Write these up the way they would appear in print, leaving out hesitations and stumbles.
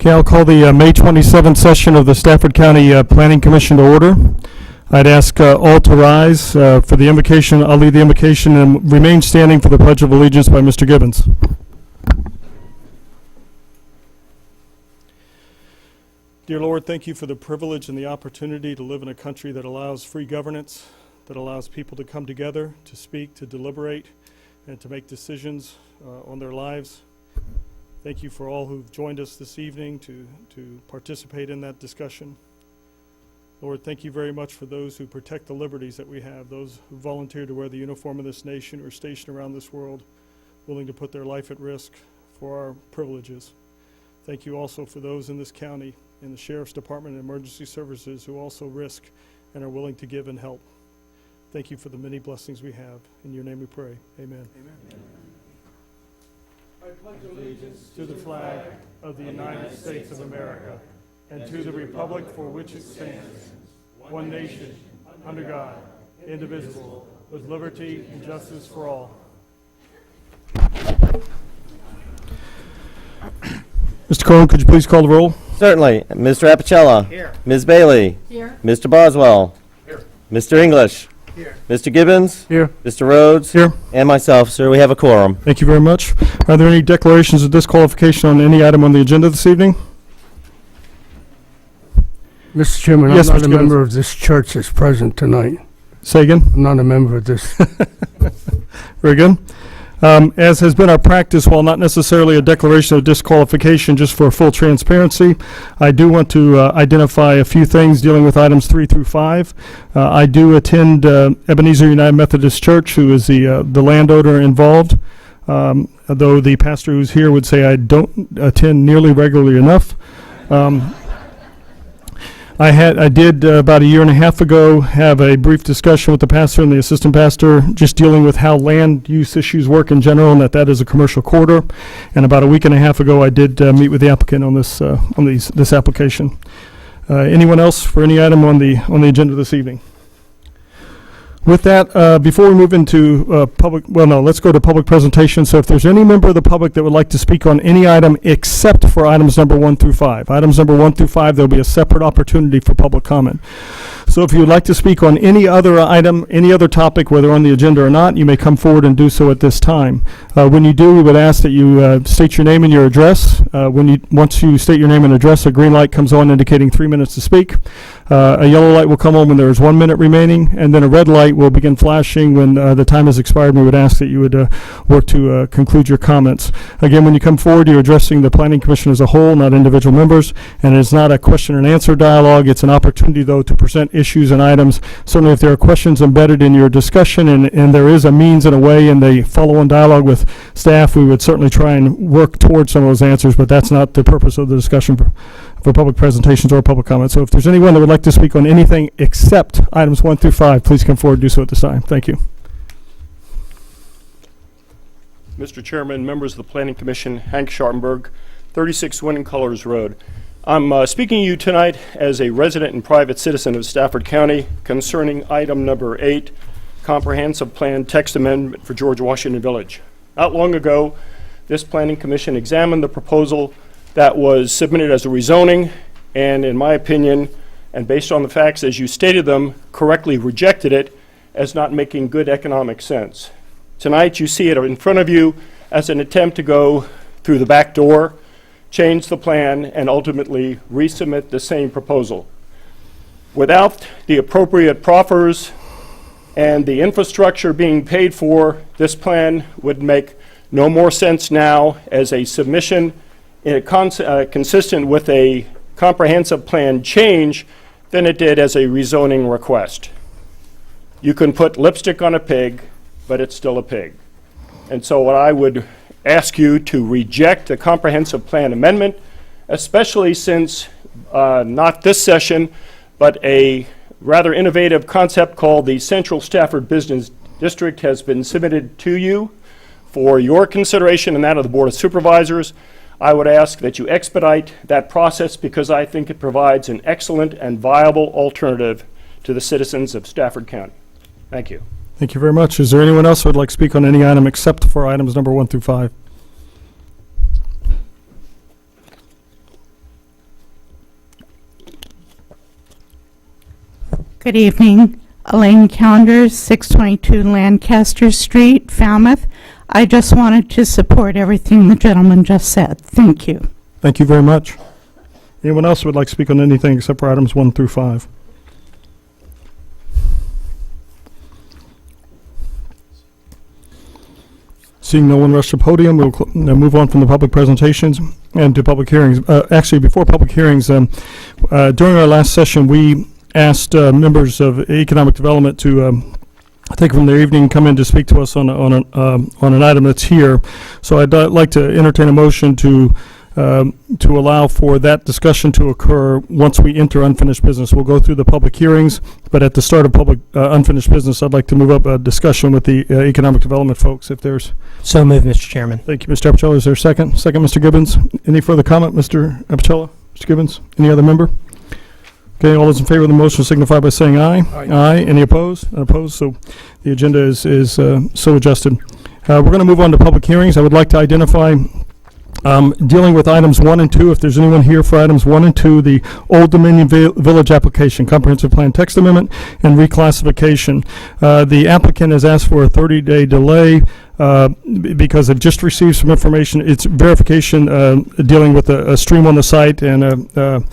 Okay, I'll call the May 27th session of the Stafford County Planning Commission to order. I'd ask all to rise for the invocation. I'll lead the invocation and remain standing for the Pledge of Allegiance by Mr. Gibbons. Dear Lord, thank you for the privilege and the opportunity to live in a country that allows free governance, that allows people to come together, to speak, to deliberate, and to make decisions on their lives. Thank you for all who've joined us this evening to participate in that discussion. Lord, thank you very much for those who protect the liberties that we have, those who volunteer to wear the uniform of this nation or are stationed around this world, willing to put their life at risk for our privileges. Thank you also for those in this county, in the Sheriff's Department and Emergency Services who also risk and are willing to give and help. Thank you for the many blessings we have. In your name we pray. Amen. Amen. I pledge allegiance to the flag of the United States of America and to the republic for which it stands, one nation, under God, indivisible, with liberty and justice for all. Mr. Cohen, could you please call the roll? Certainly. Mr. Apicella. Here. Ms. Bailey. Here. Mr. Boswell. Here. Mr. English. Here. Mr. Gibbons. Here. Mr. Rhodes. Here. And myself, sir. We have a quorum. Thank you very much. Are there any declarations of disqualification on any item on the agenda this evening? Mr. Chairman, Yes, I'm not Mr. a Gibbons. member of this church that's present tonight. Say again. I'm not a member of this. Very good. As has been our practice, while not necessarily a declaration of disqualification, just for full transparency, I do want to identify a few things dealing with items 3 through 5. I do attend Ebenezer United Methodist Church, who is the landowner involved, though the pastor who's here would say I don't attend nearly regularly enough. I did about a year and a half ago have a brief discussion with the pastor and the assistant pastor, just dealing with how land use issues work in general, and that is a commercial corridor. And about a week and a half ago, I did meet with the applicant on this application. Anyone else for any item on the agenda this evening? With that, before we move into let's go to public presentation. So if there's any member of the public that would like to speak on any item except for items number 1 through 5. Items number 1 through 5, there'll be a separate opportunity for public comment. So if you would like to speak on any other item, any other topic, whether on the agenda or not, you may come forward and do so at this time. When you do, we would ask that you state your name and your address. Once you state your name and address, a green light comes on indicating 3 minutes to speak. A yellow light will come on when there is 1 minute remaining, and then a red light will begin flashing when the time has expired, and we would ask that you would work to conclude your comments. Again, when you come forward, you're addressing the Planning Commission as a whole, not individual members, and it is not a question and answer dialogue. It's an opportunity, though, to present issues and items. Certainly, if there are questions embedded in your discussion and there is a means and a way in the follow-on dialogue with staff, we would certainly try and work towards some of those answers, but that's not the purpose of the discussion for public presentations or public comments. So if there's anyone that would like to speak on anything except items 1 through 5, please come forward and do so at this time. Thank you. Mr. Chairman, members of the Planning Commission, Hank Schartenberg, 36 Winning Colors Road. I'm speaking to you tonight as a resident and private citizen of Stafford County concerning item number 8, Comprehensive Plan Text Amendment for George Washington Village. Not long ago, this Planning Commission examined the proposal that was submitted as a rezoning, and in my opinion, and based on the facts as you stated them, correctly rejected it as not making good economic sense. Tonight you see it in front of you as an attempt to go through the back door, change the plan, and ultimately resubmit the same proposal. Without the appropriate proffers and the infrastructure being paid for, this plan would make no more sense now as a submission consistent with a comprehensive plan change than it did as a rezoning request. You can put lipstick on a pig, but it's still a pig. And so what I would ask you to reject the comprehensive plan amendment, especially since not this session, but a rather innovative concept called the Central Stafford Business District has been submitted to you for your consideration and that of the Board of Supervisors. I would ask that you expedite that process because I think it provides an excellent and viable alternative to the citizens of Stafford County. Thank you. Thank you very much. Is there anyone else who would like to speak on any item except for items number 1 through 5? Good evening. Elaine Calendar, 622 Lancaster Street, Falmouth. I just wanted to support everything the gentleman just said. Thank you. Thank you very much. Anyone else who would like to speak on anything except for items 1 through 5? Seeing no one rush the podium, we'll move on from the public presentations and to public hearings. Actually, before public hearings, during our last session, we asked members of economic development to take from their evening and come in to speak to us on an item that's here. So I'd like to entertain a motion to allow for that discussion to occur once we enter unfinished business. We'll go through the public hearings, but at the start of public unfinished business, I'd like to move up a discussion with the economic development folks. If there's So moved, Mr. Chairman. Thank you, Mr. Apicella. Is there a second? Second, Mr. Gibbons. Any further comment, Mr. Apicella? Mr. Gibbons? Any other member? Okay, all those in favor of the motion signify by saying aye. Aye. Any opposed? Unopposed. So the agenda is so adjusted. We're going to move on to public hearings. I would like to identify dealing with items 1 and 2, if there's anyone here for items 1 and 2, the Old Dominion Village application, comprehensive plan text amendment and reclassification. The applicant has asked for a 30-day delay because they've just received some information. It's verification dealing with a stream on the site and a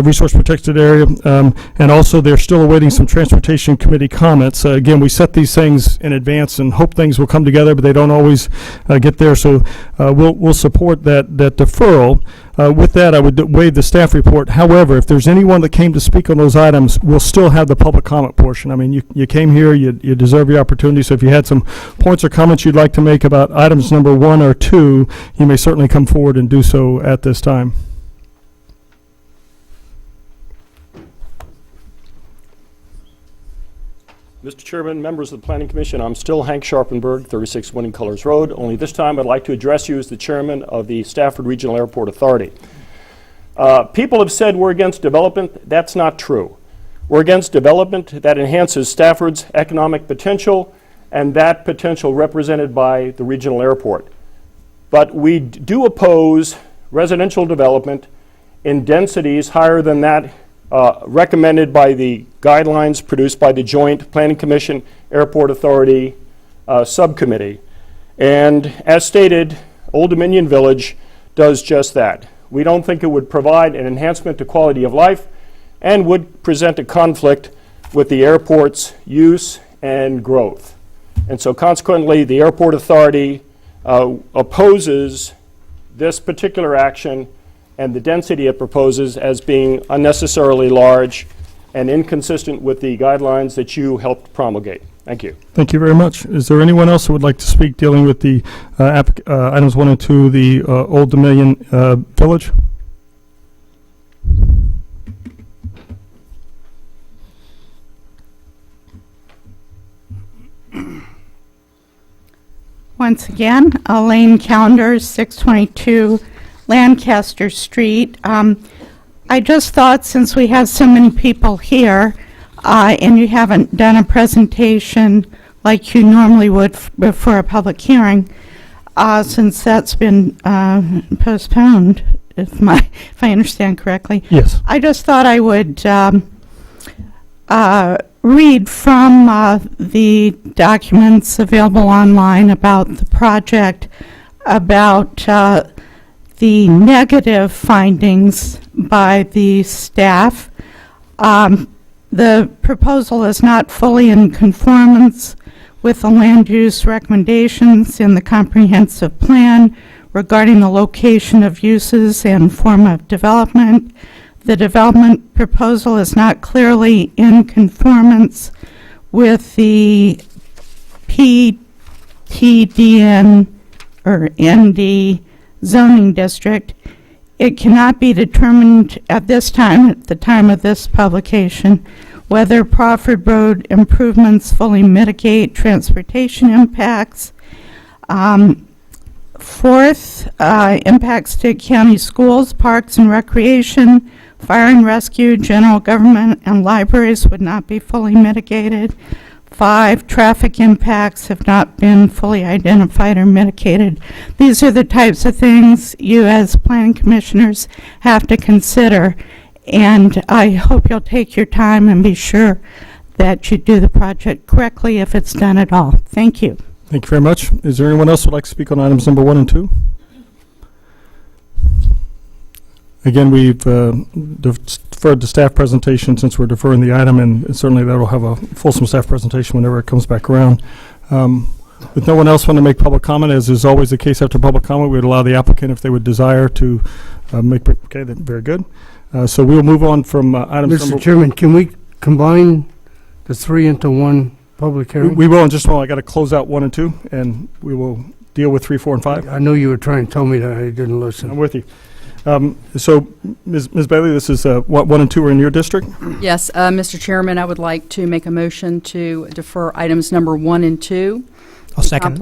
resource protected area. And also they're still awaiting some transportation committee comments. Again, we set these things in advance and hope things will come together, but they don't always get there. So we'll support that deferral. With that, I would waive the staff report. However, if there's anyone that came to speak on those items, we'll still have the public comment portion. I mean, you came here, you deserve your opportunity. So if you had some points or comments you'd like to make about items number 1 or 2, you may certainly come forward and do so at this time. Mr. Chairman, members of the Planning Commission, I'm still Hank Sharpenberg, 36 Winning Colors Road. Only this time I'd like to address you as the chairman of the Stafford Regional Airport Authority. People have said we're against development. That's not true. We're against development that enhances Stafford's economic potential and that potential represented by the regional airport. But we do oppose residential development in densities higher than that recommended by the guidelines produced by the Joint Planning Commission Airport Authority Subcommittee. And as stated, Old Dominion Village does just that. We don't think it would provide an enhancement to quality of life and would present a conflict with the airport's use and growth. And so consequently, the Airport Authority opposes this particular action and the density it proposes as being unnecessarily large and inconsistent with the guidelines that you helped promulgate. Thank you. Thank you very much. Is there anyone else who would like to speak dealing with the items 1 and 2, the Old Dominion Village? Once again, Elaine Calendar, 622 Lancaster Street. I just thought, since we have so many people here and you haven't done a presentation like you normally would before a public hearing, since that's been postponed, if I understand correctly. Yes. I just thought I would read from the documents available online about the project, about the negative findings by the staff. The proposal is not fully in conformance with the land use recommendations in the comprehensive plan regarding the location of uses and form of development. The development proposal is not clearly in conformance with the PTDN or ND zoning district. It cannot be determined at this time, at the time of this publication, whether Crawford Road improvements fully mitigate transportation impacts. Fourth, impacts to county schools, parks and recreation, fire and rescue, general government, and libraries would not be fully mitigated. 5, traffic impacts have not been fully identified or mitigated. These are the types of things you as planning commissioners have to consider, and I hope you'll take your time and be sure that you do the project correctly if it's done at all. Thank you. Thank you very much. Is there anyone else who would like to speak on items number 1 and 2? Again, we've deferred the staff presentation since we're deferring the item, and certainly that will have a fulsome staff presentation whenever it comes back around. With no one else want to make public comment, as is always the case after public comment, we would allow the applicant, if they would desire, to make. Okay, then, very good. So we will move on from items Mr. number. Chairman, can we combine the 3 into one public hearing? We will in just a moment. I got to close out 1 and 2, and we will deal with 3, 4, and 5. I know you were trying to tell me that. I didn't I'm listen. with you. So, Ms. Bailey, this is 1 and 2 are in your district. Yes, Mr. Chairman, I would like to make a motion to defer items number 1 and 2. I'll second.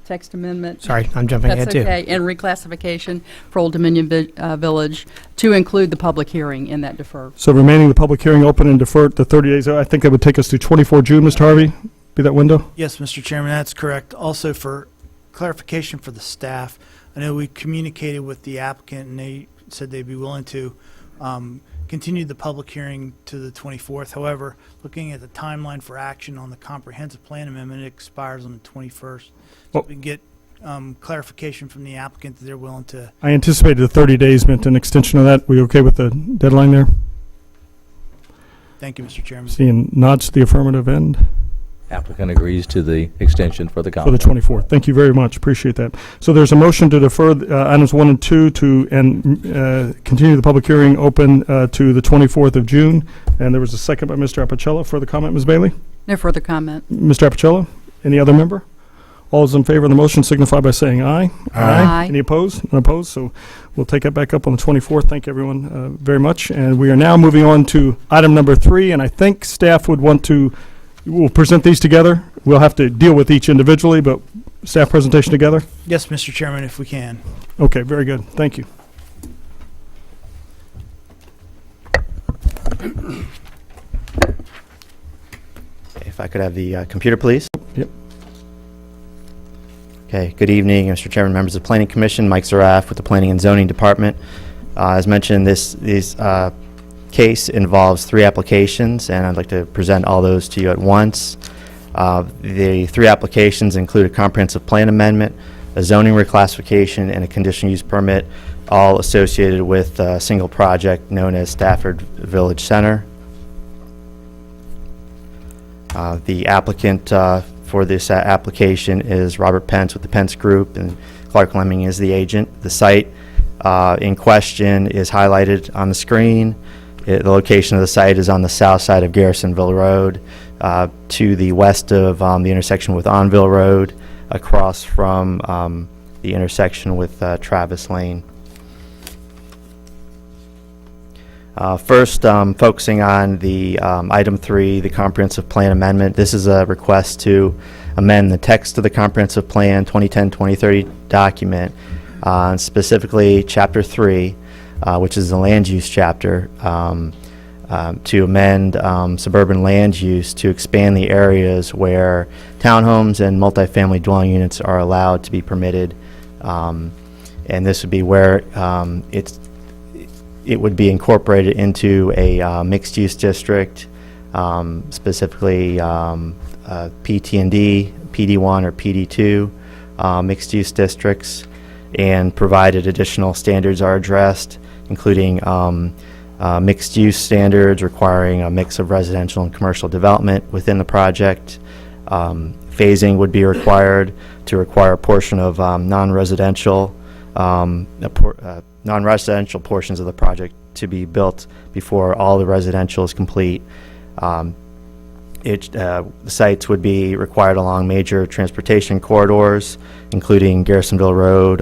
Text amendment. Sorry, I'm jumping ahead That's too. okay. And reclassification for Old Dominion Village to include the public hearing in that defer. So remaining the public hearing open and deferred to 30 days. I think that would take us to 24 June, Mr. Harvey, be that window? Yes, Mr. Chairman, that's correct. Also, for clarification for the staff, I know we communicated with the applicant, and they said they'd be willing to continue the public hearing to the 24th. However, looking at the timeline for action on the comprehensive plan amendment, it expires on the 21st. So Well- we can get clarification from the applicant that they're willing to. I anticipated the 30 days meant an extension of that. We okay with the deadline there? Thank you, Mr. Chairman. Seeing nods to the affirmative end Applicant agrees to the extension for the for the comment. 24th. Thank you very much. Appreciate that. So there's a motion to defer items 1 and 2 to continue the public hearing open to the 24th of June. And there was a second by Mr. Apicella for the comment. Ms. Bailey? No further comment. Mr. Apicella? Any other member? All those in favor of the motion signify by saying aye. Aye. Any opposed? None opposed. So we'll take that back up on the 24th. Thank everyone very much. And we are now moving on to item number 3. And I think staff would want to, we'll present these together. We'll have to deal with each individually, but staff presentation together? Yes, Mr. Chairman, if we can. Okay, very good. Thank you. If I could have the computer, please. Yep. Okay, good evening, Mr. Chairman, members of the Planning Commission. Mike Zaraf with the Planning and Zoning Department. As mentioned, this case involves 3 applications, and I'd like to present all those to you at once. The 3 applications include a comprehensive plan amendment, a zoning reclassification, and a conditional use permit, all associated with a single project known as Stafford Village Center. The applicant for this application is Robert Pence with the Pence Group, and Clark Lemming is the agent. The site in question is highlighted on the screen. The location of the site is on the south side of Garrisonville Road, to the west of the intersection with Onville Road, across from the intersection with Travis Lane. First, focusing on the item 3, the comprehensive plan amendment. This is a request to amend the text of the comprehensive plan 2010-2030 document, specifically Chapter 3, which is the land use chapter, to amend suburban land use to expand the areas where townhomes and multifamily dwelling units are allowed to be permitted. And this would be where it would be incorporated into a mixed-use district, specifically PT&D, PD1 or PD2 mixed-use districts, and provided additional standards are addressed, including mixed-use standards requiring a mix of residential and commercial development within the project. Phasing would be required to require a portion of non-residential non-residential portions of the project to be built before all the residential is complete. The sites would be required along major transportation corridors, including Garrisonville Road,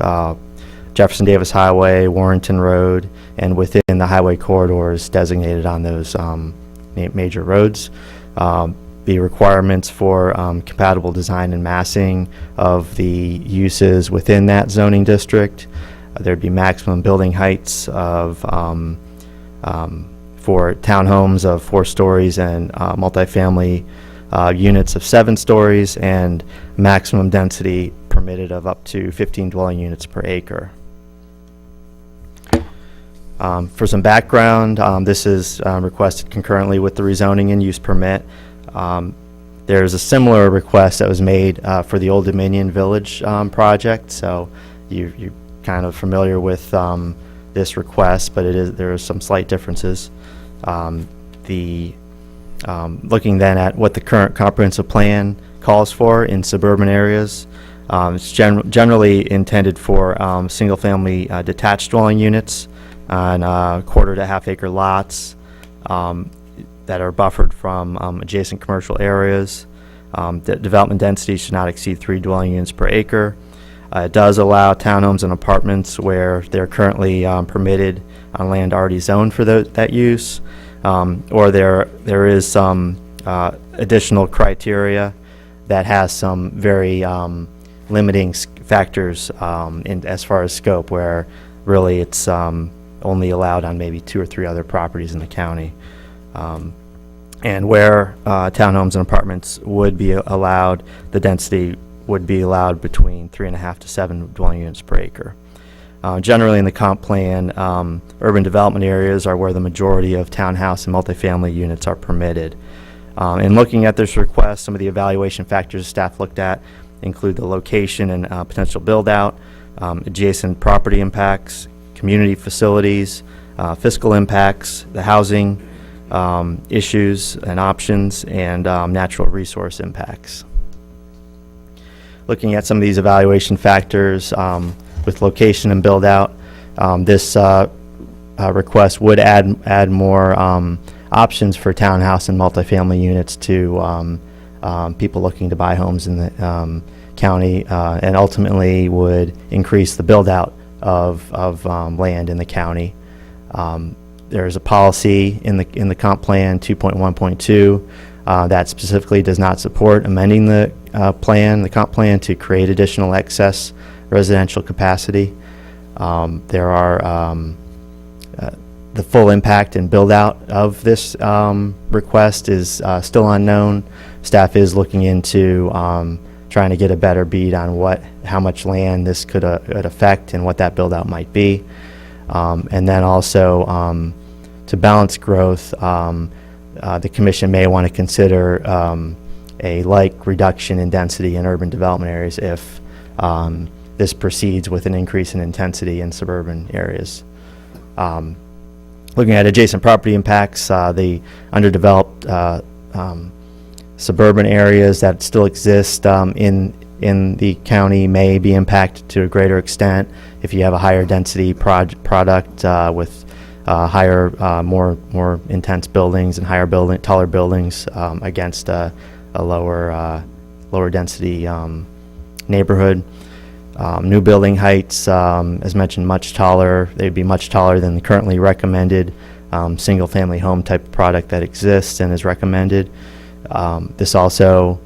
Jefferson Davis Highway, Warrenton Road, and within the highway corridors designated on those major roads. The requirements for compatible design and massing of the uses within that zoning district. There'd be maximum building heights of for townhomes of 4 stories and multifamily units of 7 stories, and maximum density permitted of up to 15 dwelling units per acre. For some background, this is requested concurrently with the rezoning and use permit. There's a similar request that was made for the Old Dominion Village project, so you're kind of familiar with this request, but there are some slight differences. Looking then at what the current comprehensive plan calls for in suburban areas, it's generally intended for single-family detached dwelling units on quarter to half-acre lots that are buffered from adjacent commercial areas. The development density should not exceed 3 dwelling units per acre. It does allow townhomes and apartments where they're currently permitted on land already zoned for that use, or there is some additional criteria that has some very limiting factors as far as scope, where really it's only allowed on maybe 2 or 3 other properties in the county. And where townhomes and apartments would be allowed, the density would be allowed between 3.5 to 7 dwelling units per acre. Generally in the comp plan, urban development areas are where the majority of townhouse and multifamily units are permitted. In looking at this request, some of the evaluation factors staff looked at include the location and potential build-out, adjacent property impacts, community facilities, fiscal impacts, the housing issues and options, and natural resource impacts. Looking at some of these evaluation factors with location and build-out, this request would add more options for townhouse and multifamily units to people looking to buy homes in the county, and ultimately would increase the build-out of land in the county. There's a policy in the comp plan 2.1.2 that specifically does not support amending the comp plan to create additional excess residential capacity. There are the full impact and build out of this request is still unknown. Staff is looking into trying to get a better bead on how much land this could affect and what that build out might be. And then also to balance growth, the commission may want to consider a like reduction in density in urban development areas if this proceeds with an increase in intensity in suburban areas. Looking at adjacent property impacts, the underdeveloped suburban areas that still exist in the county may be impacted to a greater extent if you have a higher density product with higher, more intense buildings and taller buildings against a lower density neighborhood. New building heights, as mentioned, much taller. They'd be much taller than the currently recommended single-family home type of product that exists and is recommended. This also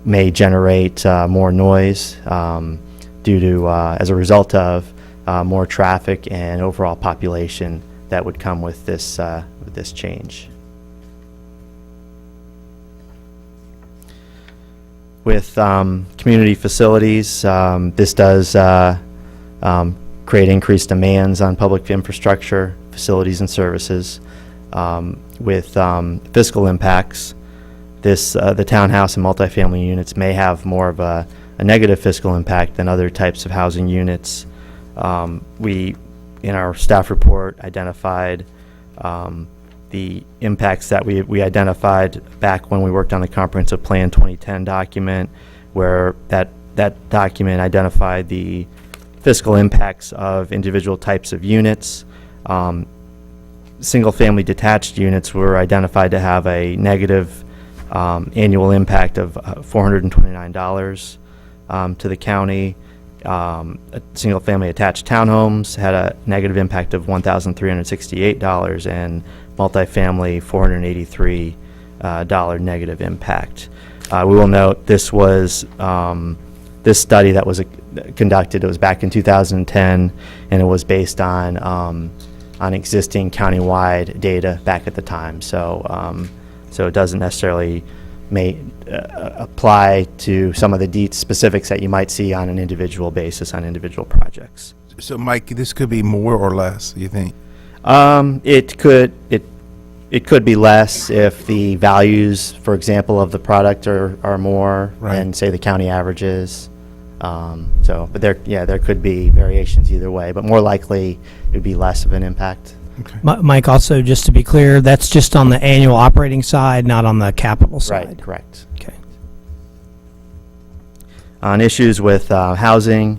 may generate more noise due to, as a result of, more traffic and overall population that would come with this change. With community facilities, this does create increased demands on public infrastructure, facilities, and services. With fiscal impacts, the townhouse and multifamily units may have more of a negative fiscal impact than other types of housing units. We, in our staff report, identified the impacts that we identified back when we worked on the Comprehensive Plan 2010 document, where that document identified the fiscal impacts of individual types of units. Single-family detached units were identified to have a negative annual impact of $429 to the county. Single-family attached townhomes had a negative impact of $1,368, and multifamily $483 negative impact. We will note this was this study that was conducted. It was back in 2010, and it was based on existing countywide data back at the time. So it doesn't necessarily apply to some of the specifics that you might see on an individual basis on individual projects. So, Mike, this could be more or less, you think? It could be less if the values, for example, of the product are more Right. than, say, the county averages. But there could be variations either way, but more likely it would be less of an impact. Mike, also, just to be clear, that's just on the annual operating side, not on the capital side. Right, correct. Okay. On issues with housing,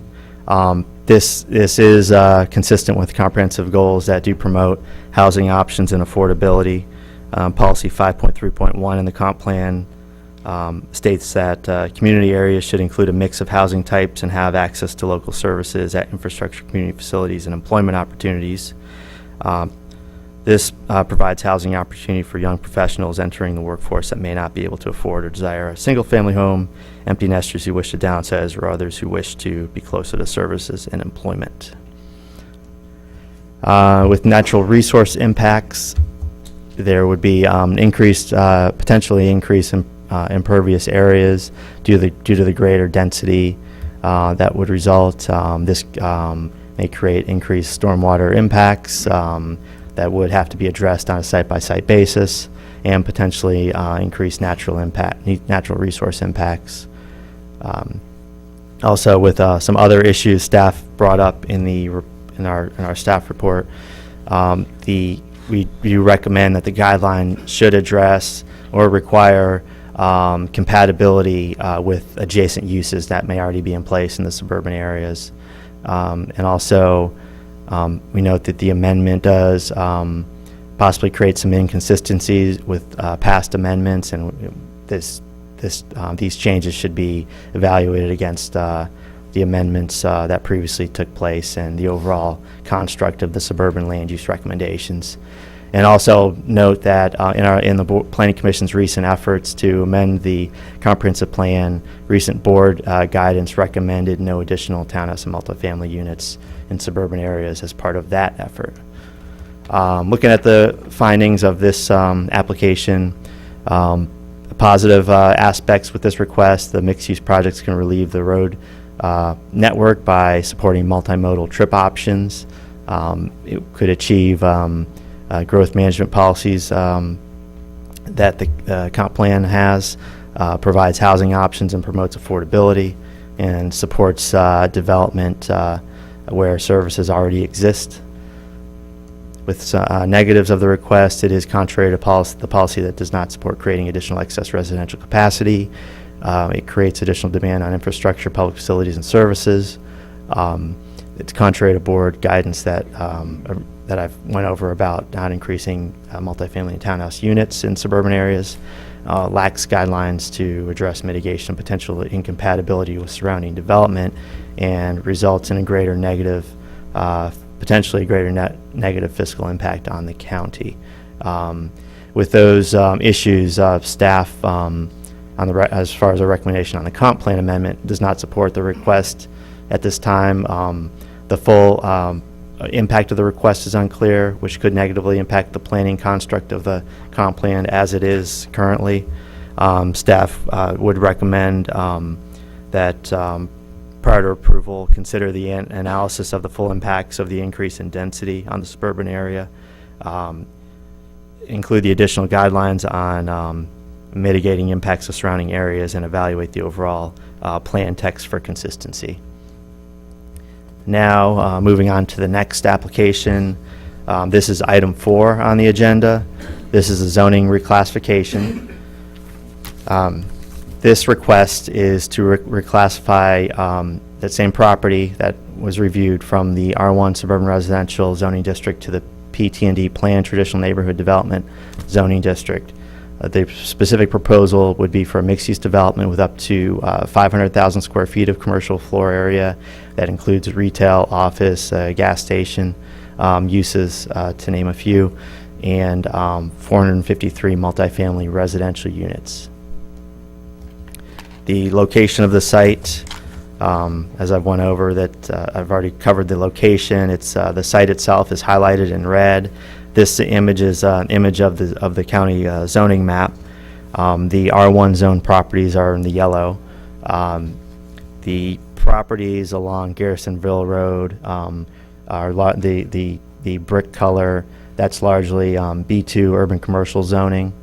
this is consistent with comprehensive goals that do promote housing options and affordability. Policy 5.3.1 in the comp plan states that community areas should include a mix of housing types and have access to local services at infrastructure, community facilities, and employment opportunities. This provides housing opportunity for young professionals entering the workforce that may not be able to afford or desire a single-family home, empty nesters who wish to downsize, or others who wish to be closer to services and employment. With natural resource impacts, there would be potentially increase in impervious areas due to the greater density that would result. This may create increased stormwater impacts that would have to be addressed on a site-by-site basis, and potentially increase natural resource impacts. Also, with some other issues staff brought up in our staff report, we do recommend that the guideline should address or require compatibility with adjacent uses that may already be in place in the suburban areas. And also, we note that the amendment does possibly create some inconsistencies with past amendments, and these changes should be evaluated against the amendments that previously took place and the overall construct of the suburban land use recommendations. And also note that in the Planning Commission's recent efforts to amend the comprehensive plan, recent board guidance recommended no additional townhouse and multifamily units in suburban areas as part of that effort. Looking at the findings of this application, positive aspects with this request: the mixed-use projects can relieve the road network by supporting multimodal trip options. It could achieve growth management policies that the comp plan has, provides housing options and promotes affordability, and supports development where services already exist. With negatives of the request, it is contrary to the policy that does not support creating additional excess residential capacity. It creates additional demand on infrastructure, public facilities, and services. It's contrary to board guidance that I've went over about not increasing multifamily and townhouse units in suburban areas, lacks guidelines to address mitigation of potential incompatibility with surrounding development, and results in a greater negative, potentially greater negative fiscal impact on the county. With those issues, staff, as far as a recommendation on the comp plan amendment, does not support the request at this time. The full impact of the request is unclear, which could negatively impact the planning construct of the comp plan as it is currently. Staff would recommend that prior to approval, consider the analysis of the full impacts of the increase in density on the suburban area, include the additional guidelines on mitigating impacts of surrounding areas, and evaluate the overall plan text for consistency. Now, moving on to the next application. This is item 4 on the agenda. This is a zoning reclassification. This request is to reclassify that same property that was reviewed from the R1 Suburban Residential Zoning District to the PT&D Planned Traditional Neighborhood Development Zoning District. The specific proposal would be for a mixed-use development with up to 500,000 square feet of commercial floor area that includes retail, office, gas station uses, to name a few, and 453 multifamily residential units. The location of the site, as I've went over, that I've already covered the location. It's the site itself is highlighted in red. This image is an image of the county zoning map. The R1 zone properties are in the yellow. The properties along Garrisonville Road are the brick color. That's largely B2 urban commercial zoning.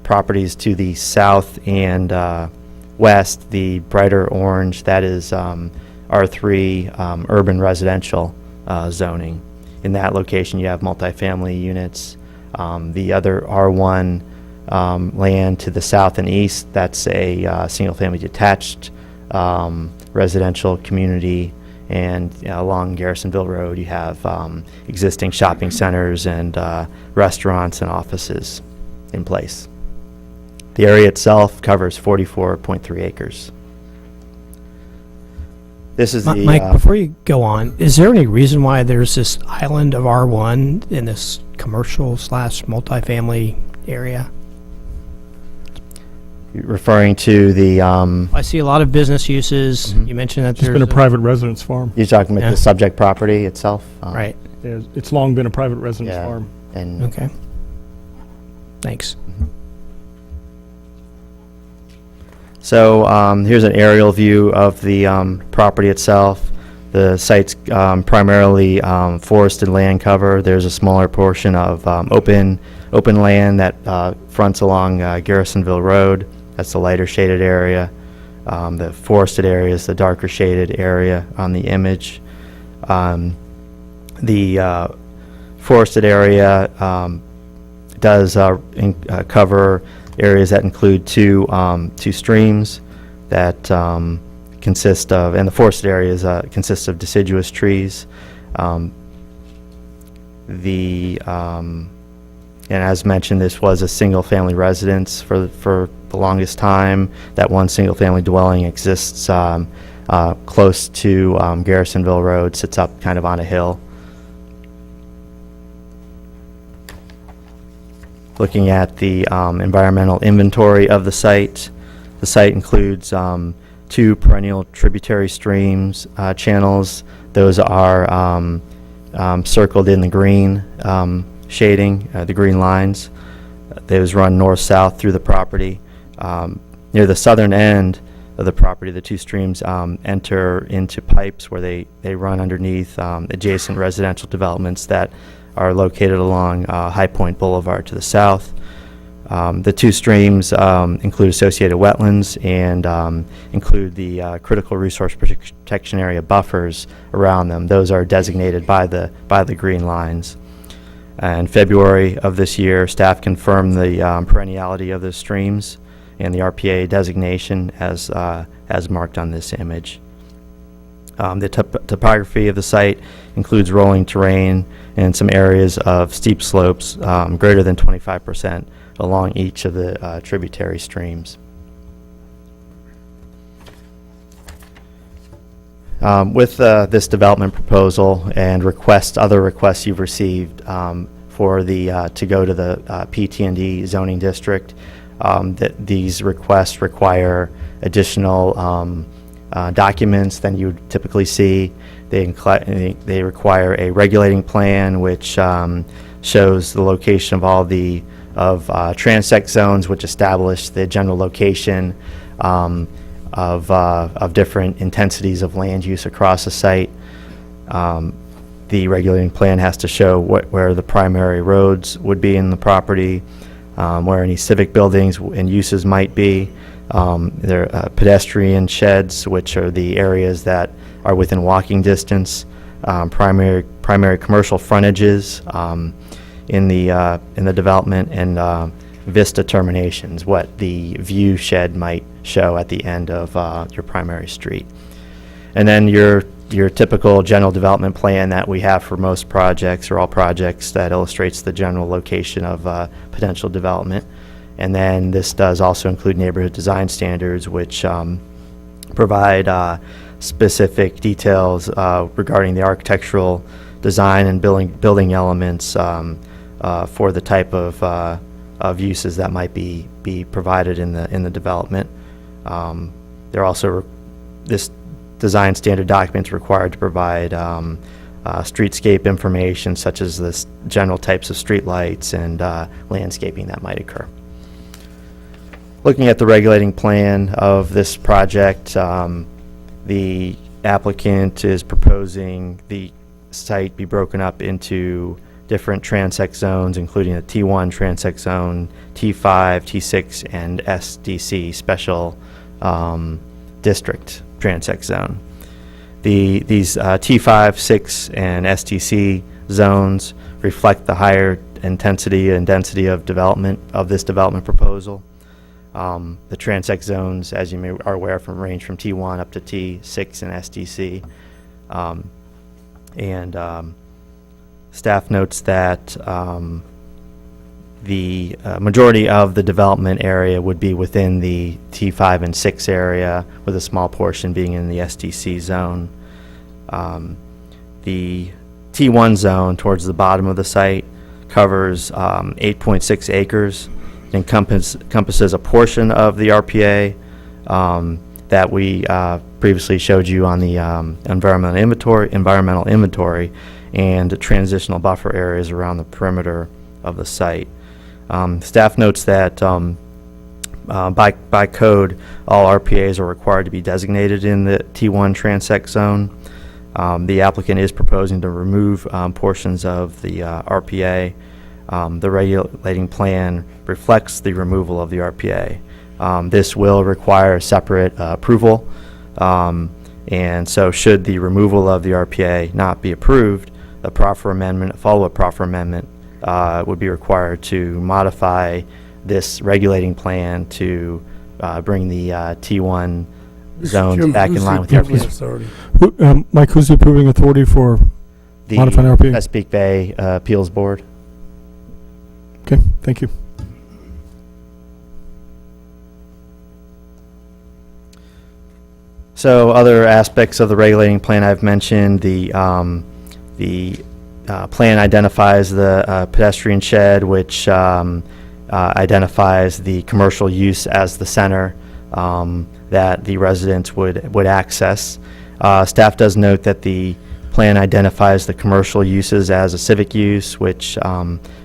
Properties to the south and west, the brighter orange, that is R3 urban residential zoning. In that location, you have multifamily units. The other R1 land to the south and east, that's a single-family detached residential community. And along Garrisonville Road, you have existing shopping centers and restaurants and offices in place. The area itself covers 44.3 acres. This is the Mike, before you go on, is there any reason why there's this island of R1 in this commercial / multifamily area? referring to the, I see a lot of business uses. You mentioned that It's there's been a private residence farm. you're talking about Yeah. the subject property itself? Right. It's long been a private residence Yeah. farm. And Okay. Thanks. so here's an aerial view of the property itself. The site's primarily forested land cover. There's a smaller portion of open land that fronts along Garrisonville Road. That's the lighter shaded area. The forested area is the darker shaded area on the image. The forested area does cover areas that include two streams that consist of, and the forested areas consist of deciduous trees. And as mentioned, this was a single-family residence for the longest time. That one single-family dwelling exists close to Garrisonville Road, sits up kind of on a hill. Looking at the environmental inventory of the site includes two perennial tributary streams channels. Those are circled in the green shading, the green lines. Those run north-south through the property. Near the southern end of the property, the two streams enter into pipes where they run underneath adjacent residential developments that are located along High Point Boulevard to the south. The two streams include associated wetlands and include the critical resource protection area buffers around them. Those are designated by the green lines. In February of this year, staff confirmed the perenniality of the streams and the RPA designation as marked on this image. The topography of the site includes rolling terrain and some areas of steep slopes greater than 25% along each of the tributary streams. With this development proposal and other requests you've received for to go to the PT&D zoning district, these requests require additional documents than you would typically see. They require a regulating plan which shows the location of all the transect zones, which establish the general location of different intensities of land use across the site. The regulating plan has to show where the primary roads would be in the property, where any civic buildings and uses might be. There are pedestrian sheds, which are the areas that are within walking distance, primary commercial frontages in the development, and vista terminations, what the view shed might show at the end of your primary street. And then your typical general development plan that we have for most projects, or all projects, that illustrates the general location of potential development. And then this does also include neighborhood design standards, which provide specific details regarding the architectural design and building elements for the type of uses that might be provided in the development. There also this design standard documents required to provide streetscape information, such as the general types of street lights and landscaping that might occur. Looking at the regulating plan of this project, the applicant is proposing the site be broken up into different transect zones, including a T1 transect zone, T5, T6, and SDC, Special District Transect Zone. These T5, 6, and SDC zones reflect the higher intensity and density of development of this development proposal. The transect zones, as you are aware, range from T1 up to T6 and SDC. Staff notes that the majority of the development area would be within the T5 and 6 area, with a small portion being in the SDC zone. The T1 zone towards the bottom of the site covers 8.6 acres. It encompasses a portion of the RPA that we previously showed you on the environmental inventory, and transitional buffer areas around the perimeter of the site. Staff notes that by code, all RPAs are required to be designated in the T1 transect zone. The applicant is proposing to remove portions of the RPA. The regulating plan reflects the removal of the RPA. This will require separate approval, and so should the removal of the RPA not be approved, a follow-up proffer amendment would be required to modify this regulating plan to bring the T1 zones back in line with the RPA. Mike, who's the approving authority for modifying RPA? The Chesapeake Bay Appeals Board. Okay, thank you. So other aspects of the regulating plan I've mentioned, the plan identifies the pedestrian shed, which identifies the commercial use as the center that the residents would access. Staff does note that the plan identifies the commercial uses as a civic use, which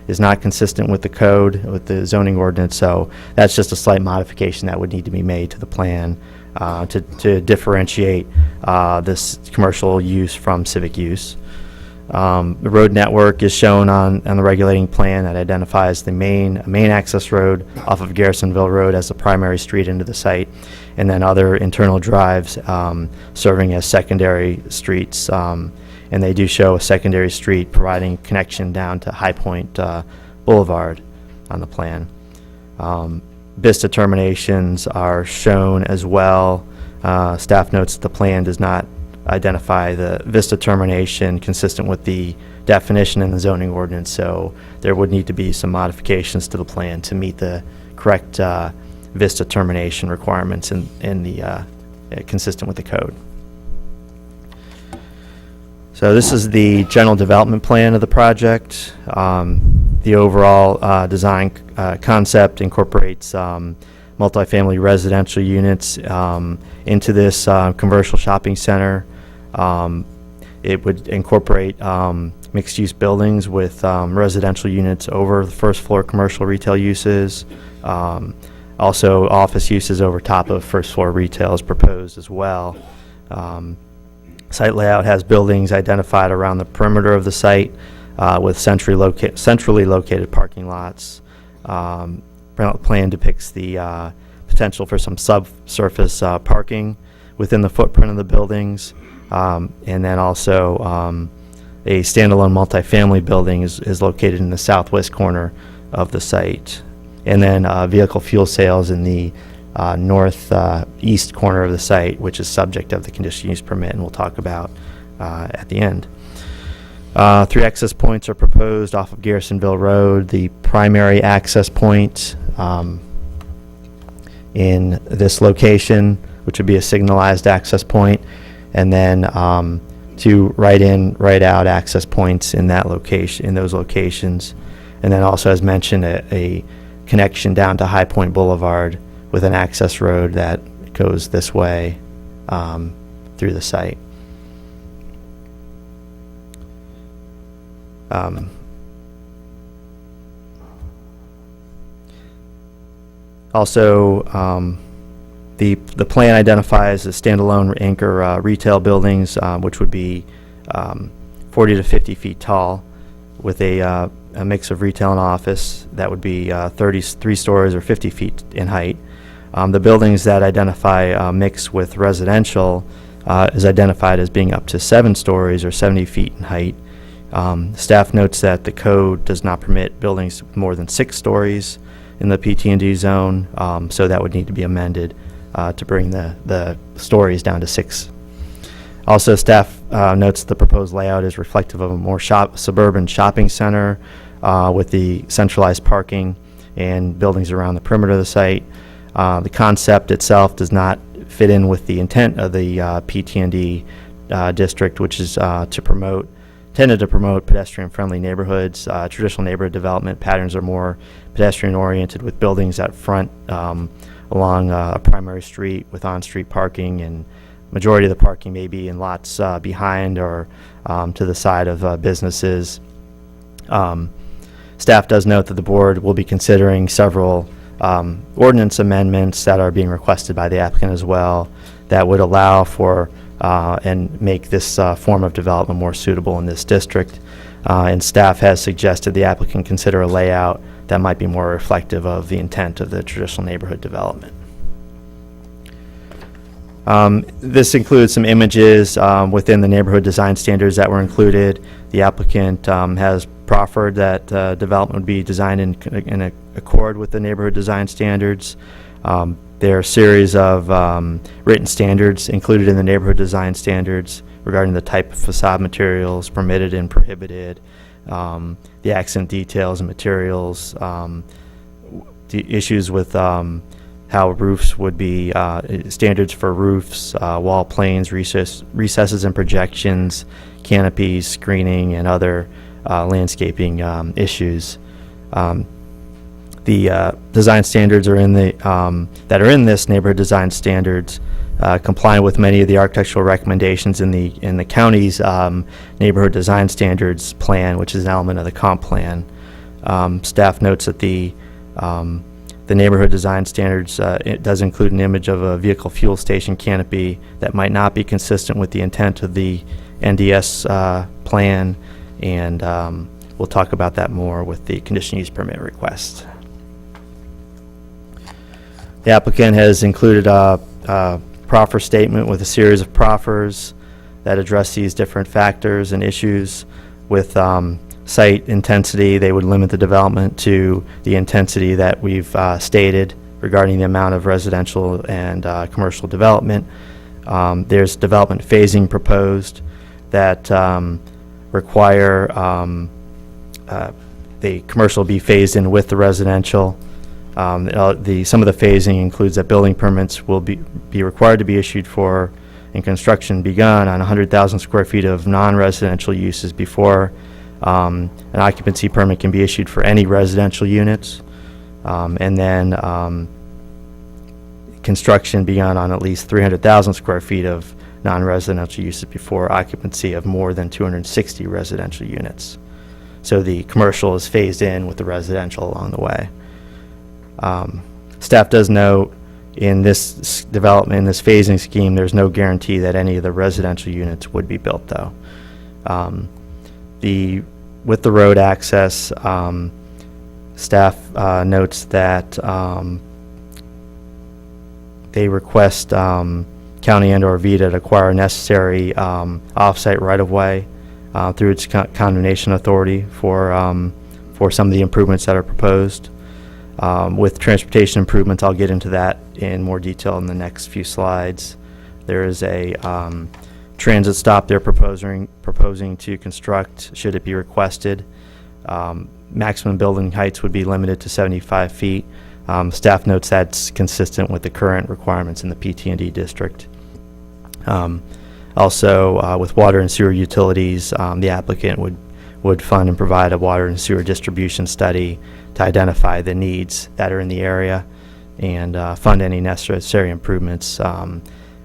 is not consistent with the code, with the zoning ordinance, so that's just a slight modification that would need to be made to the plan to differentiate this commercial use from civic use. The road network is shown on the regulating plan that identifies the main access road off of Garrisonville Road as the primary street into the site, and then other internal drives serving as secondary streets. And they do show a secondary street providing connection down to High Point Boulevard on the plan. BIS determinations are shown as well. Staff notes that the plan does not identify the VIS determination consistent with the definition in the zoning ordinance, so there would need to be some modifications to the plan to meet the correct VIS determination requirements in the consistent with the code. So this is the general development plan of the project. The overall design concept incorporates multifamily residential units into this commercial shopping center. It would incorporate mixed-use buildings with residential units over the first floor commercial retail uses. Also, office uses over top of first floor retail is proposed as well. Site layout has buildings identified around the perimeter of the site with centrally located parking lots. Plan depicts the potential for some subsurface parking within the footprint of the buildings, and then also a standalone multifamily building is located in the southwest corner of the site, and then vehicle fuel sales in the northeast corner of the site, which is subject of the conditional use permit, and we'll talk about at the end. 3 access points are proposed off of Garrisonville Road. The primary access point in this location, which would be a signalized access point, and then 2 right-in, right-out access points in that location, in those locations, and then also, as mentioned, a connection down to High Point Boulevard with an access road that goes this way through the site. Also, the plan identifies as standalone anchor retail buildings, which would be 40 to 50 feet tall, with a mix of retail and office that would be 33 stories or 50 feet in height. The buildings that identify mix with residential is identified as being up to 7 stories or 70 feet in height. Staff notes that the code does not permit buildings more than 6 stories in the PT&D zone, so that would need to be amended to bring the stories down to 6. Also, staff notes the proposed layout is reflective of a more suburban shopping center with the centralized parking and buildings around the perimeter of the site. The concept itself does not fit in with the intent of the PT&D district, which is tended to promote pedestrian-friendly neighborhoods. Traditional neighborhood development patterns are more pedestrian-oriented, with buildings out front along a primary street with on-street parking, and majority of the parking may be in lots behind or to the side of businesses. Staff does note that the board will be considering several ordinance amendments that are being requested by the applicant as well, that would allow for and make this form of development more suitable in this district. And staff has suggested the applicant consider a layout that might be more reflective of the intent of the traditional neighborhood development. This includes some images within the neighborhood design standards that were included. The applicant has proffered that development would be designed in accord with the neighborhood design standards. There are a series of written standards included in the neighborhood design standards regarding the type of facade materials permitted and prohibited, the accent details and materials, the issues with how roofs would be, standards for roofs, wall planes, recesses and projections, canopies, screening, and other landscaping issues. The design standards are in the that are in this neighborhood design standards comply with many of the architectural recommendations in the county's neighborhood design standards plan, which is an element of the comp plan. Staff notes that the neighborhood design standards it does include an image of a vehicle fuel station canopy that might not be consistent with the intent of the NDS plan, and we'll talk about that more with the conditional use permit request. The applicant has included a proffer statement with a series of proffers that address these different factors and issues. With site intensity, they would limit the development to the intensity that we've stated regarding the amount of residential and commercial development. There's development phasing proposed that require the commercial be phased in with the residential. Some of the phasing includes that building permits will be required to be issued for and construction begun on 100,000 square feet of non-residential uses before an occupancy permit can be issued for any residential units, and then construction begun on at least 300,000 square feet of non-residential uses before occupancy of more than 260 residential units. So the commercial is phased in with the residential along the way. Staff does note in this development, in this phasing scheme, there's no guarantee that any of the residential units would be built, though. With the road access, staff notes that they request county and/or VEDA to acquire necessary off-site right-of-way through its condemnation authority for some of the improvements that are proposed. With transportation improvements, I'll get into that in more detail in the next few slides. There is a transit stop they're proposing to construct, should it be requested. Maximum building heights would be limited to 75 feet. Staff notes that's consistent with the current requirements in the PT&D district. Also, with water and sewer utilities, the applicant would fund and provide a water and sewer distribution study to identify the needs that are in the area and fund any necessary improvements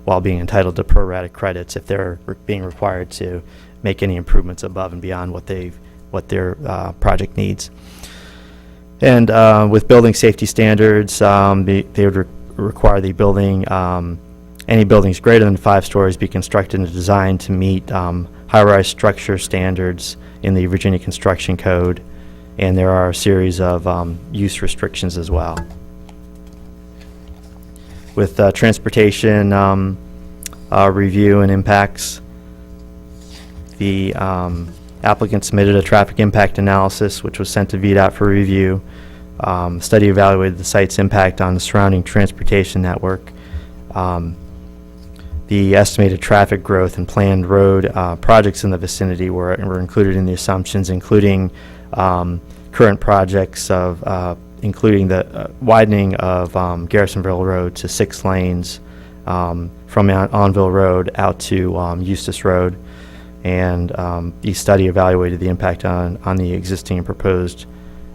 while being entitled to pro-rata credits if they're being required to make any improvements above and beyond what their project needs. And with building safety standards, they would require the building, any buildings greater than 5 stories be constructed and designed to meet high-rise structure standards in the Virginia Construction Code. And there are a series of use restrictions as well. With transportation review and impacts, the applicant submitted a traffic impact analysis, which was sent to VDOT for review. Study evaluated the site's impact on the surrounding transportation network. The estimated traffic growth and planned road projects in the vicinity were included in the assumptions, including current projects of including the widening of Garrisonville Road to 6 lanes from Onville Road out to Eustis Road. And the study evaluated the impact on the existing and proposed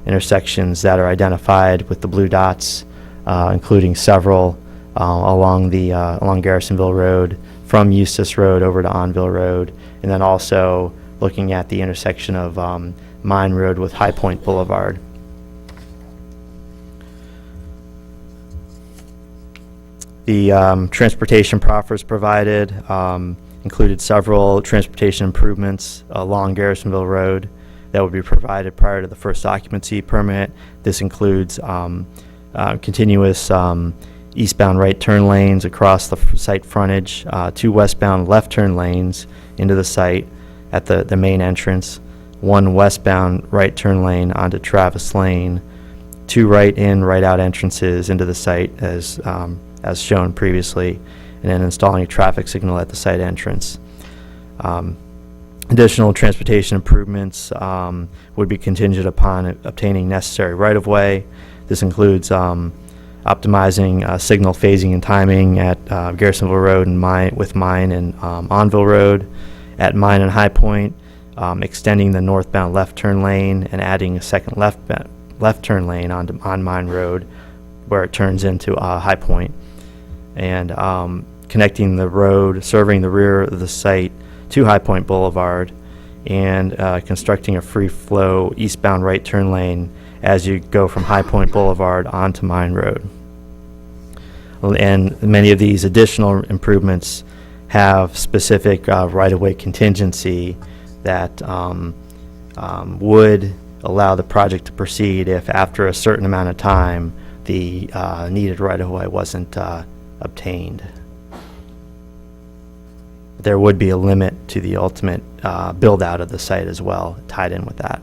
intersections that are identified with the blue dots, including several along Garrisonville Road, from Eustis Road over to Onville Road, and then also looking at the intersection of Mine Road with High Point Boulevard. The transportation proffers provided included several transportation improvements along Garrisonville Road that would be provided prior to the first occupancy permit. This includes continuous eastbound right turn lanes across the site frontage, 2 westbound left turn lanes into the site at the main entrance, 1 westbound right turn lane onto Travis Lane, 2 right in, right out entrances into the site as shown previously, and then installing a traffic signal at the site entrance. Additional transportation improvements would be contingent upon obtaining necessary right-of-way. This includes optimizing signal phasing and timing at Garrisonville Road and with Mine and Onville Road, at Mine and High Point, extending the northbound left turn lane and adding a second left turn lane on Mine Road where it turns into High Point, and connecting the road, serving the rear of the site to High Point Boulevard, and constructing a free flow eastbound right turn lane as you go from High Point Boulevard onto Mine Road. And many of these additional improvements have specific right-of-way contingency that would allow the project to proceed if after a certain amount of time the needed right-of-way wasn't obtained. There would be a limit to the ultimate build-out of the site as well, tied in with that.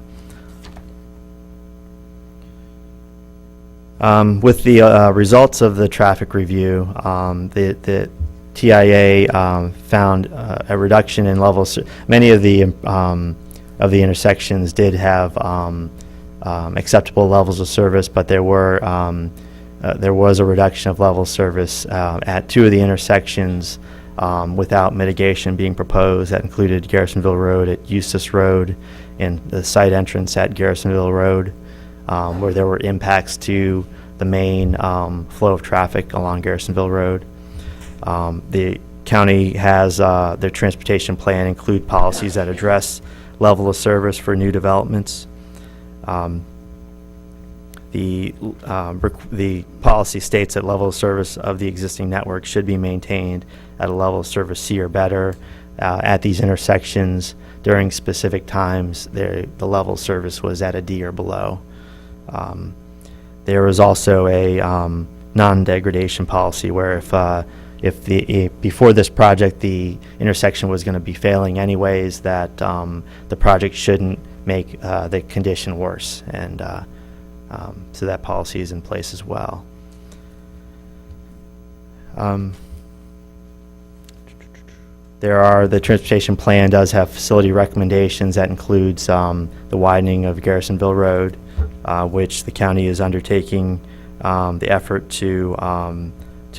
With the results of the traffic review, the TIA found a reduction in levels. Many of the intersections did have acceptable levels of service, but there was a reduction of level of service at 2 of the intersections without mitigation being proposed. That included Garrisonville Road at Eustis Road and the site entrance at Garrisonville Road, where there were impacts to the main flow of traffic along Garrisonville Road. The county has their transportation plan include policies that address level of service for new developments. The policy states that level of service of the existing network should be maintained at a level of service C or better at these intersections. During specific times, the level of service was at a D or below. There was also a non-degradation policy where if before this project the intersection was going to be failing anyways, that the project shouldn't make the condition worse, and so that policy is in place as well. The transportation plan does have facility recommendations that includes the widening of Garrisonville Road, which the county is undertaking the effort to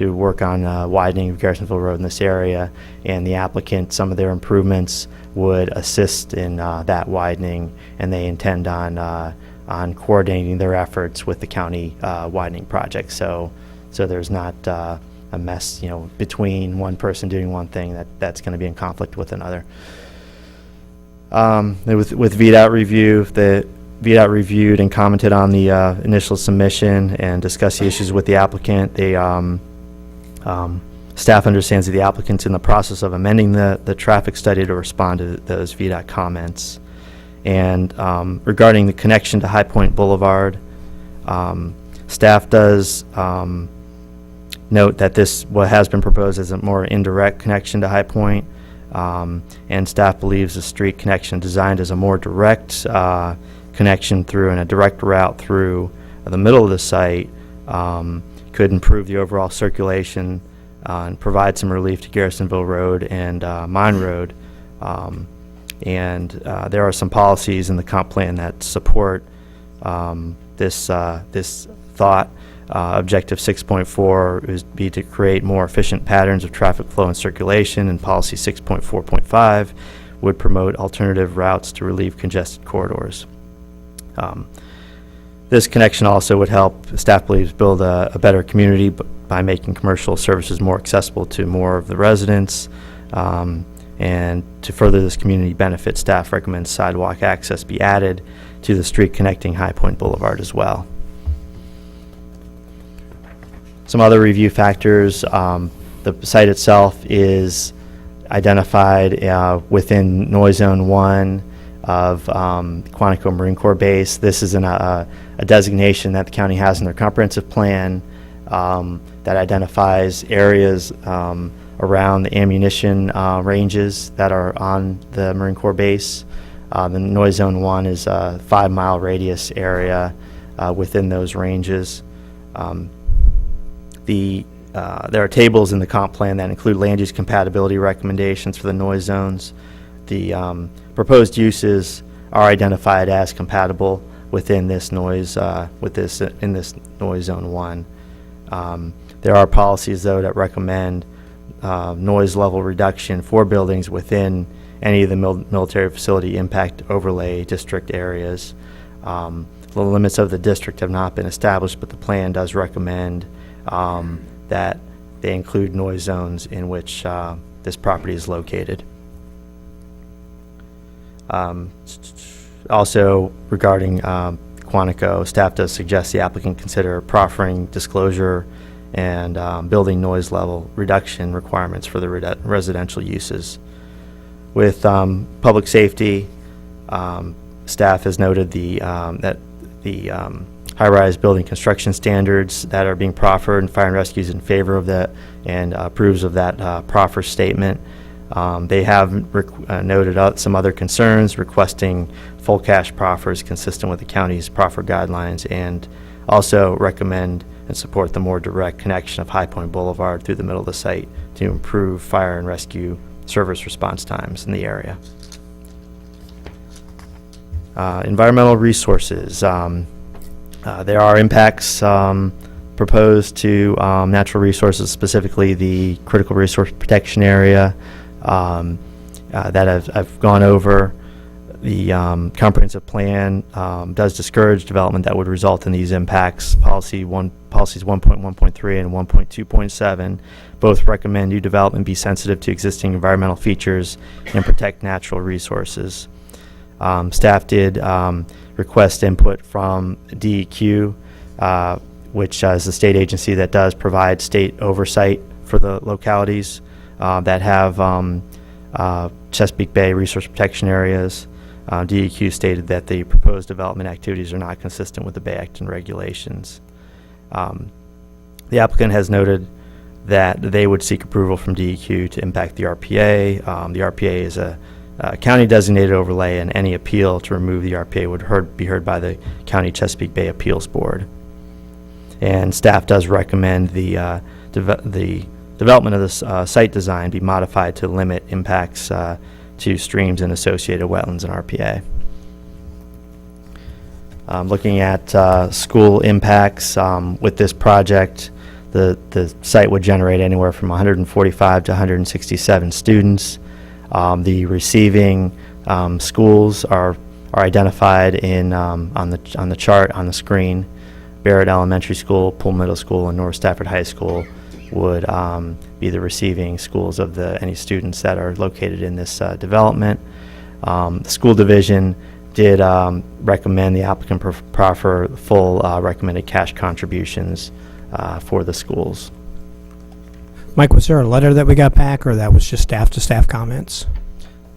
work on widening of Garrisonville Road in this area, and the applicant, some of their improvements would assist in that widening, and they intend on coordinating their efforts with the county widening project. So there's not a mess, between one person doing one thing that's going to be in conflict with another. With VDOT review, the VDOT reviewed and commented on the initial submission and discussed the issues with the applicant. Staff understands that the applicant's in the process of amending the traffic study to respond to those VDOT comments. And regarding the connection to High Point Boulevard, staff does note that what has been proposed is a more indirect connection to High Point, and staff believes the street connection designed as a more direct connection through and a direct route through the middle of the site could improve the overall circulation and provide some relief to Garrisonville Road and Mine Road. There are some policies in the comp plan that support this thought. Objective 6.4 is be to create more efficient patterns of traffic flow and circulation, and policy 6.4.5 would promote alternative routes to relieve congested corridors. This connection also would help, staff believes, build a better community by making commercial services more accessible to more of the residents. And to further this community benefit, staff recommends sidewalk access be added to the street connecting High Point Boulevard as well. Some other review factors, the site itself is identified within Noise Zone 1 of Quantico Marine Corps Base. This is a designation that the county has in their comprehensive plan that identifies areas around the ammunition ranges that are on the Marine Corps Base. The Noise Zone 1 is a 5-mile radius area within those ranges. There are tables in the comp plan that include land use compatibility recommendations for the noise zones. The proposed uses are identified as compatible within this noise, in this Noise Zone 1. There are policies, though, that recommend noise level reduction for buildings within any of the military facility impact overlay district areas. The limits of the district have not been established, but the plan does recommend that they include noise zones in which this property is located. Also, regarding Quantico, staff does suggest the applicant consider proffering disclosure and building noise level reduction requirements for the residential uses. With public safety, staff has noted that the high-rise building construction standards that are being proffered, and Fire and Rescue is in favor of that and approves of that proffer statement. They have noted some other concerns, requesting full cash proffers consistent with the county's proffer guidelines, and also recommend and support the more direct connection of High Point Boulevard through the middle of the site to improve fire and rescue service response times in the area. Environmental resources. There are impacts proposed to natural resources, specifically the critical resource protection area that I've gone over. The comprehensive plan does discourage development that would result in these impacts. Policies 1.1.3 and 1.2.7 both recommend new development be sensitive to existing environmental features and protect natural resources. Staff did request input from DEQ, which is the state agency that does provide state oversight for the localities that have Chesapeake Bay resource protection areas. DEQ stated that the proposed development activities are not consistent with the Bay Act and regulations. The applicant has noted that they would seek approval from DEQ to impact the RPA. The RPA is a county designated overlay, and any appeal to remove the RPA would be heard by the County Chesapeake Bay Appeals Board. And staff does recommend the development of this site design be modified to limit impacts to streams and associated wetlands and RPA. Looking at school impacts with this project, the site would generate anywhere from 145 to 167 students. The receiving schools are identified on the chart on the screen. Barrett Elementary School, Poole Middle School, and North Stafford High School would be the receiving schools of any students that are located in this development. The school division did recommend the applicant proffer full recommended cash contributions for the schools. Mike, was there a letter that we got back, or that was just staff-to-staff comments?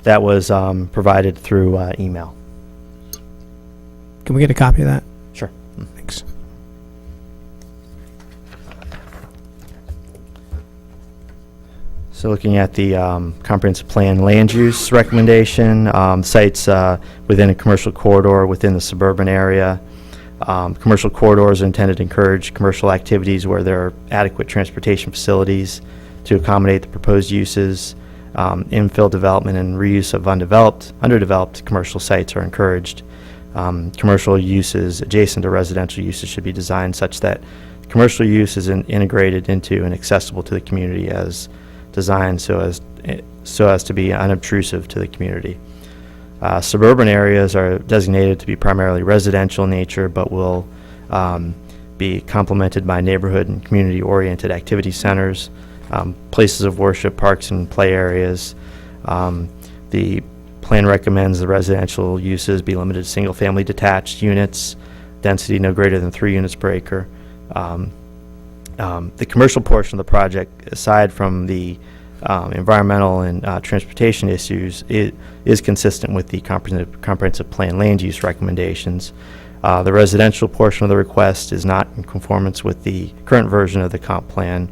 That was provided through email. Can we get a copy of that? Sure. Thanks. So looking at the comprehensive plan land use recommendation, sites within a commercial corridor within the suburban area. Commercial corridors are intended to encourage commercial activities where there are adequate transportation facilities to accommodate the proposed uses. Infill development and reuse of underdeveloped commercial sites are encouraged. Commercial uses adjacent to residential uses should be designed such that commercial use is integrated into and accessible to the community as designed so as to be unobtrusive to the community. Suburban areas are designated to be primarily residential in nature, but will be complemented by neighborhood and community-oriented activity centers, places of worship, parks, and play areas. The plan recommends the residential uses be limited to single-family detached units, density no greater than 3 units per acre. The commercial portion of the project, aside from the environmental and transportation issues, it is consistent with the comprehensive plan land use recommendations. The residential portion of the request is not in conformance with the current version of the comp plan,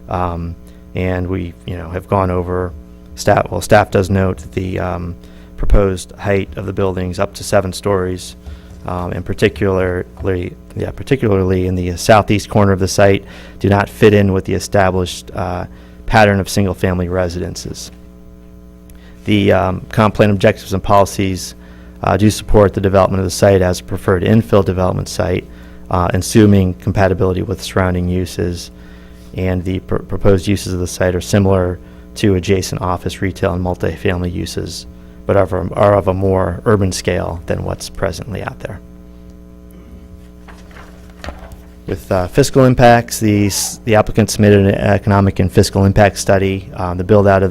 and we have gone over staff does note that the proposed height of the buildings up to 7 stories, and particularly in the southeast corner of the site, do not fit in with the established pattern of single-family residences. The comp plan objectives and policies do support the development of the site as a preferred infill development site, assuming compatibility with surrounding uses, and the proposed uses of the site are similar to adjacent office, retail, and multifamily uses, but are of a more urban scale than what's presently out there. With fiscal impacts, the applicant submitted an economic and fiscal impact study. The build out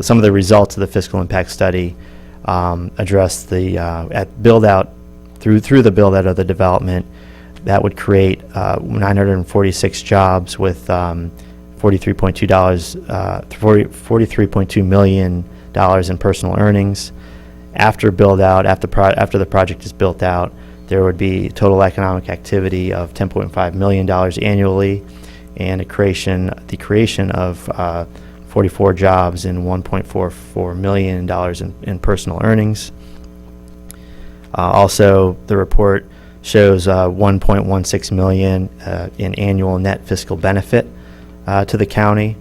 some of the results of the fiscal impact study address the build out through the build out of the development that would create 946 jobs with $43.2 million in personal earnings. After build out, after the project is built out, there would be total economic activity of $10.5 million annually, and the creation of 44 jobs and $1.44 million in personal earnings. Also, the report shows $1.16 million in annual net fiscal benefit to the county.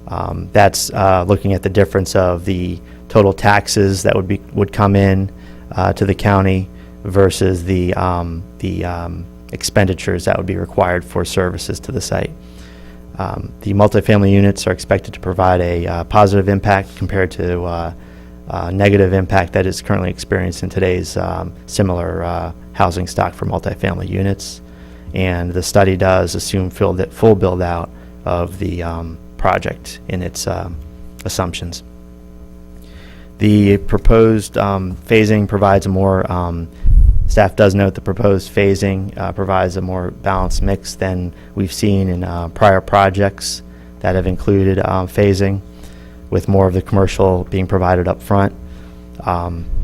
That's looking at the difference of the total taxes that would come in to the county versus the expenditures that would be required for services to the site. The multifamily units are expected to provide a positive impact compared to negative impact that is currently experienced in today's similar housing stock for multifamily units. And the study does assume full build out of the project in its assumptions. The proposed phasing provides a more staff does note the proposed phasing provides a more balanced mix than we've seen in prior projects that have included phasing, with more of the commercial being provided up front.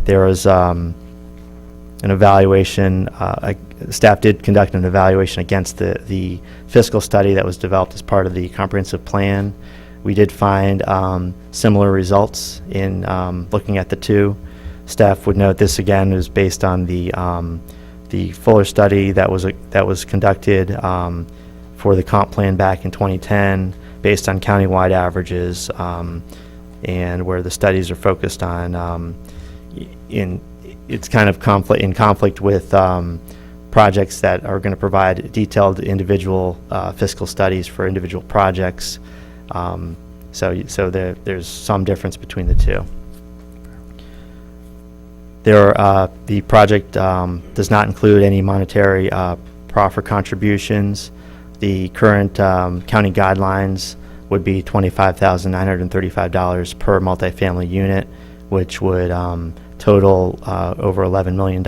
There was an evaluation, staff did conduct an evaluation against the fiscal study that was developed as part of the comprehensive plan. We did find similar results in looking at the two. Staff would note this again is based on the Fuller study that was conducted for the comp plan back in 2010, based on countywide averages, and where the studies are focused on it's kind of in conflict with projects that are going to provide detailed individual fiscal studies for individual projects. So there's some difference between the two. The project does not include any monetary proffer contributions. The current county guidelines would be $25,935 per multifamily unit, which would total over $11 million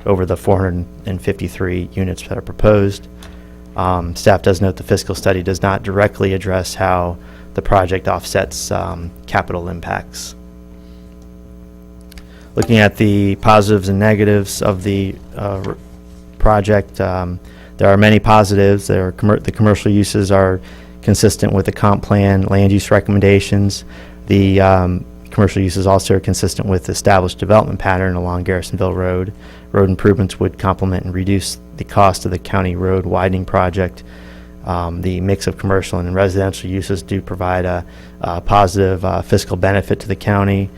over the 453 units that are proposed. Staff does note the fiscal study does not directly address how the project offsets capital impacts. Looking at the positives and negatives of the project, there are many positives. The commercial uses are consistent with the comp plan land use recommendations. The commercial uses also are consistent with the established development pattern along Garrisonville Road. Road improvements would complement and reduce the cost of the county road widening project. The mix of commercial and residential uses do provide a positive fiscal benefit to the county.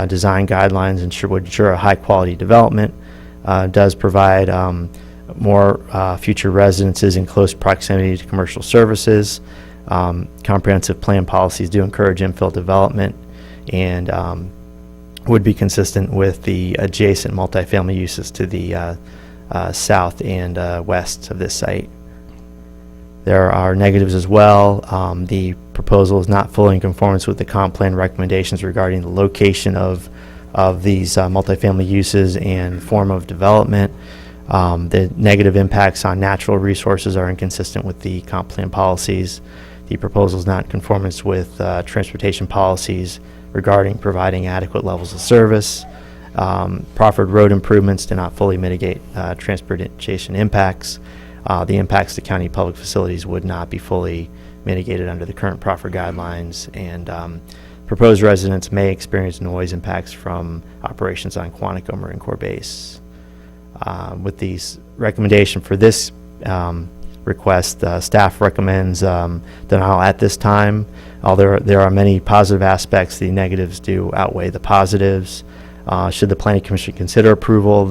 Design guidelines would ensure a high-quality development. Does provide more future residences in close proximity to commercial services. Comprehensive plan policies do encourage infill development and would be consistent with the adjacent multifamily uses to the south and west of this site. There are negatives as well. The proposal is not fully in conformance with the comp plan recommendations regarding the location of these multifamily uses and form of development. The negative impacts on natural resources are inconsistent with the comp plan policies. The proposal is not in conformance with transportation policies regarding providing adequate levels of service. Proffered road improvements do not fully mitigate transportation impacts. The impacts to county public facilities would not be fully mitigated under the current proffer guidelines, and proposed residents may experience noise impacts from operations on Quantico Marine Corps Base. With these recommendation for this request, staff recommends denial at this time. Although there are many positive aspects, the negatives do outweigh the positives. Should the Planning Commission consider approval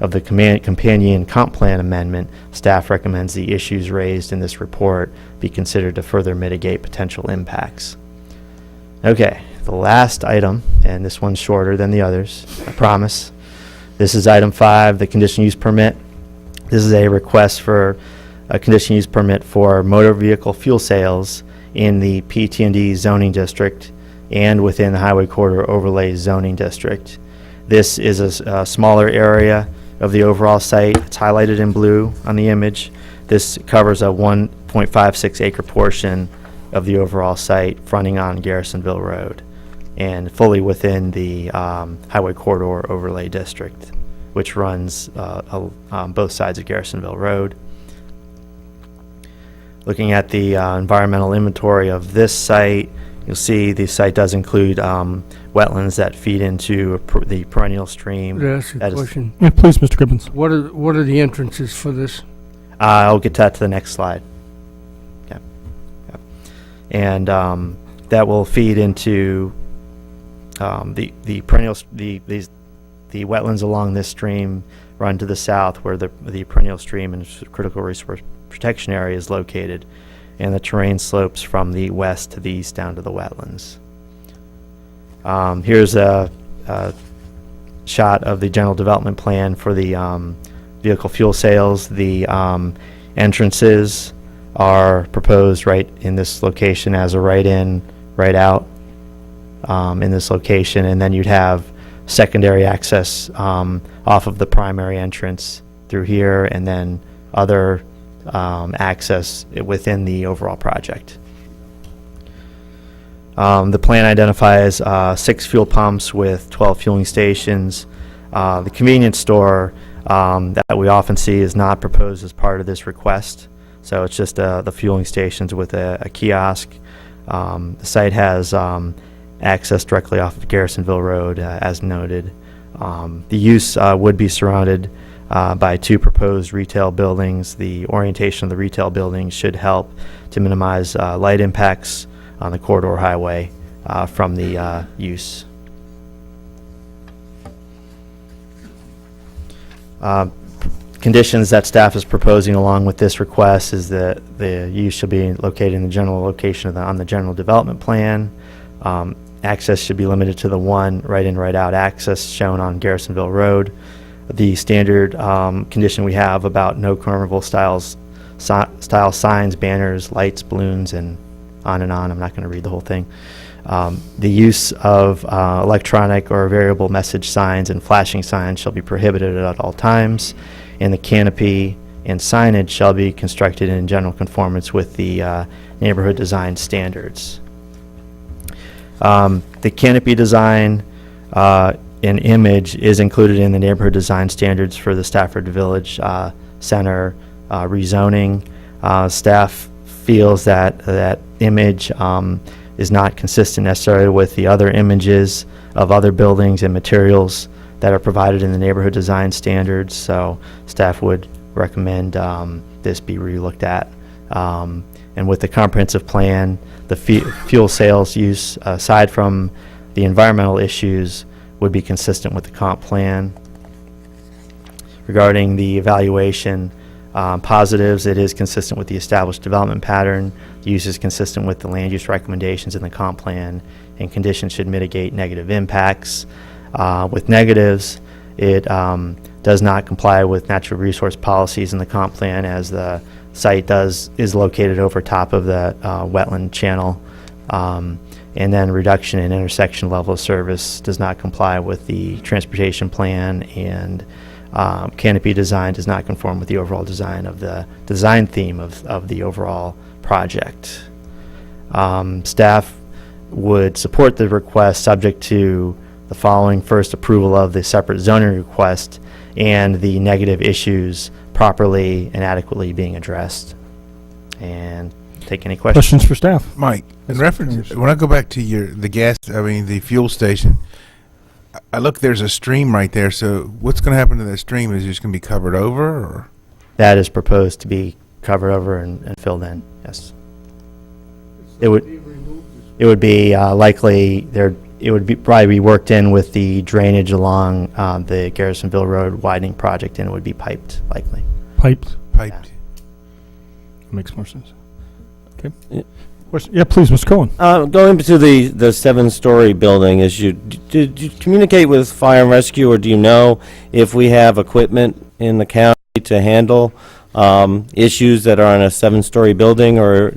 of the companion comp plan amendment, staff recommends the issues raised in this report be considered to further mitigate potential impacts. Okay, the last item, and this one's shorter than the others, I promise. This is item 5, the conditional use permit. This is a request for a conditional use permit for motor vehicle fuel sales in the PT&D zoning district and within the Highway Corridor Overlay zoning district. This is a smaller area of the overall site. It's highlighted in blue on the image. This covers a 1.56 acre portion of the overall site fronting on Garrisonville Road and fully within the Highway Corridor Overlay District, which runs on both sides of Garrisonville Road. Looking at the environmental inventory of this site, you'll see the site does include wetlands that feed into the perennial stream. Could I ask you a That is- question? Yeah, please, Mr. Gibbons. What are the entrances for this? I'll get to that to the next slide. Okay. Yep. And that will feed into the perennial the wetlands along this stream run to the south, where the perennial stream and critical resource protection area is located, and the terrain slopes from the west to the east down to the wetlands. Here's a shot of the general development plan for the vehicle fuel sales. The entrances are proposed right in this location as a right in, right out in this location, and then you'd have secondary access off of the primary entrance through here, and then other access within the overall project. The plan identifies 6 fuel pumps with 12 fueling stations. The convenience store that we often see is not proposed as part of this request, so it's just the fueling stations with a kiosk. The site has access directly off of Garrisonville Road, as noted. The use would be surrounded by 2 proposed retail buildings. The orientation of the retail buildings should help to minimize light impacts on the corridor highway from the use. Conditions that staff is proposing along with this request is that the use should be located in the general location on the general development plan. Access should be limited to the one right-in, right-out access shown on Garrisonville Road. The standard condition we have about no carnival style signs, banners, lights, balloons, and on. I'm not going to read the whole thing. The use of electronic or variable message signs and flashing signs shall be prohibited at all times, and the canopy and signage shall be constructed in general conformance with the neighborhood design standards. The canopy design and image is included in the neighborhood design standards for the Stafford Village Center rezoning. Staff feels that image is not consistent necessarily with the other images of other buildings and materials that are provided in the neighborhood design standards, so staff would recommend this be relooked at. And with the comprehensive plan, the fuel sales use, aside from the environmental issues, would be consistent with the comp plan. Regarding the evaluation, positives, it is consistent with the established development pattern. The use is consistent with the land use recommendations in the comp plan, and conditions should mitigate negative impacts. With negatives, it does not comply with natural resource policies in the comp plan, as the site is located over top of the wetland channel. And then reduction in intersection level of service does not comply with the transportation plan, and canopy design does not conform with the overall design of the design theme of the overall project. Staff would support the request subject to the following: first, approval of the separate zoning request and the negative issues properly and adequately being addressed. And take any questions. Questions for staff? Mike, in reference, when I go back to the fuel station, I look, there's a stream right there, so what's going to happen to that stream? Is it just going to be covered over, or? That is proposed to be covered over and filled in, yes. It would be likely there. It would be probably be worked in with the drainage along the Garrisonville Road widening project, and it would be piped, likely. Piped? Piped. Makes more sense. Okay. Question? Yeah, please, Mr. Cohen. Going to the 7-story building, did you communicate with fire and rescue, or do you know if we have equipment in the county to handle issues that are on a 7-story building? Or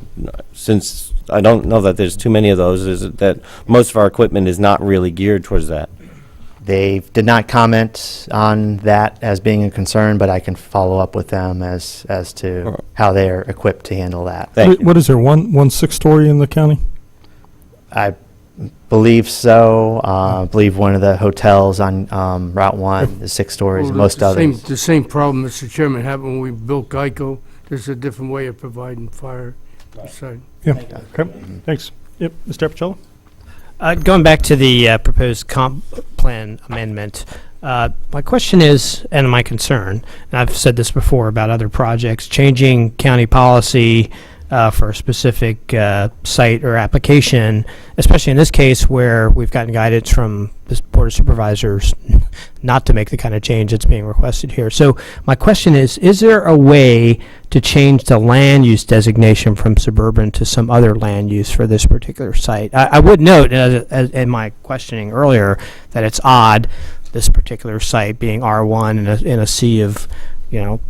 since I don't know that there's too many of those, is it that most of our equipment is not really geared towards that? They did not comment on that as being a concern, but I can follow up with them as to how they're equipped to handle that. What is there, one 6-story in the county? I believe so. I believe one of the hotels on Route 1 is 6 stories. Well, Most others. The same problem, Mr. Chairman, happened when we built Geico. There's a different way of providing fire. Right. Yeah. Okay. Thanks. Yep. Mr. Appicello? Going back to the proposed comp plan amendment, my question is, and my concern, and I've said this before about other projects, changing county policy for a specific site or application, especially in this case where we've gotten guidance from the Board of Supervisors not to make the kind of change that's being requested here. So my question is there a way to change the land use designation from suburban to some other land use for this particular site? I would note, as in my questioning earlier, that it's odd, this particular site being R1 in a sea of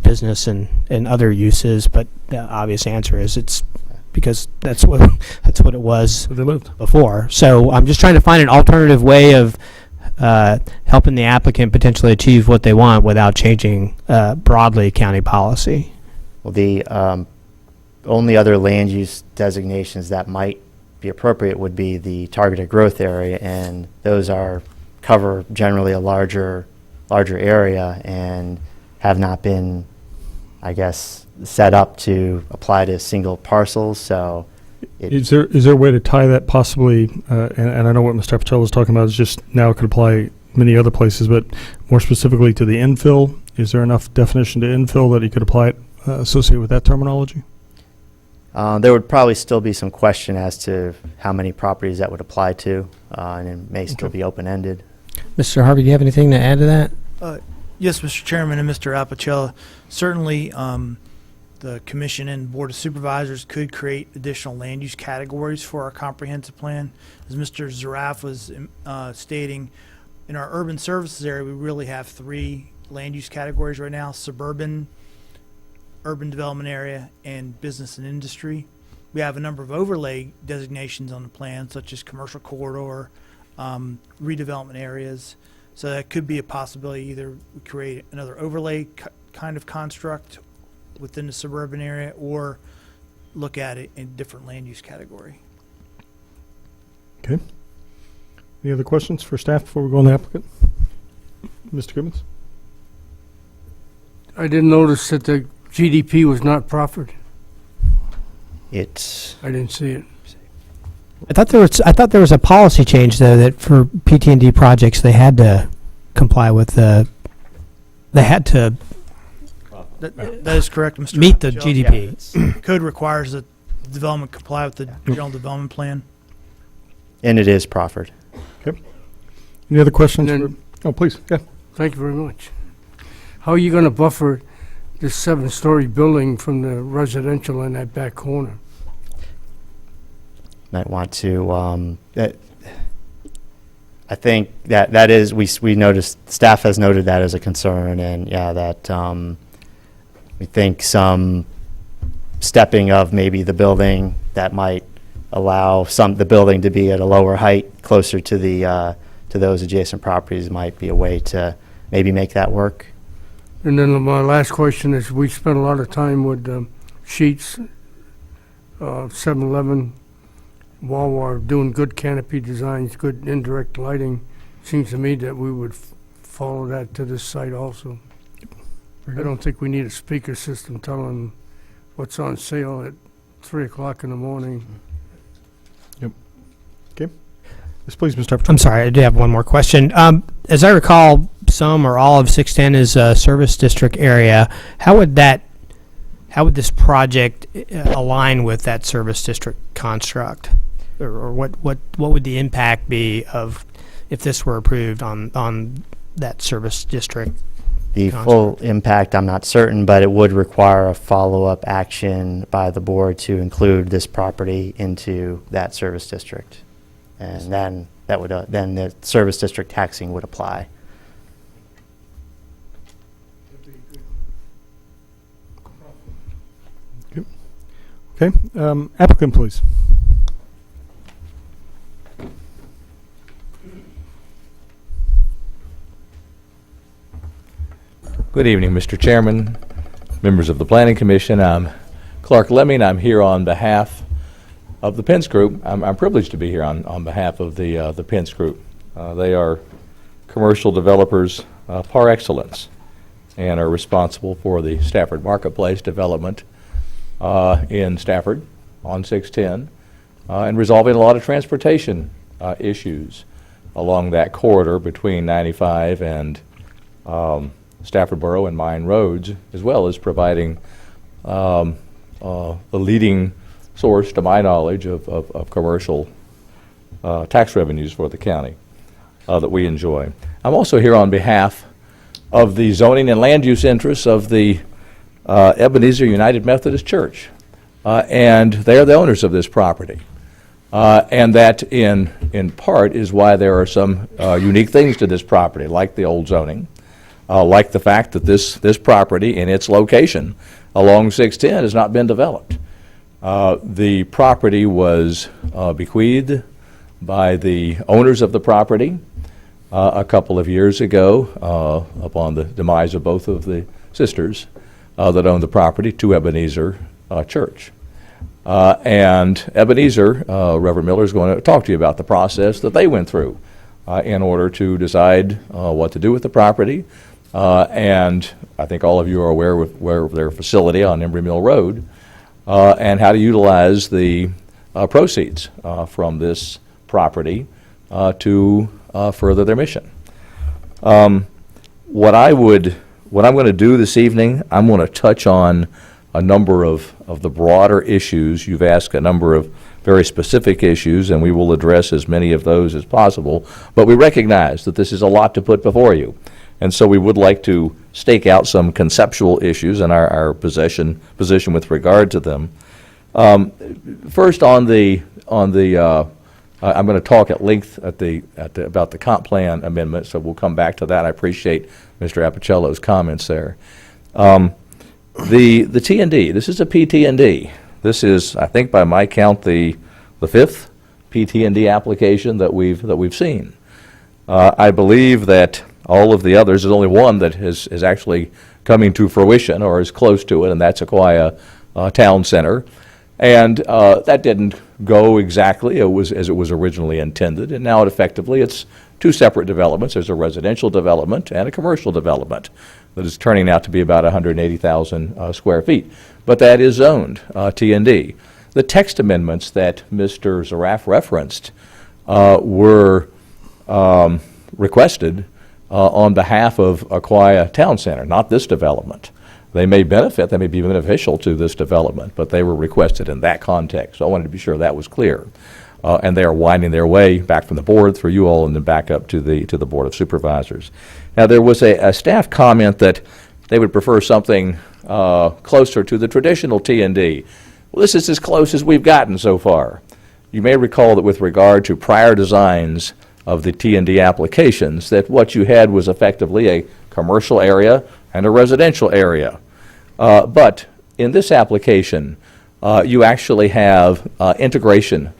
business and other uses, but the obvious answer is it's because that's what it was before. So I'm just trying to find an alternative way of helping the applicant potentially achieve what they want without changing broadly county policy. Well, the only other land use designations that might be appropriate would be the targeted growth area, and those cover generally a larger area and have not been, I guess, set up to apply to single parcels. So, is there a way to tie that possibly? And I know what Mr. Appicello was talking about is just now it could apply many other places, but more specifically to the infill. Is there enough definition to infill that you could apply it associated with that terminology? There would probably still be some question as to how many properties that would apply to, and it may still be open-ended. Mr. Harvey, do you have anything to add to that? Yes, Mr. Chairman and Mr. Appicello. Certainly, the Commission and Board of Supervisors could create additional land use categories for our comprehensive plan. As Mr. Zaraf was stating, in our urban services area, we really have 3 land use categories right now: suburban, urban development area, and business and industry. we have a number of overlay designations on the plan, such as commercial corridor, redevelopment areas. So that could be a possibility. Either we create another overlay kind of construct within the suburban area, or look at it in different land use category. Okay. Any other questions for staff before we go on the applicant? Mr. Gibbons? I didn't notice that the GDP was not proffered. It's, I didn't see it. I thought there was a policy change though that for PT&D projects they had to comply with they had to That is correct, Mr. meet the Michelle. GDP. Code requires that development comply with the general development plan. and it is proffered. Any other questions? And then- Oh, please, yeah. Thank you very much. How are you going to buffer this 7-story building from the residential in that back corner? Might want to, I think that is, we noticed, staff has noted that as a concern, and yeah, that we think some stepping of maybe the building that might allow the building to be at a lower height, closer to to those adjacent properties, might be a way to maybe make that work. And then my last question is, we spent a lot of time with Sheets, 7-Eleven, Wawa, doing good canopy designs, good indirect lighting. Seems to me that we would follow that to this site also. I don't think we need a speaker system telling what's on sale at 3 o'clock in the morning. Yes, please, Mr. Pepper. I'm sorry, I do have one more question. As I recall, some or all of 610 is a service district area. How would this project align with that service district construct? Or what would the impact be of if this were approved on that service district? The construct? full impact, I'm not certain, but it would require a follow-up action by the board to include this property into that service district. And then that would, then the service district taxing would apply. Okay, applicant, please. Good evening, Mr. Chairman, members of the Planning Commission. I'm Clark Lemming. I'm here on behalf of the Pence Group. I'm privileged to be here on behalf of the Pence Group. They are commercial developers par excellence and are responsible for the Stafford Marketplace development in Stafford on 610 and resolving a lot of transportation issues along that corridor between 95 and Stafford Borough and Mine Roads, as well as providing the leading source, to my knowledge, of commercial tax revenues for the county that we enjoy. I'm also here on behalf of the zoning and land use interests of the Ebenezer United Methodist Church, and they are the owners of this property. And that, in part, is why there are some unique things to this property, like the old zoning, like the fact that this property and its location along 610 has not been developed. The property was bequeathed by the owners of the property a couple of years ago upon the demise of both of the sisters that owned the property to Ebenezer Church. And Ebenezer, Reverend Miller, is going to talk to you about the process that they went through in order to decide what to do with the property. And I think all of you are aware of their facility on Embry Mill Road, and how to utilize the proceeds from this property to further their mission. What I'm going to do this evening, I'm going to touch on a number of the broader issues. You've asked a number of very specific issues, and we will address as many of those as possible. But we recognize that this is a lot to put before you. And so we would like to stake out some conceptual issues and our position with regard to them. First, I'm going to talk at length about the comp plan amendment, so we'll come back to that. I appreciate Mr. Appicello's comments there. The T&D, this is a PT&D. This is, I think by my count, the fifth PT&D application that we've seen. I believe that all of the others, there's only one that is actually coming to fruition or is close to it, and that's Aquia Town Center. And that didn't go exactly as it was originally intended, and now it's two separate developments. There's a residential development and a commercial development that is turning out to be about 180,000 square feet. But that is zoned T&D. The text amendments that Mr. Zaraf referenced were requested on behalf of Aquia Town Center, not this development. They may be beneficial to this development, but they were requested in that context. So I wanted to be sure that was clear. And they are winding their way back from the board through you all and then back up to the Board of Supervisors. Now, there was a staff comment that they would prefer something closer to the traditional T&D. Well, this is as close as we've gotten so far. You may recall that with regard to prior designs of the T&D applications, that what you had was effectively a commercial area and a residential area. But in this application, you actually have integration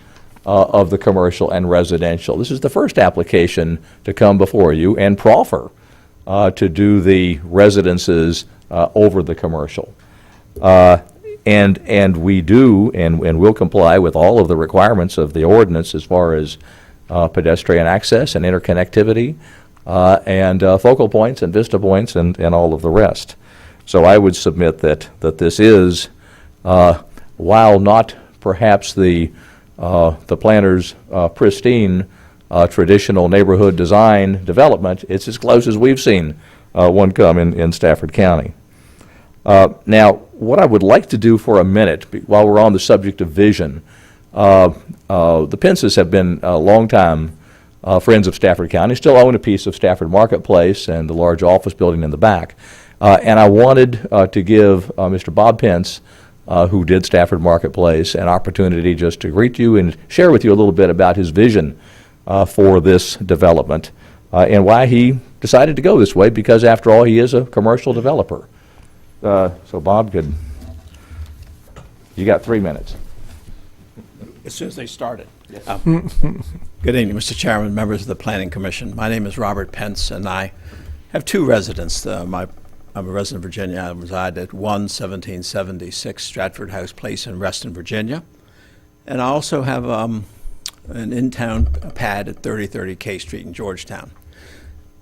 of the commercial and residential. This is the first application to come before you and proffer to do the residences over the commercial. And we do and will comply with all of the requirements of the ordinance as far as pedestrian access and interconnectivity and focal points and vista points and all of the rest. So I would submit that this is, while not perhaps the planner's pristine traditional neighborhood design development, it's as close as we've seen one come in Stafford County. Now, what I would like to do for a minute, while we're on the subject of vision, the Pences have been longtime friends of Stafford County, still own a piece of Stafford Marketplace and the large office building in the back. And I wanted to give Mr. Bob Pence, who did Stafford Marketplace, an opportunity just to greet you and share with you a little bit about his vision for this development and why he decided to go this way, because after all, he is a commercial developer. So Bob, you got 3 minutes. As soon as they started. Yes. Good evening, Mr. Chairman, members of the Planning Commission. My name is Robert Pence, and I have two residents. I'm a resident of Virginia. I reside at 1776 Stratford House Place in Reston, Virginia. And I also have an in-town pad at 3030 K Street in Georgetown.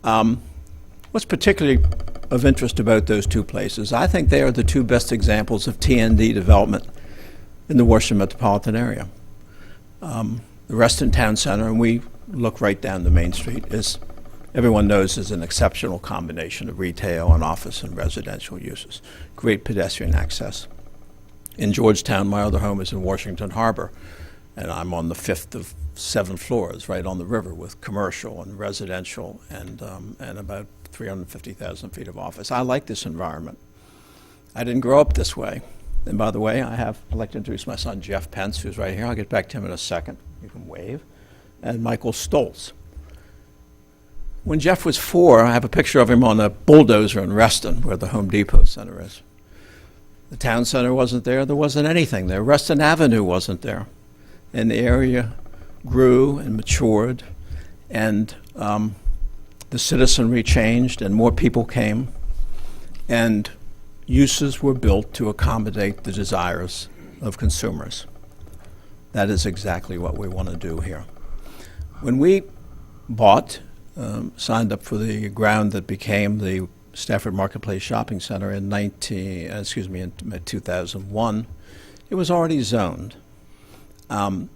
What's particularly of interest about those two places, I think they are the two best examples of T&D development in the Worcester metropolitan area. The Reston Town Center, and we look right down the Main Street, is, everyone knows, is an exceptional combination of retail and office and residential uses. Great pedestrian access. In Georgetown, my other home is in Washington Harbor, and I'm on the 5th of 7 floors right on the river with commercial and residential and about 350,000 feet of office. I like this environment. I didn't grow up this way. And by the way, I'd like to introduce my son, Jeff Pence, who's right here. I'll get back to him in a second. You can wave. And Michael Stoltz. When Jeff was 4, I have a picture of him on a bulldozer in Reston, where the Home Depot Center is. The town center wasn't there. There wasn't anything there. Reston Avenue wasn't there. And the area grew and matured, and the citizenry changed, and more people came, and uses were built to accommodate the desires of consumers. That is exactly what we want to do here. When we signed up for the ground that became the Stafford Marketplace Shopping Center in 2001, it was already zoned. And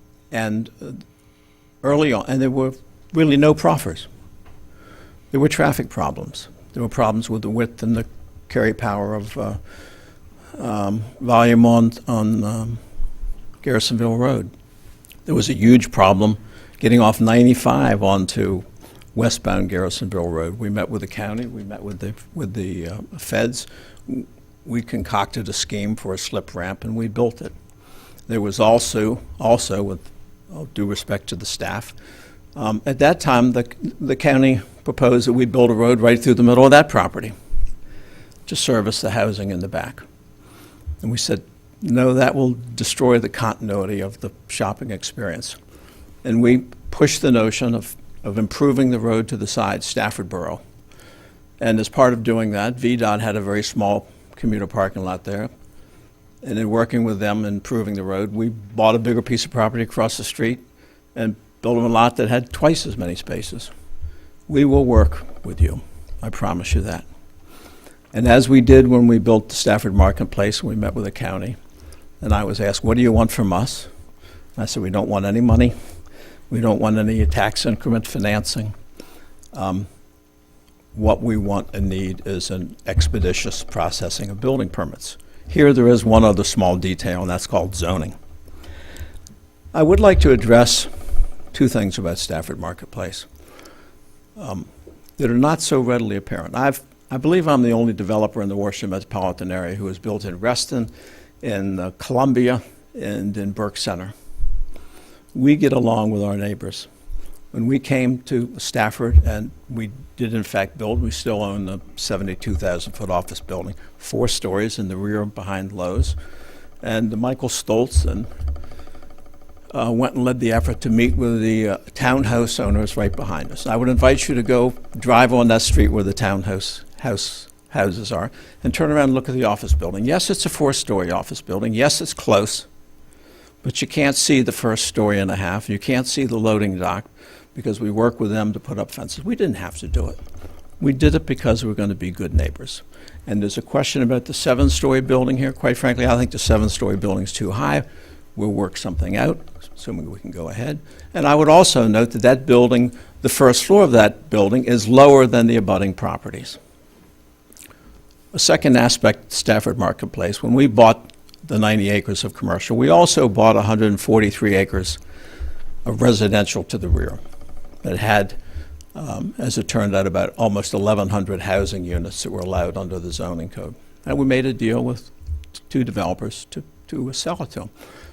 early on, and there were really no proffers. There were traffic problems. There were problems with the width and the carry power of volume on Garrisonville Road. There was a huge problem getting off 95 onto westbound Garrisonville Road. We met with the county. We met with the feds. We concocted a scheme for a slip ramp, and we built it. There was also with all due respect to the staff, at that time the county proposed that we build a road right through the middle of that property to service the housing in the back. And we said, no, that will destroy the continuity of the shopping experience. And we pushed the notion of improving the road to the side, Stafford Borough. And as part of doing that, VDOT had a very small commuter parking lot there. And in working with them and improving the road, we bought a bigger piece of property across the street and built them a lot that had twice as many spaces. We will work with you. I promise you that. And as we did when we built the Stafford Marketplace, we met with the county, and I was asked, what do you want from us? And I said, we don't want any money. We don't want any tax increment financing. What we want and need is an expeditious processing of building permits. Here there is one other small detail, and that's called zoning. I would like to address two things about Stafford Marketplace that are not so readily apparent. I believe I'm the only developer in the Worcester metropolitan area who has built in Reston, in Columbia, and in Burke Center. We get along with our neighbors. When we came to Stafford, and we did in fact build, we still own the 72,000-foot office building, 4 stories in the rear behind Lowe's. And Michael Stoltz went and led the effort to meet with the townhouse owners right behind us. I would invite you to go drive on that street where the houses are and turn around and look at the office building. Yes, it's a 4-story office building. Yes, it's close, but you can't see the first story and a half. You can't see the loading dock because we work with them to put up fences. We didn't have to do it. We did it because we were going to be good neighbors. And there's a question about the 7-story building here. Quite frankly, I think the 7-story building is too high. We'll work something out, assuming we can go ahead. And I would also note that that building, the first floor of that building, is lower than the abutting properties. A second aspect, Stafford Marketplace, when we bought the 90 acres of commercial, we also bought 143 acres of residential to the rear that had, as it turned out, about almost 1,100 housing units that were allowed under the zoning code. And we made a deal with 2 developers to sell it to them.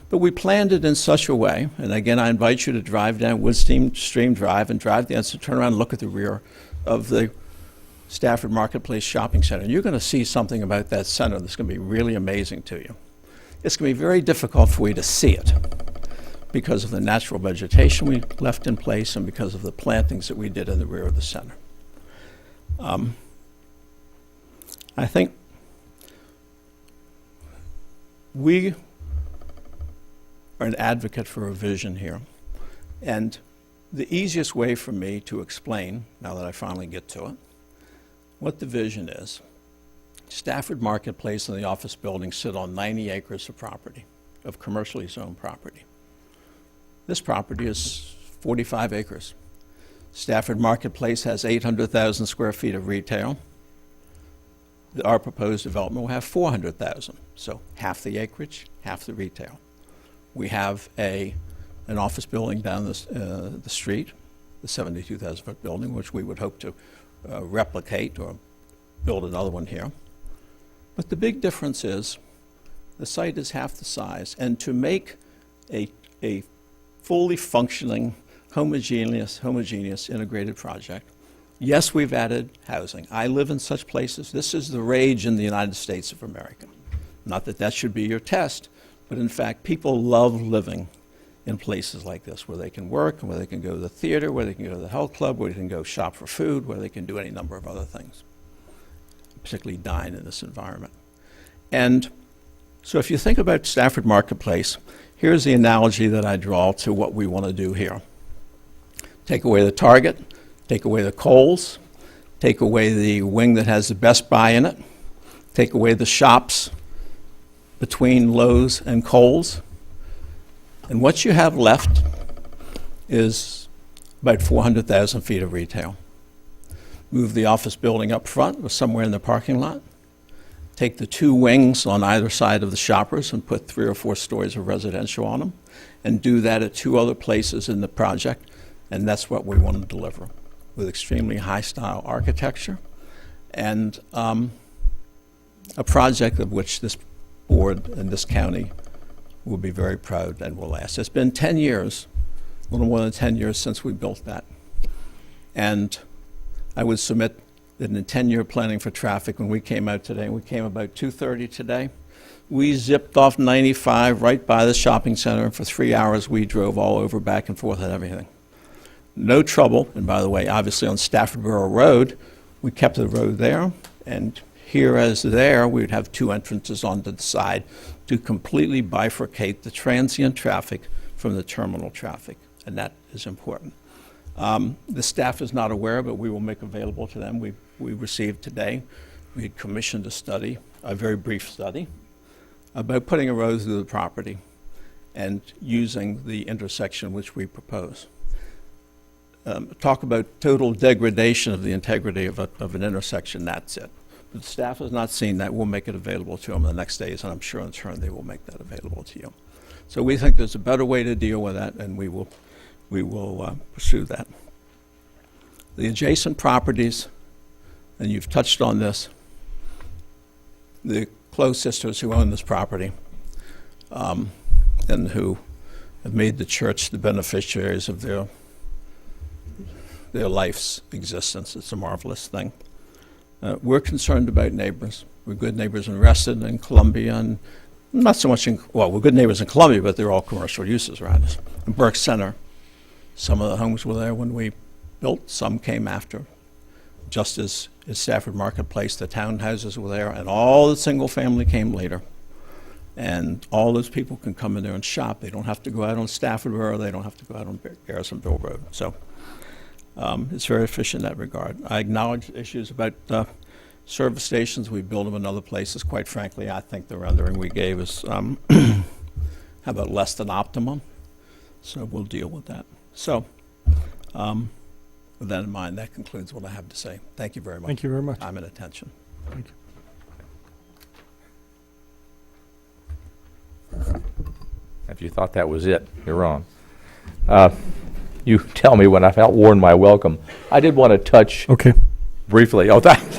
But we planned it in such a way, and again, I invite you to drive down Woodstream Drive and drive down, so turn around and look at the rear of the Stafford Marketplace Shopping Center. And you're going to see something about that center that's going to be really amazing to you. It's going to be very difficult for you to see it because of the natural vegetation we left in place and because of the plantings that we did in the rear of the center. I think we are an advocate for a vision here. And the easiest way for me to explain, now that I finally get to it, what the vision is, Stafford Marketplace and the office building sit on 90 acres of property, of commercially zoned property. This property is 45 acres. Stafford Marketplace has 800,000 square feet of retail. Our proposed development will have 400,000, so half the acreage, half the retail. We have an office building down the street, the 72,000-foot building, which we would hope to replicate or build another one here. But the big difference is the site is half the size, and to make a fully functioning, homogeneous integrated project, yes, we've added housing. I live in such places. This is the rage in the United States of America. Not that that should be your test, but in fact, people love living in places like this where they can work, and where they can go to the theater, where they can go to the health club, where they can go shop for food, where they can do any number of other things, particularly dine in this environment. And so if you think about Stafford Marketplace, here's the analogy that I draw to what we want to do here. Take away the Target, take away the Kohl's, take away the wing that has the Best Buy in it, take away the shops between Lowe's and Kohl's, and what you have left is about 400,000 feet of retail. Move the office building up front or somewhere in the parking lot. Take the 2 wings on either side of the shoppers and put 3 or 4 stories of residential on them, and do that at 2 other places in the project, and that's what we want to deliver, with extremely high-style architecture and a project of which this board and this county will be very proud and will last. It's been 10 years, a little more than 10 years since we built that. And I would submit that in the 10-year planning for traffic, when we came out today, we came about 2:30 today, We zipped off 95 right by the shopping center, and for 3 hours we drove all over, back and forth and everything. No trouble, and by the way, obviously on Stafford Borough Road, we kept the road there, and here as there, we would have 2 entrances onto the side to completely bifurcate the transient traffic from the terminal traffic, and that is important. The staff is not aware, but we will make available to them. We received today, we had commissioned a study, a very brief study, about putting a road through the property and using the intersection which we propose. Talk about total degradation of the integrity of an intersection, that's it. But the staff has not seen that. We'll make it available to them the next days, and I'm sure in turn they will make that available to you. So we think there's a better way to deal with that, and we will pursue that. The adjacent properties, and you've touched on this, the Close sisters who own this property and who have made the church the beneficiaries of their life's existence. It's a marvelous thing. We're concerned about neighbors. We're good neighbors in Reston and Columbia, and not so much we're good neighbors in Columbia, but they're all commercial uses around us. In Burke Center, some of the homes were there when we built, some came after. Just as Stafford Marketplace, the townhouses were there, and all the single family came later. And all those people can come in there and shop. They don't have to go out on Stafford Road, they don't have to go out on Garrisonville Road. So it's very efficient in that regard. I acknowledge issues about service stations. We build them in other places. Quite frankly, I think the rendering we gave is how about less than optimum. So we'll deal with that. So with that in mind, that concludes what I have to say. Thank you very much. Thank you very much. Time and attention. Thank you. If you thought that was it, you're wrong. You tell me when I've outworn my welcome. I did want to touch briefly. Oh, thanks.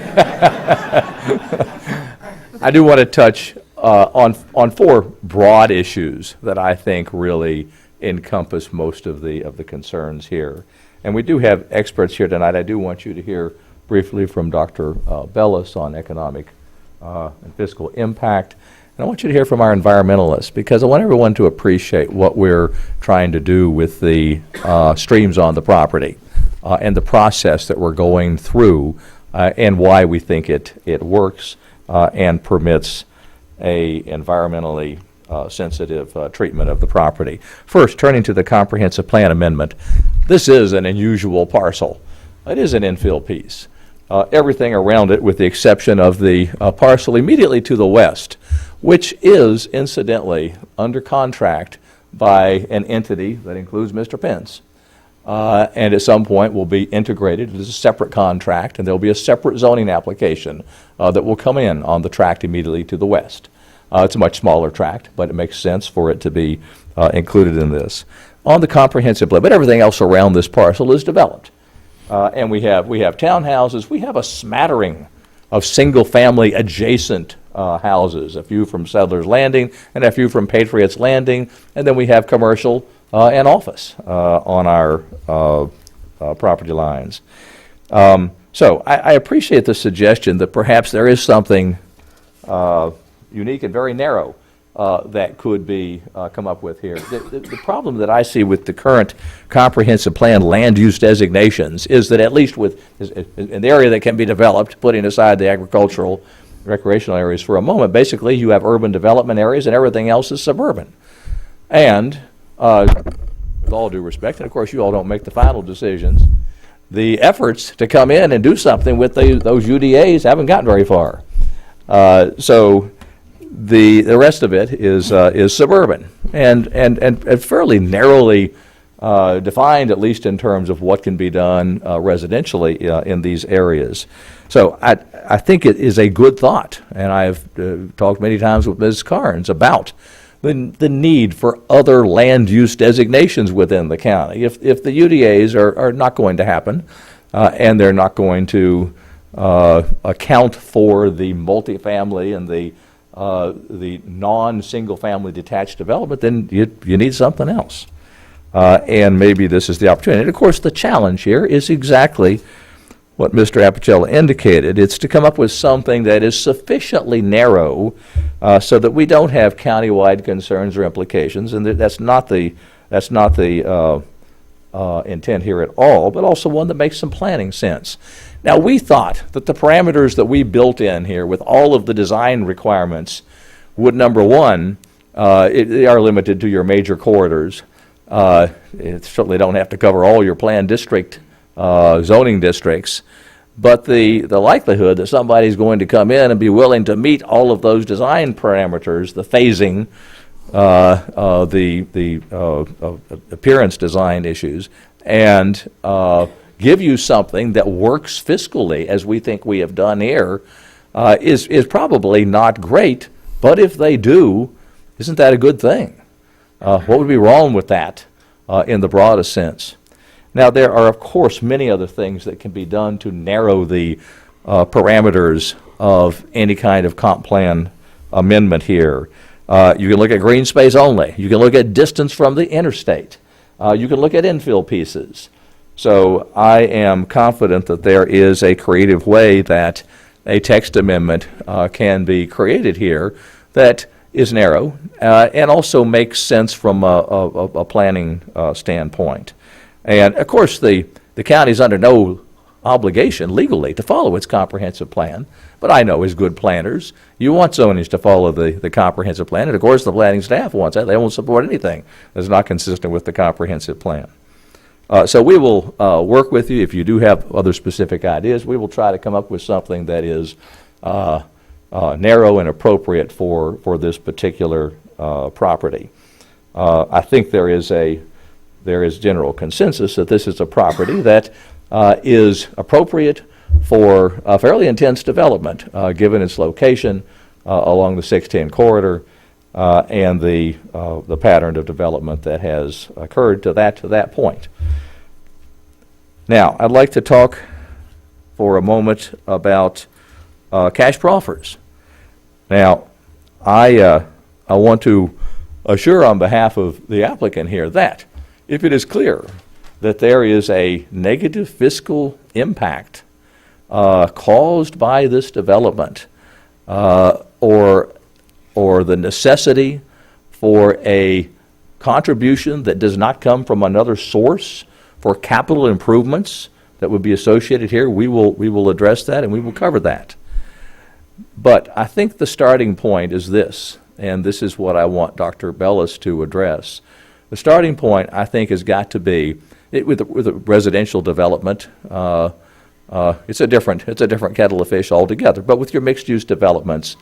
I do want to touch on 4 broad issues that I think really encompass most of the concerns here. And we do have experts here tonight. I do want you to hear briefly from Dr. Bellis on economic and fiscal impact. And I want you to hear from our environmentalists, because I want everyone to appreciate what we're trying to do with the streams on the property and the process that we're going through and why we think it works and permits a environmentally sensitive treatment of the property. First, turning to the comprehensive plan amendment, this is an unusual parcel. It is an infill piece. Everything around it, with the exception of the parcel immediately to the west, which is incidentally under contract by an entity that includes Mr. Pence, and at some point will be integrated as a separate contract, and there'll be a separate zoning application that will come in on the tract immediately to the west. It's a much smaller tract, but it makes sense for it to be included in this. On the comprehensive plan, but everything else around this parcel is developed. And we have townhouses. We have a smattering of single-family adjacent houses, a few from Settlers Landing and a few from Patriots Landing, and then we have commercial and office on our property lines. So I appreciate the suggestion that perhaps there is something unique and very narrow that could be come up with here. The problem that I see with the current comprehensive plan land use designations is that, at least with in the area that can be developed, putting aside the agricultural recreational areas for a moment, basically you have urban development areas and everything else is suburban. And with all due respect, and of course you all don't make the final decisions, the efforts to come in and do something with those UDAs haven't gotten very far. So the rest of it is suburban and fairly narrowly defined, at least in terms of what can be done residentially in these areas. So I think it is a good thought, and I've talked many times with Ms. Carnes about the need for other land use designations within the county. If the UDAs are not going to happen, and they're not going to account for the multifamily and the non-single family detached development, then you need something else. And maybe this is the opportunity. And of course, the challenge here is exactly what Mr. Apicella indicated. It's to come up with something that is sufficiently narrow so that we don't have countywide concerns or implications, and that's not the intent here at all, but also one that makes some planning sense. Now, we thought that the parameters that we built in here with all of the design requirements would, number one, they are limited to your major corridors. It certainly don't have to cover all your planned district zoning districts, but the likelihood that somebody's going to come in and be willing to meet all of those design parameters, the phasing, the appearance design issues, and give you something that works fiscally, as we think we have done here, is probably not great. But if they do, isn't that a good thing? What would be wrong with that in the broadest sense? Now, there are, of course, many other things that can be done to narrow the parameters of any kind of comp plan amendment here. You can look at green space only. You can look at distance from the interstate. You can look at infill pieces. So I am confident that there is a creative way that a text amendment can be created here that is narrow and also makes sense from a planning standpoint. And of course, the county is under no obligation legally to follow its comprehensive plan, but I know as good planners, you want zonings to follow the comprehensive plan, and of course the planning staff wants that. They won't support anything that's not consistent with the comprehensive plan. So we will work with you. If you do have other specific ideas, we will try to come up with something that is narrow and appropriate for this particular property. I think there is general consensus that this is a property that is appropriate for a fairly intense development, given its location along the 610 corridor and the pattern of development that has occurred to that point. Now, I'd like to talk for a moment about cash proffers. Now, I want to assure on behalf of the applicant here that if it is clear that there is a negative fiscal impact caused by this development or the necessity for a contribution that does not come from another source for capital improvements that would be associated here, we will address that and we will cover that. But I think the starting point is this, and this is what I want Dr. Bellis to address. The starting point, I think, has got to be, with a residential development, it's a different kettle of fish altogether. But with your mixed-use developments,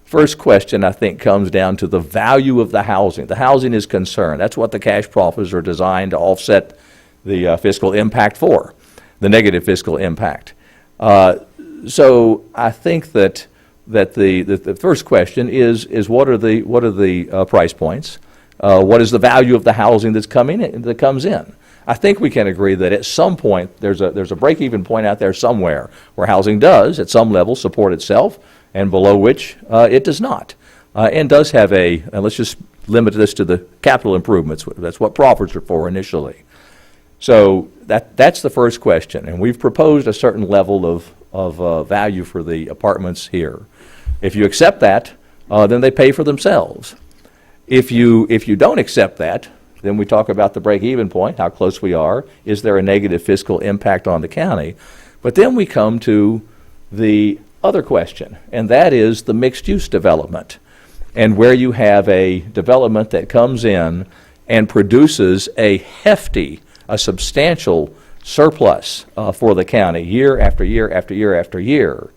first question, I think, comes down to the value of the housing. The housing is concerned. That's what the cash proffers are designed to offset the fiscal impact for, the negative fiscal impact. So I think that the first question is what are the price points? What is the value of the housing that comes in? I think we can agree that at some point there's a break-even point out there somewhere where housing does, at some level, support itself, and below which it does not, and does have and let's just limit this to the capital improvements. That's what proffers are for initially. So that's the first question, and we've proposed a certain level of value for the apartments here. If you accept that, then they pay for themselves. If you don't accept that, then we talk about the break-even point, how close we are. Is there a negative fiscal impact on the county? But then we come to the other question, and that is the mixed-use development, and where you have a development that comes in and produces a substantial surplus for the county year after year after year after year.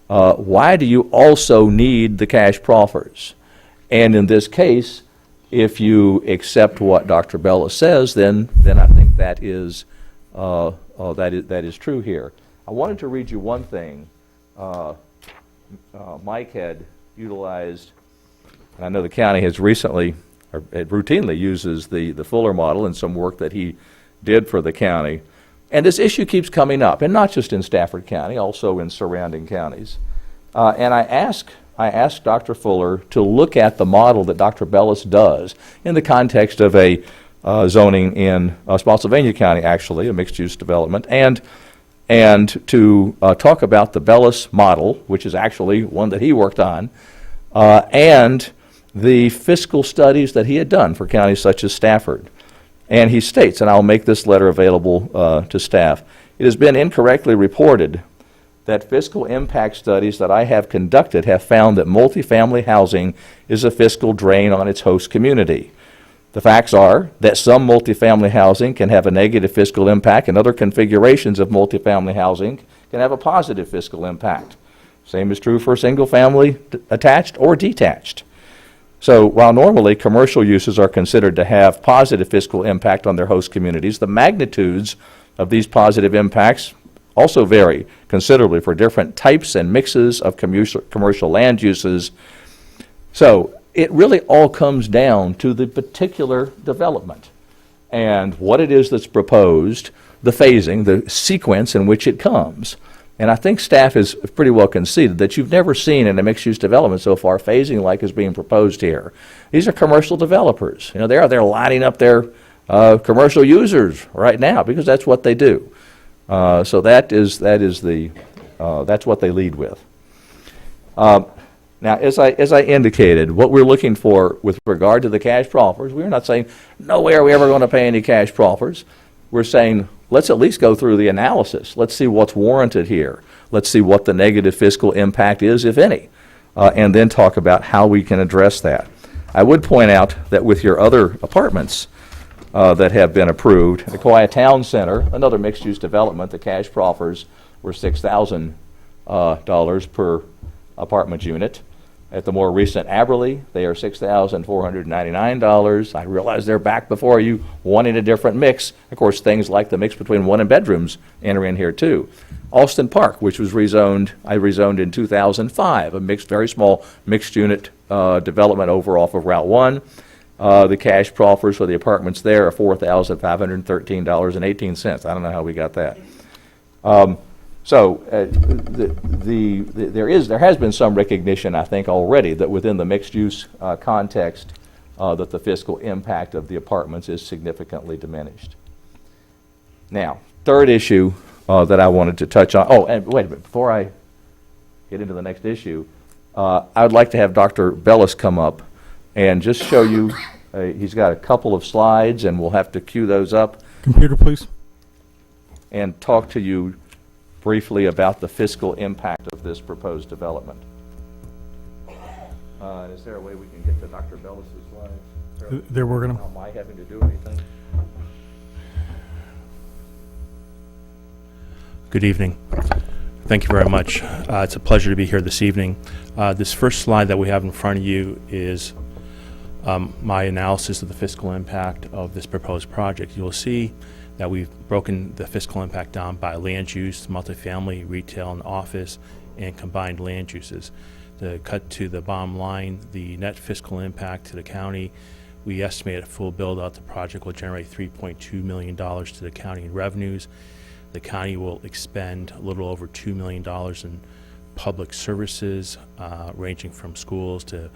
Why do you also need the cash proffers? And in this case, if you accept what Dr. Bellis says, then I think that is true here. I wanted to read you one thing. Mike had utilized, and I know the county has recently, or it routinely uses the Fuller model in some work that he did for the county. And this issue keeps coming up, and not just in Stafford County, also in surrounding counties. And I asked Dr. Fuller to look at the model that Dr. Bellis does in the context of a zoning in Spotsylvania County, actually, a mixed-use development, and and to talk about the Bellis model, which is actually one that he worked on, and the fiscal studies that he had done for counties such as Stafford. And he states, and I'll make this letter available to staff, it has been incorrectly reported that fiscal impact studies that I have conducted have found that multifamily housing is a fiscal drain on its host community. The facts are that some multifamily housing can have a negative fiscal impact, and other configurations of multifamily housing can have a positive fiscal impact. Same is true for single-family attached or detached. So while normally commercial uses are considered to have positive fiscal impact on their host communities, the magnitudes of these positive impacts also vary considerably for different types and mixes of commercial land uses. So it really all comes down to the particular development and what it is that's proposed, the phasing, the sequence in which it comes. And I think staff has pretty well conceded that you've never seen in a mixed-use development so far phasing like is being proposed here. These are commercial developers. You know, they're lining up their commercial users right now because that's what they do. So that's what they lead with. Now, as I indicated, what we're looking for with regard to the cash proffers, we're not saying no way are we ever going to pay any cash proffers. We're saying let's at least go through the analysis. Let's see what's warranted here. Let's see what the negative fiscal impact is, if any, and then talk about how we can address that. I would point out that with your other apartments that have been approved, the Kauai Town Center, another mixed-use development, the cash proffers were $6,000 per apartment unit. At the more recent Aberley, they are $6,499. I realize they're back before you wanting a different mix. Of course, things like the mix between one and bedrooms enter in here too. Austin Park, which was rezoned, I rezoned in 2005, a mixed, very small mixed unit development over off of Route 1. The cash proffers for the apartments there are $4,513.18. I don't know how we got that. There has been some recognition, I think, already that within the mixed-use context, that the fiscal impact of the apartments is significantly diminished. Now, third issue that I wanted to touch on. Oh, and wait a minute, before I get into the next issue, I would like to have Dr. Bellis come up and just show you. He's got a couple of slides, and we'll have to cue those up. Computer, please. And talk to you briefly about the fiscal impact of this proposed development. Is there a way we can get to Dr. Bellis' slides? They're working Am I having to do anything? Good evening. Thank you very much. It's a pleasure to be here this evening. This first slide that we have in front of you is my analysis of the fiscal impact of this proposed project. You'll see that we've broken the fiscal impact down by land use, multifamily, retail, and office, and combined land uses. To cut to the bottom line, the net fiscal impact to the county, we estimate a full build-out the project will generate $3.2 million to the county in revenues. The county will expend a little over $2 million in public services, ranging from schools to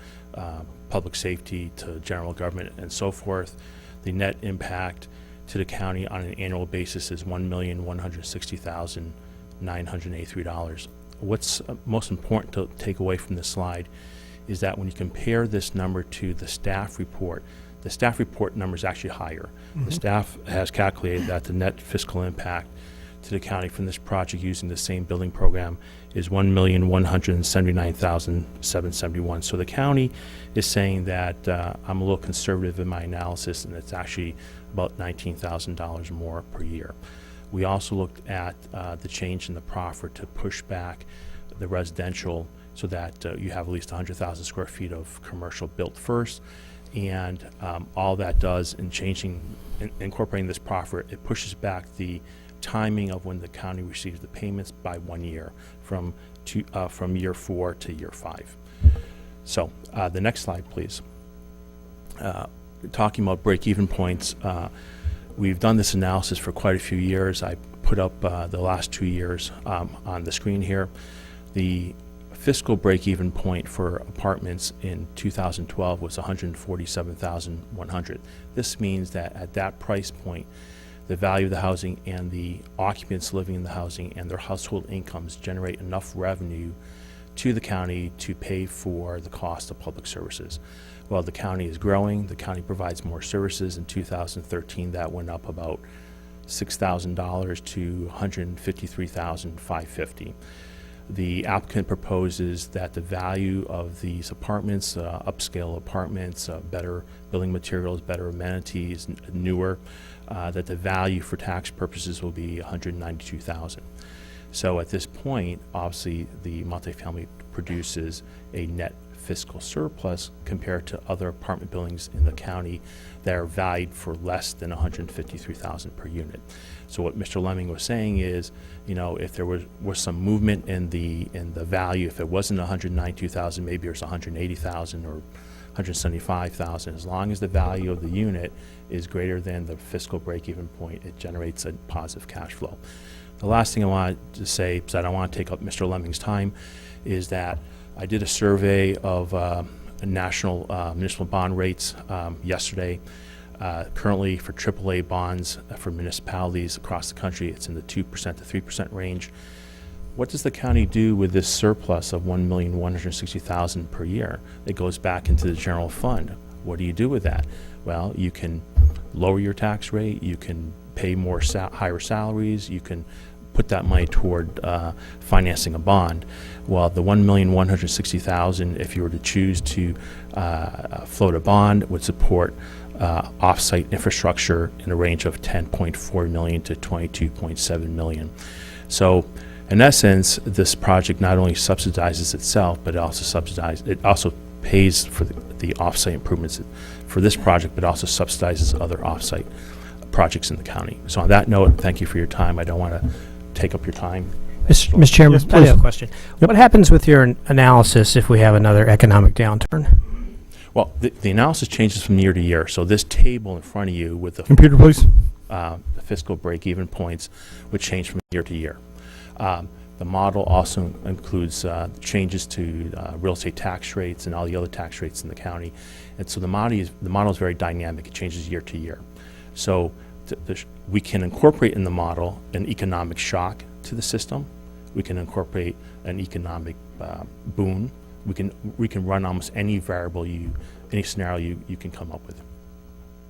public safety to general government and so forth. The net impact to the county on an annual basis is $1,160,983. What's most important to take away from this slide is that when you compare this number to the staff report number is actually higher. The staff has calculated that the net fiscal impact to the county from this project using the same building program is $1,179,771. So the county is saying that I'm a little conservative in my analysis, and it's actually about $19,000 more per year. We also looked at the change in the proffer to push back the residential so that you have at least 100,000 square feet of commercial built first. And all that does in incorporating this proffer, it pushes back the timing of when the county receives the payments by 1 year from year 4 to year 5. So the next slide, please. Talking about break-even points, we've done this analysis for quite a few years. I put up the last 2 years on the screen here. The fiscal break-even point for apartments in 2012 was $147,100. This means that at that price point, the value of the housing and the occupants living in the housing and their household incomes generate enough revenue to the county to pay for the cost of public services. Well, the county is growing, the county provides more services. In 2013, that went up about $6,000 to $153,550. The applicant proposes that the value of these apartments, upscale apartments, better building materials, better amenities, newer, that the value for tax purposes will be $192,000. So at this point, obviously, the multifamily produces a net fiscal surplus compared to other apartment buildings in the county that are valued for less than $153,000 per unit. So what Mr. Lemming was saying is, you know, if there was some movement in the value, if it wasn't $192,000, maybe it was $180,000 or $175,000. As long as the value of the unit is greater than the fiscal break-even point, it generates a positive cash flow. The last thing I wanted to say, because I don't want to take up Mr. Lemming's time, is that I did a survey of national municipal bond rates yesterday. Currently, for AAA bonds for municipalities across the country, it's in the 2% to 3% range. What does the county do with this surplus of $1,160,000 per year? It goes back into the general fund. What do you do with that? Well, you can lower your tax rate, you can pay more higher salaries, you can put that money toward financing a bond. Well, the $1,160,000, if you were to choose to float a bond, would support off-site infrastructure in a range of $10.4 million to $22.7 million. So, in essence, this project not only subsidizes itself, but it also pays for the off-site improvements for this project, but also subsidizes other off-site projects in the county. So on that note, thank you for your time. I don't want to take up your time. Mr. Chairman, Yes, I have please. a question. What happens with your analysis if we have another economic downturn? Well, the analysis changes from year to year. So this table in front of you with the Computer, please. the fiscal break-even points would change from year to year. The model also includes changes to real estate tax rates and all the other tax rates in the county. And so the model is very dynamic. It changes year to year. So we can incorporate in the model an economic shock to the system. We can incorporate an economic boon. We can run almost any variable any scenario you can come up with.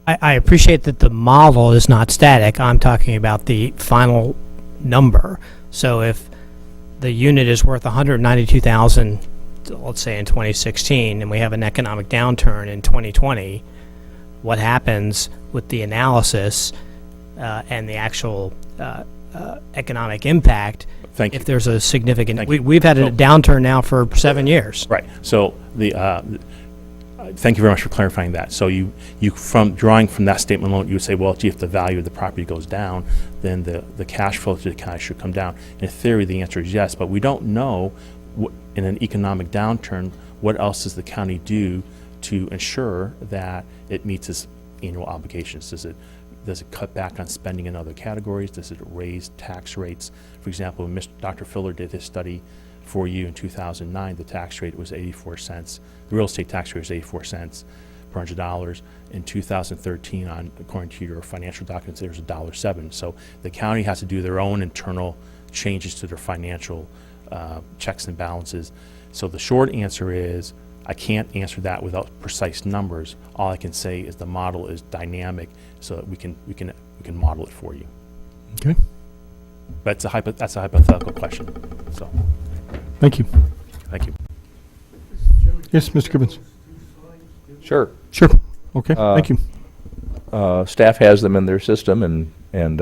I appreciate that the model is not static. I'm talking about the final number. So if the unit is worth $192,000, let's say in 2016, and we have an economic downturn in 2020, what happens with the analysis and the actual economic impact? Thank you. If there's a significant, Thank you. we've had a So- downturn now for 7 years. Right. So thank you very much for clarifying that. So you from drawing from that statement alone, you would say, well, gee, if the value of the property goes down, then the cash flow to the county should come down. In theory, the answer is yes, but we don't know in an economic downturn what else does the county do to ensure that it meets its annual obligations. Does it cut back on spending in other categories? Does it raise tax rates? For example, when Dr. Filler did his study for you in 2009, the tax rate was 84 cents. The real estate tax rate was 84 cents per $100. In 2013, according to your financial documents, there's $1.07. So the county has to do their own internal changes to their financial checks and balances. So the short answer is, I can't answer that without precise numbers. All I can say is the model is dynamic, so that we can model it for you. Okay. But that's a hypothetical question. So Thank you. thank you. Yes, Mr. Gibbons. Sure. Sure. Okay, thank you. Staff has them in their system and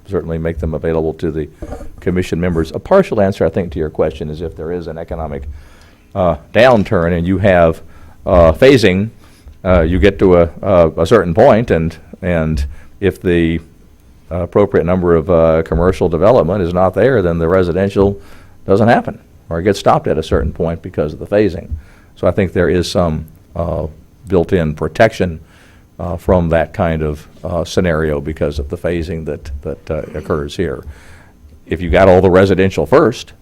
certainly make them available to the commission members. A partial answer, I think, to your question is if there is an economic downturn and you have phasing, you get to a certain point, and if the appropriate number of commercial development is not there, then the residential doesn't happen, or it gets stopped at a certain point because of the phasing. So I think there is some built-in protection from that kind of scenario because of the phasing that occurs here. If you got all the residential first,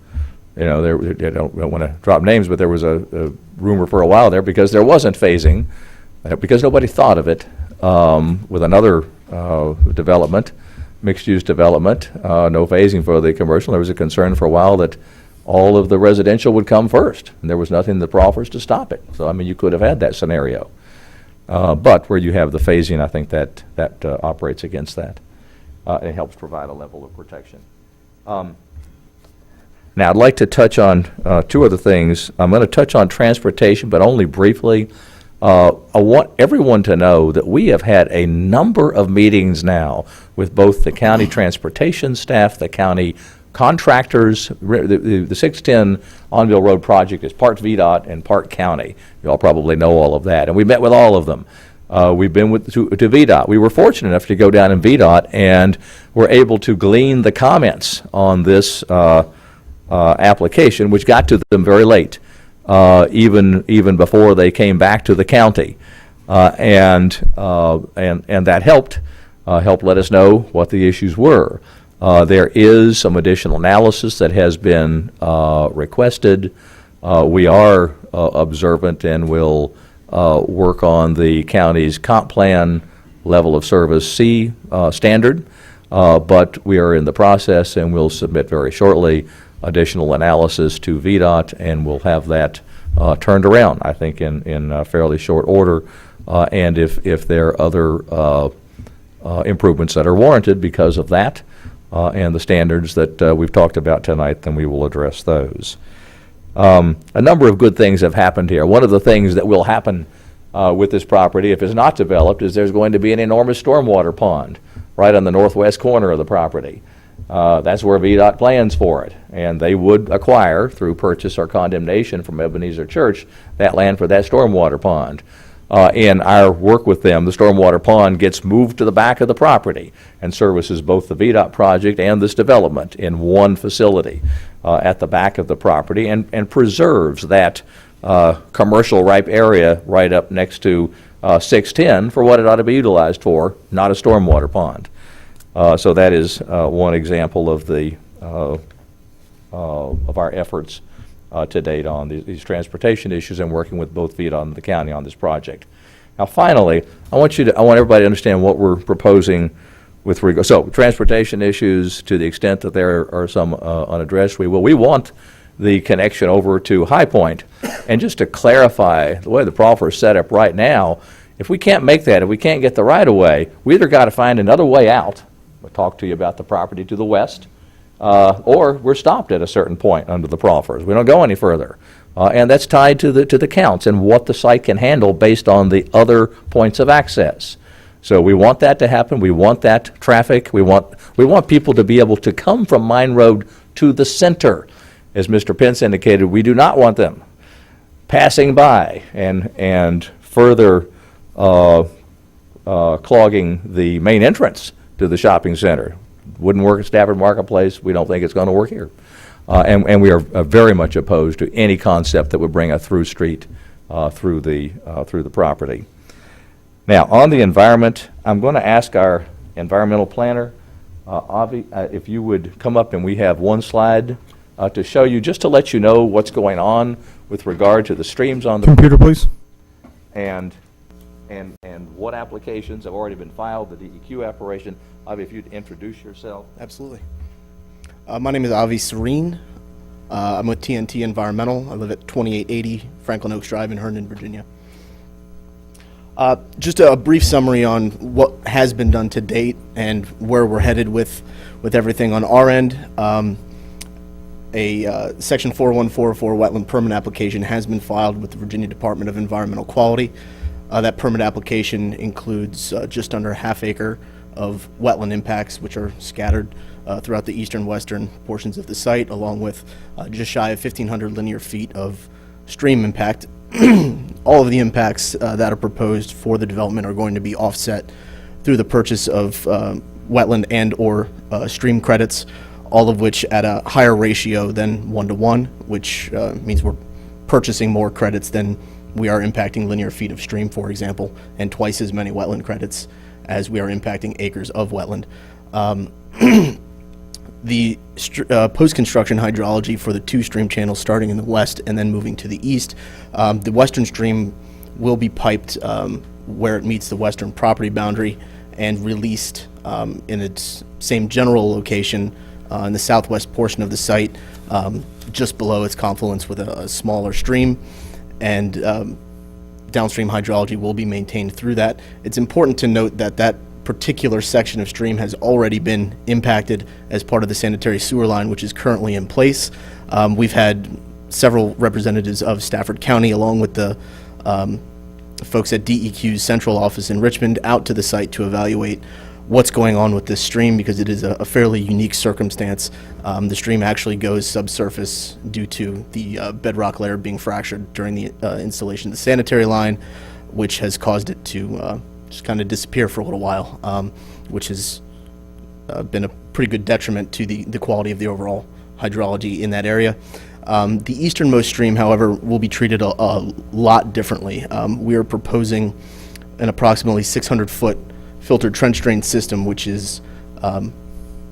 you know, I don't want to drop names, but there was a rumor for a while there because there wasn't phasing, because nobody thought of it with another development mixed-use development, no phasing for the commercial. There was a concern for a while that all of the residential would come first, and there was nothing that offers to stop it. So, I mean, you could have had that scenario. But where you have the phasing, I think that operates against that. It helps provide a level of protection. Now, I'd like to touch on two other things. I'm going to touch on transportation, but only briefly. I want everyone to know that we have had a number of meetings now with both the county transportation staff, the county contractors. The 610 Onville Road project is part VDOT and part county. You all probably know all of that. And we met with all of them. We've been to VDOT. We were fortunate enough to go down in VDOT and were able to glean the comments on this application, which got to them very late, even before they came back to the county, and that helped let us know what the issues were. There is some additional analysis that has been requested. We are observant and will work on the county's comp plan level of service C standard, but we are in the process and will submit very shortly additional analysis to VDOT, and we'll have that turned around, I think, in fairly short order. And if there are other improvements that are warranted because of that and the standards that we've talked about tonight, then we will address those. A number of good things have happened here. One of the things that will happen with this property, if it's not developed, is there's going to be an enormous stormwater pond right on the northwest corner of the property. That's where VDOT plans for it, and they would acquire, through purchase or condemnation from Ebenezer Church, that land for that stormwater pond. In our work with them, the stormwater pond gets moved to the back of the property and services both the VDOT project and this development in one facility at the back of the property, and preserves that commercial ripe area right up next to 610 for what it ought to be utilized for, not a stormwater pond. So that is one example of the of our efforts to date on these transportation issues and working with both VDOT and the county on this project. Now, finally, I want everybody to understand what we're proposing with regard. So, transportation issues, to the extent that there are some unaddressed, we want the connection over to High Point. And just to clarify the way the proffer is set up right now, if we can't make that, if we can't get the right of way, we either got to find another way out. We'll talk to you about the property to the west, or we're stopped at a certain point under the proffers. We don't go any further. And that's tied to the counts and what the site can handle based on the other points of access. So we want that to happen. We want that traffic. We want people to be able to come from Mine Road to the center. As Mr. Pence indicated, we do not want them passing by and further clogging the main entrance to the shopping center. Wouldn't work at Stafford Marketplace. We don't think it's going to work here. And we are very much opposed to any concept that would bring a through street through the property. Now, on the environment, I'm going to ask our environmental planner, Avi, if you would come up, and we have one slide to show you, just to let you know what's going on with regard to the streams on the Computer, please. and what applications have already been filed, the DEQ operation. Avi, if you'd introduce yourself. Absolutely. My name is Avi Serene. I'm with TNT Environmental. I live at 2880 Franklin Oaks Drive in Herndon, Virginia. Just a brief summary on what has been done to date and where we're headed with everything on our end. A Section 41444 wetland permit application has been filed with the Virginia Department of Environmental Quality. That permit application includes just under a half acre of wetland impacts, which are scattered throughout the eastern western portions of the site, along with just shy of 1,500 linear feet of stream impact. All of the impacts that are proposed for the development are going to be offset through the purchase of wetland and or stream credits, all of which at a higher ratio than 1-to-1, which means we're purchasing more credits than we are impacting linear feet of stream, for example, and twice as many wetland credits as we are impacting acres of wetland. The post-construction hydrology for the two stream channels starting in the west and then moving to the east, the western stream will be piped where it meets the western property boundary and released in its same general location in the southwest portion of the site, just below its confluence with a smaller stream, and downstream hydrology will be maintained through that. It's important to note that that particular section of stream has already been impacted as part of the sanitary sewer line, which is currently in place. We've had several representatives of Stafford County, along with the folks at DEQ's central office in Richmond, out to the site to evaluate what's going on with this stream, because it is a fairly unique circumstance. The stream actually goes subsurface due to the bedrock layer being fractured during the installation of the sanitary line, which has caused it to just kind of disappear for a little while, which has been a pretty good detriment to the quality of the overall hydrology in that area. The easternmost stream, however, will be treated a lot differently. We are proposing an approximately 600-foot filtered trench drain system, which is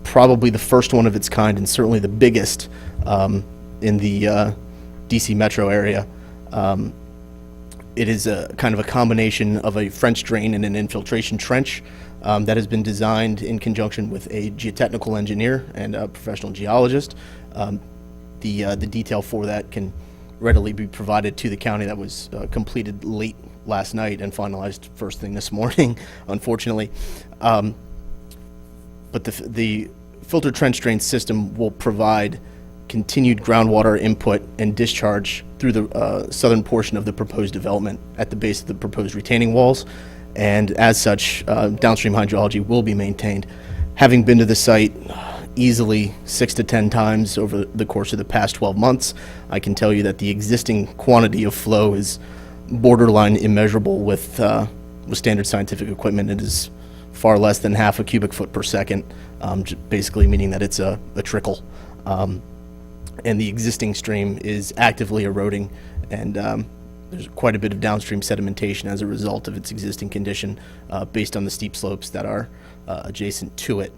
probably the first one of its kind and certainly the biggest in the DC metro area. It is a kind of a combination of a French drain and an infiltration trench that has been designed in conjunction with a geotechnical engineer and a professional geologist. The detail for that can readily be provided to the county. That was completed late last night and finalized first thing this morning, unfortunately. But the filtered trench drain system will provide continued groundwater input and discharge through the southern portion of the proposed development at the base of the proposed retaining walls, and as such, downstream hydrology will be maintained. Having been to the site easily 6 to 10 times over the course of the past 12 months, I can tell you that the existing quantity of flow is borderline immeasurable with standard scientific equipment. It is far less than half a cubic foot per second, basically meaning that it's a trickle. And the existing stream is actively eroding, and there's quite a bit of downstream sedimentation as a result of its existing condition based on the steep slopes that are adjacent to it.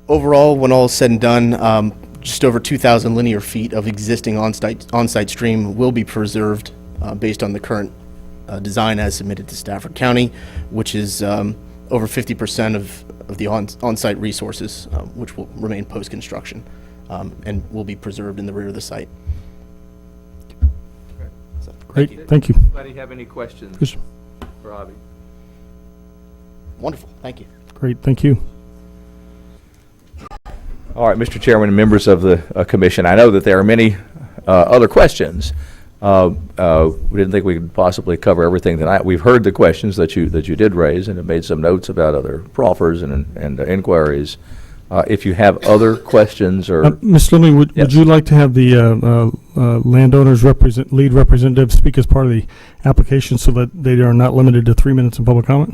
Overall, when all is said and done, just over 2,000 linear feet of existing on-site stream will be preserved based on the current design as submitted to Stafford County, which is over 50% of the on-site resources, which will remain post-construction and will be preserved in the rear of the site. Great, thank you. Anybody have any questions Yes. for Avi? Wonderful, thank you. Great, thank you. All right, Mr. Chairman and members of the commission, I know that there are many other questions. We didn't think we could possibly cover everything tonight. We've heard the questions that you did raise and have made some notes about other proffers and inquiries. If you have other questions or... Mr. Fleming, would Yes. you like to have the landowners lead representative speak as part of the application so that they are not limited to 3 minutes of public comment?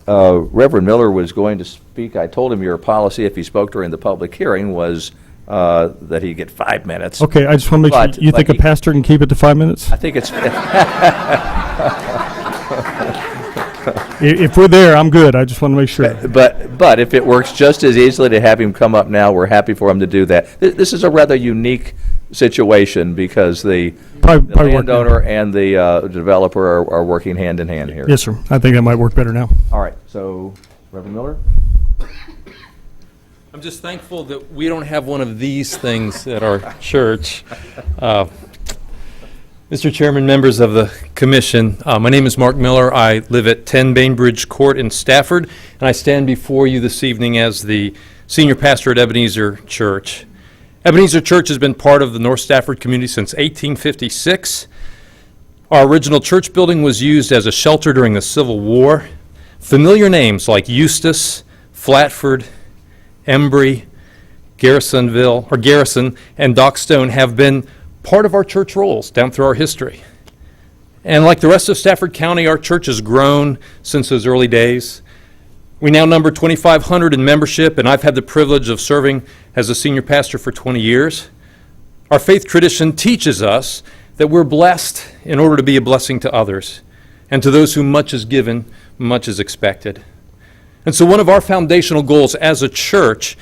Reverend Miller was going to speak. I told him your policy, if he spoke during the public hearing, was that he'd get 5 minutes. Okay, I just want to make sure, you think a pastor can keep it to 5 minutes? I think it's... If we're there, I'm good. I just want to make sure. But if it works just as easily to have him come up now, we're happy for him to do that. This is a rather unique situation because the landowner and the developer are working hand in hand here. Yes, sir. I think that might work better now. All right, so Reverend Miller? I'm just thankful that we don't have one of these things at our church. Mr. Chairman, members of the commission, my name is Mark Miller. I live at 10 Bainbridge Court in Stafford, and I stand before you this evening as the senior pastor at Ebenezer Church. Ebenezer Church has been part of the North Stafford community since 1856. Our original church building was used as a shelter during the Civil War. Familiar names like Eustis, Flatford, Embry, Garrison, and Dockstone have been part of our church rolls down through our history. And like the rest of Stafford County, our church has grown since those early days. We now number 2,500 in membership, and I've had the privilege of serving as a senior pastor for 20 years. Our faith tradition teaches us that we're blessed in order to be a blessing to others, and to those whom much is given, much is expected. And so one of our foundational goals as a church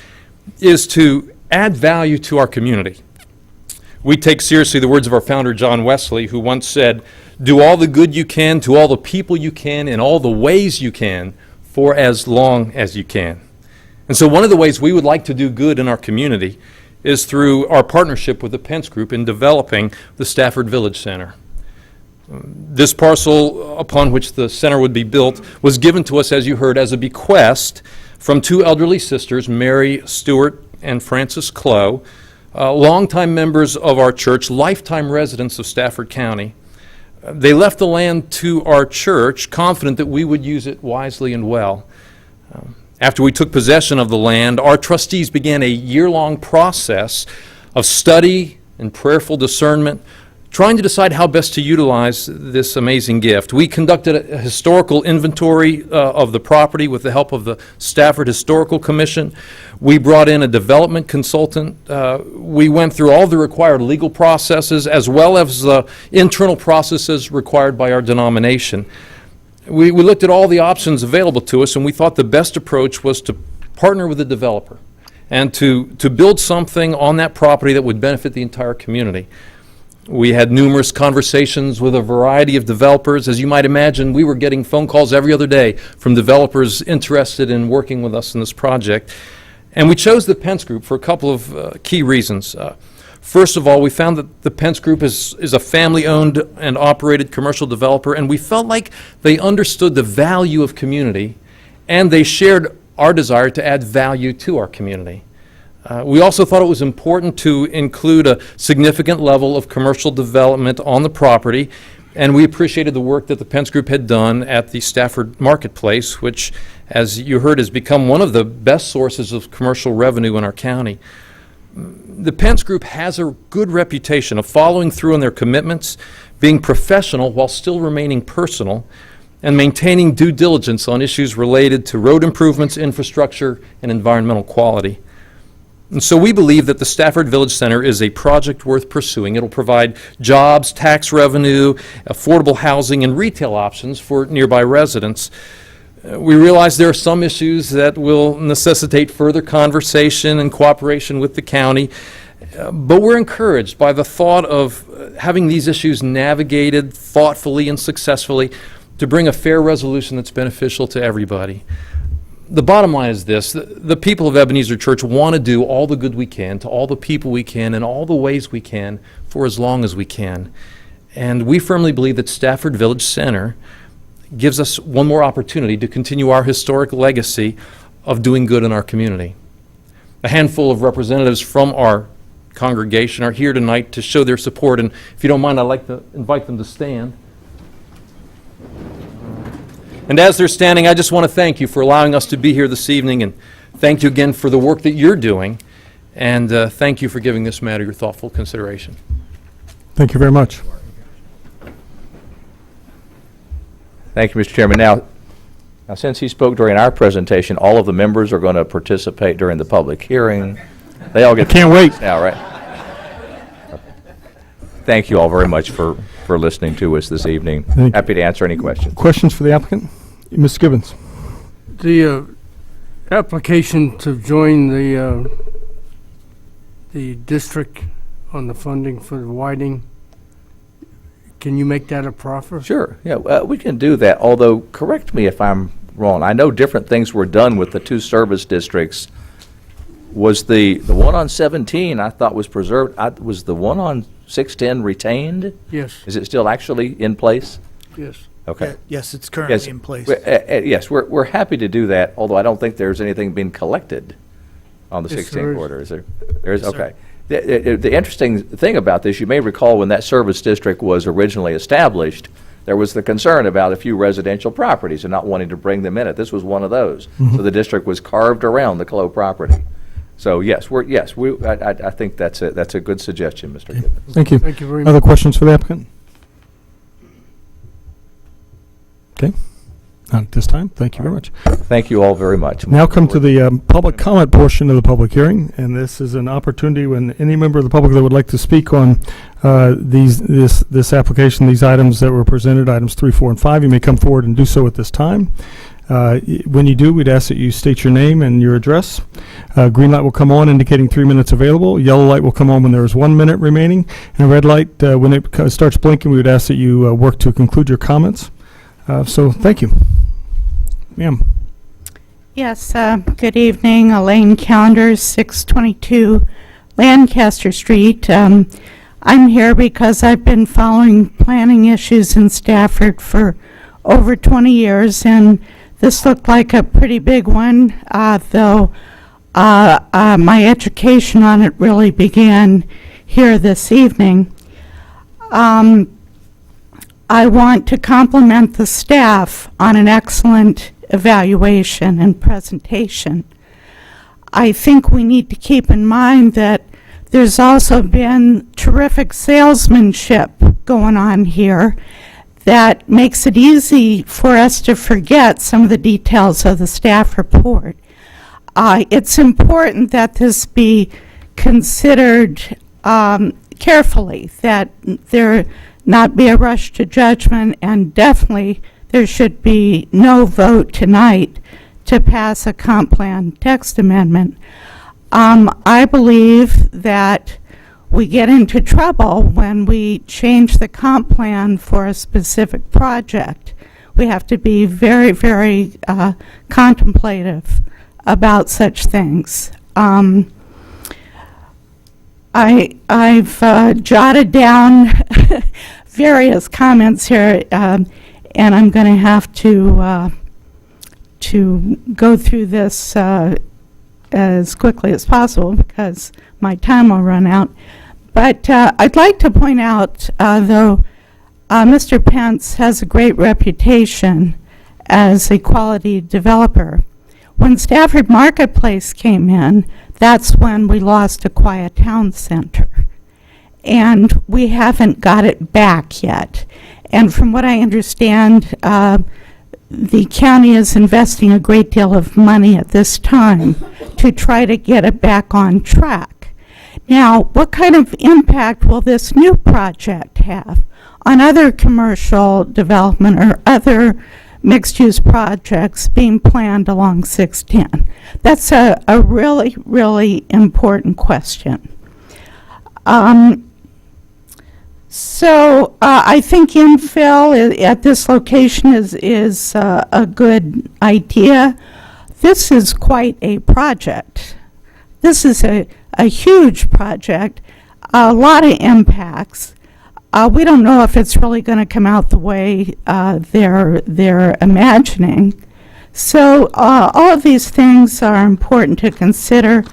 is to add value to our community. We take seriously the words of our founder, John Wesley, who once said, "Do all the good you can to all the people you can in all the ways you can for as long as you can. And so one of the ways we would like to do good in our community is through our partnership with the Pence Group in developing the Stafford Village Center. This parcel upon which the center would be built was given to us, as you heard, as a bequest from two elderly sisters, Mary Stewart and Frances Clough, longtime members of our church, lifetime residents of Stafford County. They left the land to our church, confident that we would use it wisely and well. After we took possession of the land, our trustees began a year-long process of study and prayerful discernment, trying to decide how best to utilize this amazing gift. We conducted a historical inventory of the property with the help of the Stafford Historical Commission. We brought in a development consultant. We went through all the required legal processes as well as the internal processes required by our denomination. We looked at all the options available to us, and we thought the best approach was to partner with the developer and to build something on that property that would benefit the entire community. We had numerous conversations with a variety of developers. As you might imagine, we were getting phone calls every other day from developers interested in working with us in this project. And we chose the Pence Group for a couple of key reasons. First of all, we found that the Pence Group is a family-owned and operated commercial developer, and we felt like they understood the value of community, and they shared our desire to add value to our community. We also thought it was important to include a significant level of commercial development on the property, and we appreciated the work that the Pence Group had done at the Stafford Marketplace, which, as you heard, has become one of the best sources of commercial revenue in our county. The Pence Group has a good reputation of following through on their commitments, being professional while still remaining personal, and maintaining due diligence on issues related to road improvements, infrastructure, and environmental quality. And so we believe that the Stafford Village Center is a project worth pursuing. It'll provide jobs, tax revenue, affordable housing, and retail options for nearby residents. We realize there are some issues that will necessitate further conversation and cooperation with the county, but we're encouraged by the thought of having these issues navigated thoughtfully and successfully to bring a fair resolution that's beneficial to everybody. The bottom line is this: the people of Ebenezer Church want to do all the good we can to all the people we can in all the ways we can for as long as we can. And we firmly believe that Stafford Village Center gives us one more opportunity to continue our historic legacy of doing good in our community. A handful of representatives from our congregation are here tonight to show their support, and if you don't mind, I'd like to invite them to stand. And as they're standing, I just want to thank you for allowing us to be here this evening, and thank you again for the work that you're doing, and thank you for giving this matter your thoughtful consideration. Thank you very much. Thank you, Mr. Chairman. Now, since he spoke during our presentation, all of the members are going to participate during the public hearing. They all get. Can't wait. Now, right? Thank you all very much for listening to us this evening. Happy to answer any questions. Questions for the applicant? Ms. Gibbons. The application to join the district on the funding for the widening, can you make that a proffer? Sure. Yeah, we can do that, although correct me if I'm wrong. I know different things were done with the two service districts. Was the one on 17 I thought was preserved? Was the one on 610 retained? Yes. Is it still actually in place? Yes. Okay. Yes, it's currently in place. Yes, we're happy to do that, although I don't think there's anything being collected on the Yes, 16 there is. quarter. Is there? There is? Yes, sir. Okay. The interesting thing about this, you may recall when that service district was originally established, there was the concern about a few residential properties and not wanting to bring them in it. This was one of those. So the district was carved around the Clough property. So yes, I think that's a good suggestion, Mr. Gibbons. Thank you. Thank you very much. Other questions for the applicant? Okay. Not at this time. Thank you very much. Thank you all very much. Now come to the public comment portion of the public hearing, and this is an opportunity when any member of the public that would like to speak on this application, these items that were presented, items 3, 4, and 5, you may come forward and do so at this time. When you do, we'd ask that you state your name and your address. Green light will come on indicating 3 minutes available. Yellow light will come on when there is 1 minute remaining. And a red light, when it starts blinking, we would ask that you work to conclude your comments. So thank you. Ma'am. Yes, good evening. Elaine Calendar, 622 Lancaster Street. I'm here because I've been following planning issues in Stafford for over 20 years, and this looked like a pretty big one, though my education on it really began here this evening. I want to compliment the staff on an excellent evaluation and presentation. I think we need to keep in mind that there's also been terrific salesmanship going on here that makes it easy for us to forget some of the details of the staff report. It's important that this be considered carefully, that there not be a rush to judgment, and definitely there should be no vote tonight to pass a comp plan text amendment. I believe that we get into trouble when we change the comp plan for a specific project. We have to be very, very contemplative about such things. I've jotted down various comments here, and I'm going to have to go through this as quickly as possible because my time will run out. But I'd like to point out, though, Mr. Pence has a great reputation as a quality developer. When Stafford Marketplace came in, that's when we lost a quiet town center. And we haven't got it back yet. And from what I understand, the county is investing a great deal of money at this time to try to get it back on track. Now, what kind of impact will this new project have on other commercial development or other mixed-use projects being planned along 610? That's a really, really important question. So I think infill at this location is a good idea. This is quite a project. This is a huge project, a lot of impacts. We don't know if it's really going to come out the way they're imagining. So all of these things are important to consider.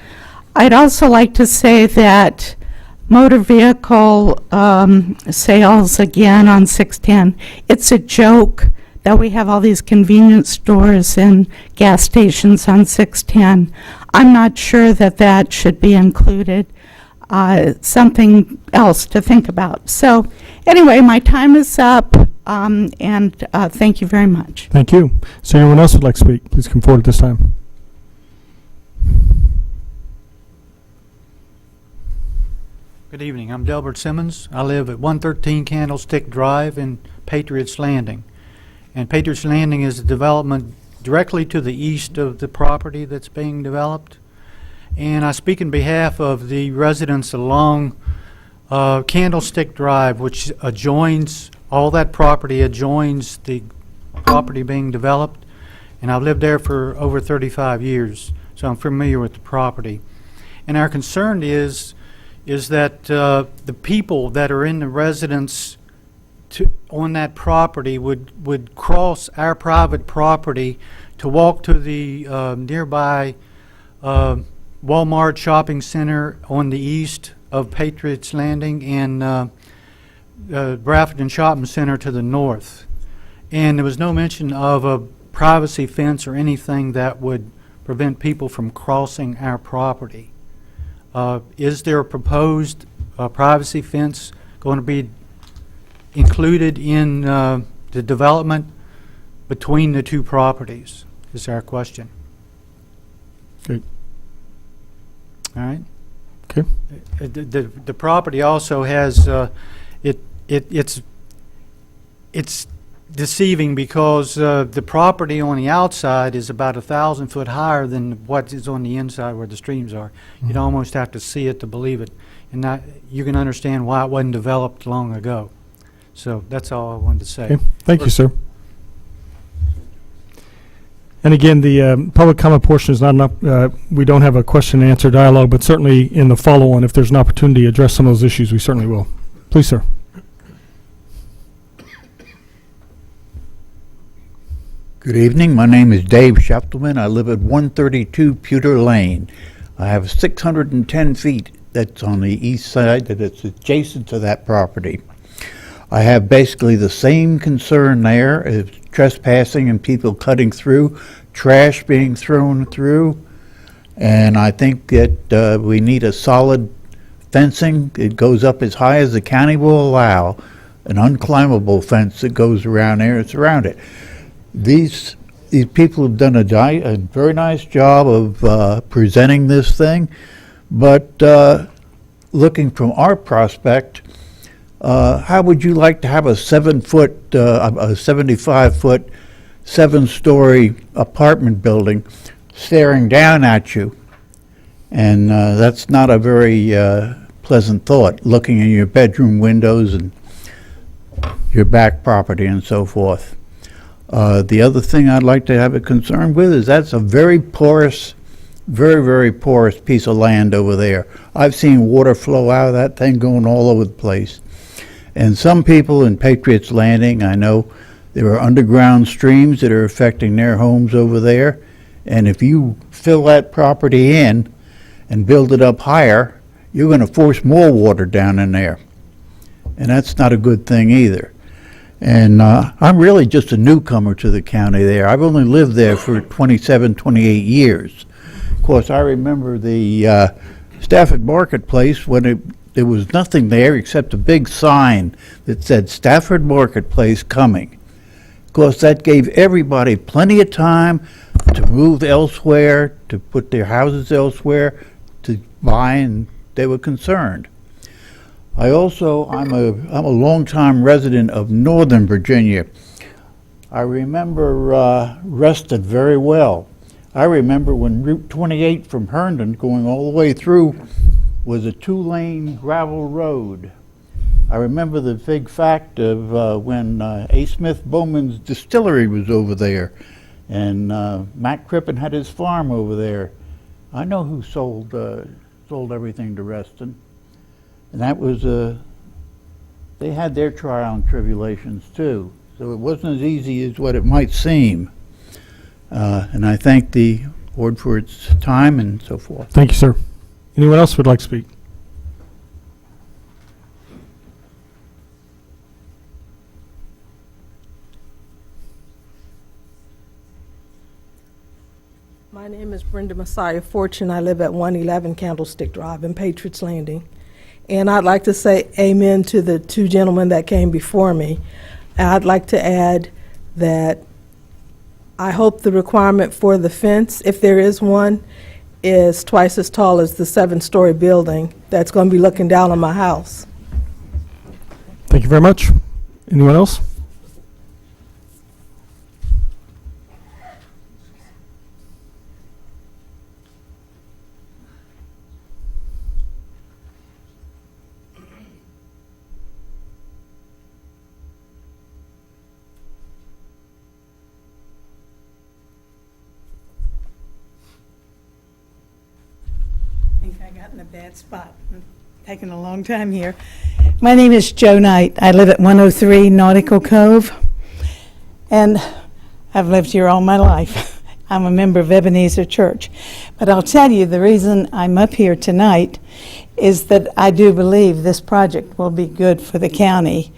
I'd also like to say that motor vehicle sales again on 610, it's a joke that we have all these convenience stores and gas stations on 610. I'm not sure that that should be included. Something else to think about. So anyway, my time is up, and thank you very much. Thank you. So anyone else would like to speak, please come forward at this time. Good evening. I'm Delbert Simmons. I live at 113 Candlestick Drive in Patriots Landing. And Patriots Landing is a development directly to the east of the property that's being developed. And I speak in behalf of the residents along Candlestick Drive, which adjoins, all that property adjoins the property being developed. And I've lived there for over 35 years, so I'm familiar with the property. And our concern is that the people that are in the residence on that property would cross our private property to walk to the nearby Walmart shopping center on the east of Patriots Landing and Brafton Shopping Center to the north. And there was no mention of a privacy fence or anything that would prevent people from crossing our property. Is there a proposed privacy fence going to be included in the development between the two properties, is our question. Okay. All right. Okay. The property also has, it's deceiving because the property on the outside is about 1,000 foot higher than what is on the inside where the streams are. Mm-hmm. You'd almost have to see it to believe it. And that, you can understand why it wasn't developed long ago. So that's all I wanted to say. Okay. Thank you, sir. And again, the public comment portion is not enough, we don't have a question and answer dialogue, but certainly in the follow-on, if there's an opportunity to address some of those issues, we certainly will. Please, sir. Good evening. My name is Dave Scheftelman. I live at 132 Pewter Lane. I have 610 feet that's on the east side that it's adjacent to that property. I have basically the same concern there as trespassing and people cutting through, trash being thrown through, and I think that we need a solid fencing. It goes up as high as the county will allow, an unclimbable fence that goes around there and surround it. These people have done a very nice job of presenting this thing, but looking from our prospect, how would you like to have a 7-foot, a 75-foot, 7-story apartment building staring down at you? And that's not a very pleasant thought, looking in your bedroom windows and your back property and so forth. The other thing I'd like to have a concern with is that's a very porous, very, very porous piece of land over there. I've seen water flow out of that thing going all over the place. And some people in Patriots Landing, I know there are underground streams that are affecting their homes over there. And if you fill that property in and build it up higher, you're going to force more water down in there. And that's not a good thing either. And I'm really just a newcomer to the county there. I've only lived there for 27, 28 years. Of course, I remember the Stafford Marketplace when there was nothing there except a big sign that said Stafford Marketplace coming. Of course, that gave everybody plenty of time to move elsewhere, to put their houses elsewhere, to buy, and they were concerned. I'm a longtime resident of Northern Virginia. I remember Reston very well. I remember when Route 28 from Herndon going all the way through was a 2-lane gravel road. I remember the big fact of when A. Smith Bowman's distillery was over there, and Matt Crippen had his farm over there. I know who sold everything to Reston. And that was, they had their trial and tribulations too. So it wasn't as easy as what it might seem. And I thank the board for its time and so forth. Thank you, sir. Anyone else would like to speak? My name is Brenda Messiah Fortune. I live at 111 Candlestick Drive in Patriots Landing. And I'd like to say amen to the two gentlemen that came before me. I'd like to add that I hope the requirement for the fence, if there is one, is twice as tall as the 7-story building that's going to be looking down on my house. Thank you very much. Anyone else? I got in a bad spot. I'm taking a long time here. My name is Joe Knight. I live at 103 Nautical Cove, and I've lived here all my life. I'm a member of Ebenezer Church. But I'll tell you, the reason I'm up here tonight is that I do believe this project will be good for the county.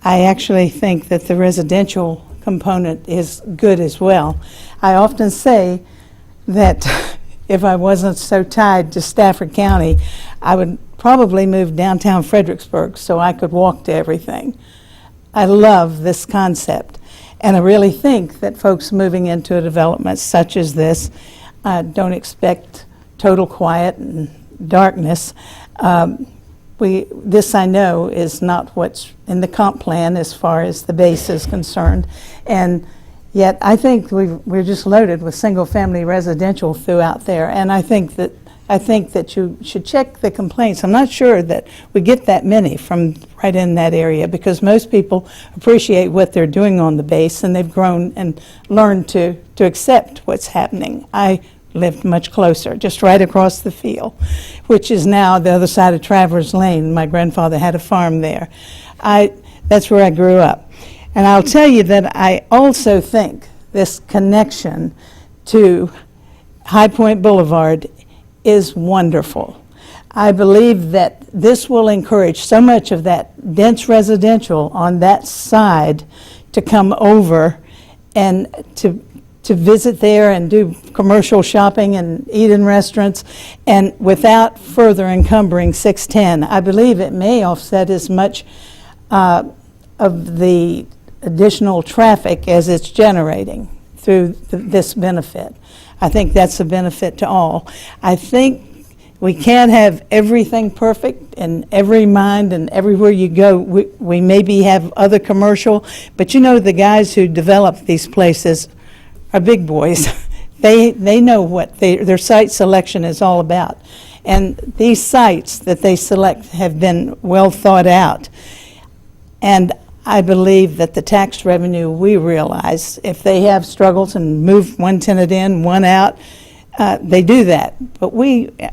I actually think that the residential component is good as well. I often say that if I wasn't so tied to Stafford County, I would probably move downtown Fredericksburg so I could walk to everything. I love this concept, and I really think that folks moving into a development such as this don't expect total quiet and darkness. This I know is not what's in the comp plan as far as the base is concerned, and yet I think we're just loaded with single-family residential throughout there, and I think that I think that you should check the complaints. I'm not sure that we get that many from right in that area, because most people appreciate what they're doing on the base, and they've grown and learned to accept what's happening. I lived much closer, just right across the field, which is now the other side of Travers Lane. My grandfather had a farm there. That's where I grew up. And I'll tell you that I also think this connection to High Point Boulevard is wonderful. I believe that this will encourage so much of that dense residential on that side to come over and to visit there and do commercial shopping and eat in restaurants, and without further encumbering 610. I believe it may offset as much of the additional traffic as it's generating through this benefit. I think that's a benefit to all. I think we can't have everything perfect in every mind and everywhere you go. We maybe have other commercial, but you know, the guys who develop these places are big boys. They know what their site selection is all about. And these sites that they select have been well thought out. And I believe that the tax revenue we realize, if they have struggles and move one tenant in, one out, they do that. But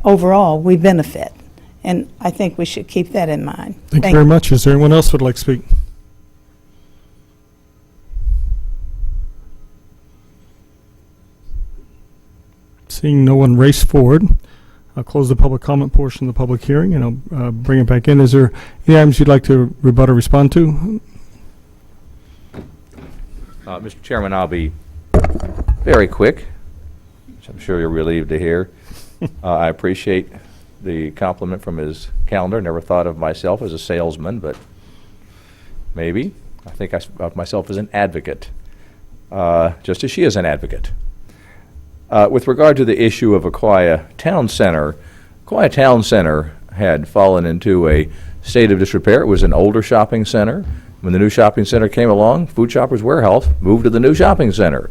overall, we benefit. And I think we should keep that in mind. Thank you very much. Is there anyone else who would like to speak? Seeing no one race forward, I'll close the public comment portion of the public hearing, and I'll bring it back in. Is there any items you'd like to rebut or respond to? Mr. Chairman, I'll be very quick, which I'm sure you're relieved to hear. I appreciate the compliment from his calendar. Never thought of myself as a salesman, but maybe. I think of myself as an advocate, just as she is an advocate. With regard to the issue of Aquia Town Center had fallen into a state of disrepair. It was an older shopping center. When the new shopping center came along, Food Shoppers Warehouse moved to the new shopping center.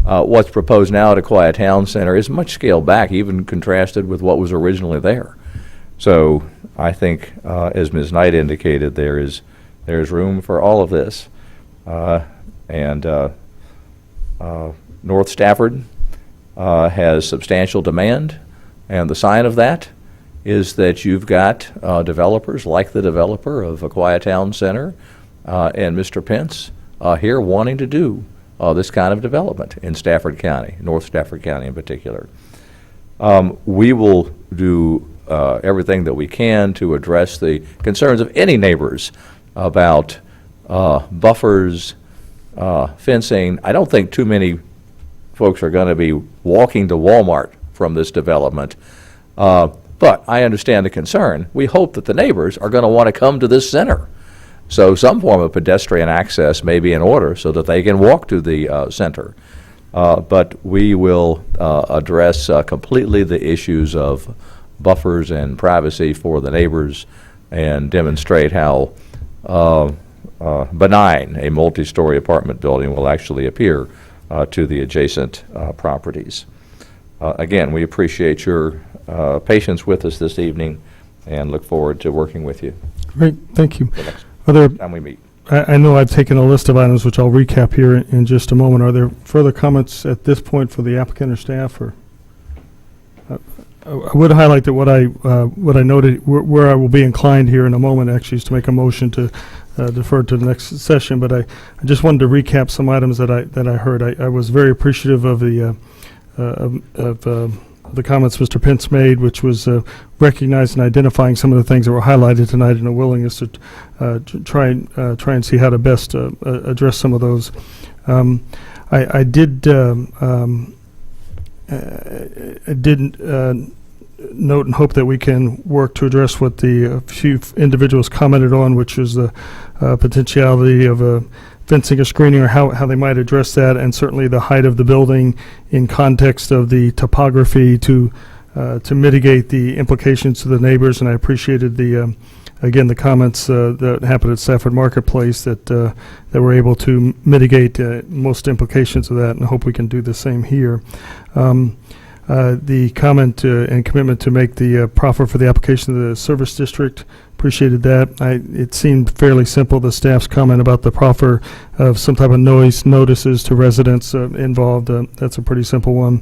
What's proposed now at Aquia Town Center is much scaled back, even contrasted with what was originally there. So I think, as Ms. Knight indicated, there's room for all of this. North Stafford has substantial demand, and the sign of that is that you've got developers like the developer of Aquia Town Center and Mr. Pence here wanting to do this kind of development in Stafford County, North Stafford County in particular. We will do everything that we can to address the concerns of any neighbors about buffers, fencing. I don't think too many folks are going to be walking to Walmart from this development. But I understand the concern. We hope that the neighbors are going to want to come to this center. So some form of pedestrian access may be in order so that they can walk to the center. But we will address completely the issues of buffers and privacy for the neighbors and demonstrate how benign a multi-story apartment building will actually appear to the adjacent properties. Again, we appreciate your patience with us this evening and look forward to working with you. Great, thank you. The next Are there, time we meet. I know I've taken a list of items, which I'll recap here in just a moment. Are there further comments at this point for the applicant or staff? Or I would highlight that what I noted, where I will be inclined here in a moment, actually, is to make a motion to defer to the next session. But I just wanted to recap some items that I heard. I was very appreciative of the comments Mr. Pence made, which was recognizing and identifying some of the things that were highlighted tonight, and a willingness to try and see how to best address some of those. I did note and hope that we can work to address what the few individuals commented on, which was the potentiality of fencing or screening, or how they might address that, and certainly the height of the building in context of the topography to mitigate the implications to the neighbors. And I appreciated again the comments that happened at Stafford Marketplace that were able to mitigate most implications of that, and I hope we can do the same here. the comment and commitment to make the proffer for the application of the service district. Appreciated that. It seemed fairly simple, the staff's comment about the proffer of some type of noise notices to residents involved. That's a pretty simple one.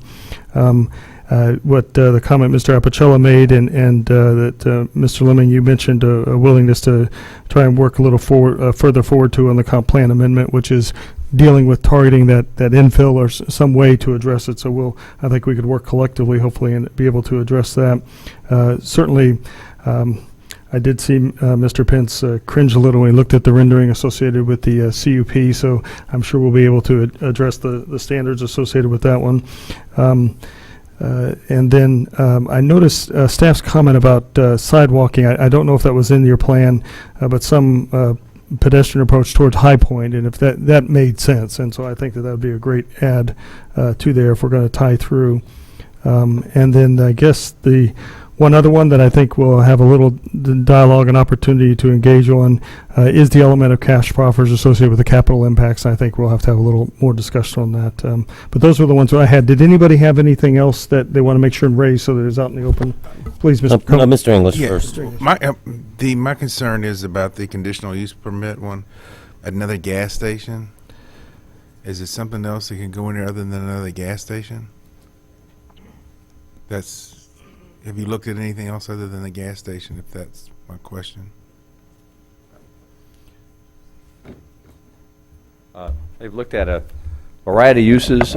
What the comment Mr. Apicella made and that Mr. Lemming, you mentioned a willingness to try and work a little further forward to on the comp plan amendment, which is dealing with targeting that infill or some way to address it. So I think we could work collectively, hopefully, and be able to address that. Certainly, I did see Mr. Pence cringe a little when he looked at the rendering associated with the CUP, so I'm sure we'll be able to address the standards associated with that one. And then I noticed staff's comment about sidewalking. I don't know if that was in your plan, but some pedestrian approach towards High Point, and if that made sense. And so I think that would be a great add to there if we're going to tie through. And then I guess the one other one that I think we'll have a little dialogue and opportunity to engage on is the element of cash proffers associated with the capital impacts. I think we'll have to have a little more discussion on that. But those were the ones that I had. Did anybody have anything else that they want to make sure and raise so that it's out in the open? Please, Mr. Mr. English first. My concern is about the conditional use permit one. Another gas station. Is it something else that can go in there other than another gas station? Have you looked at anything else other than the gas station, if that's my question? They've looked at a variety of uses.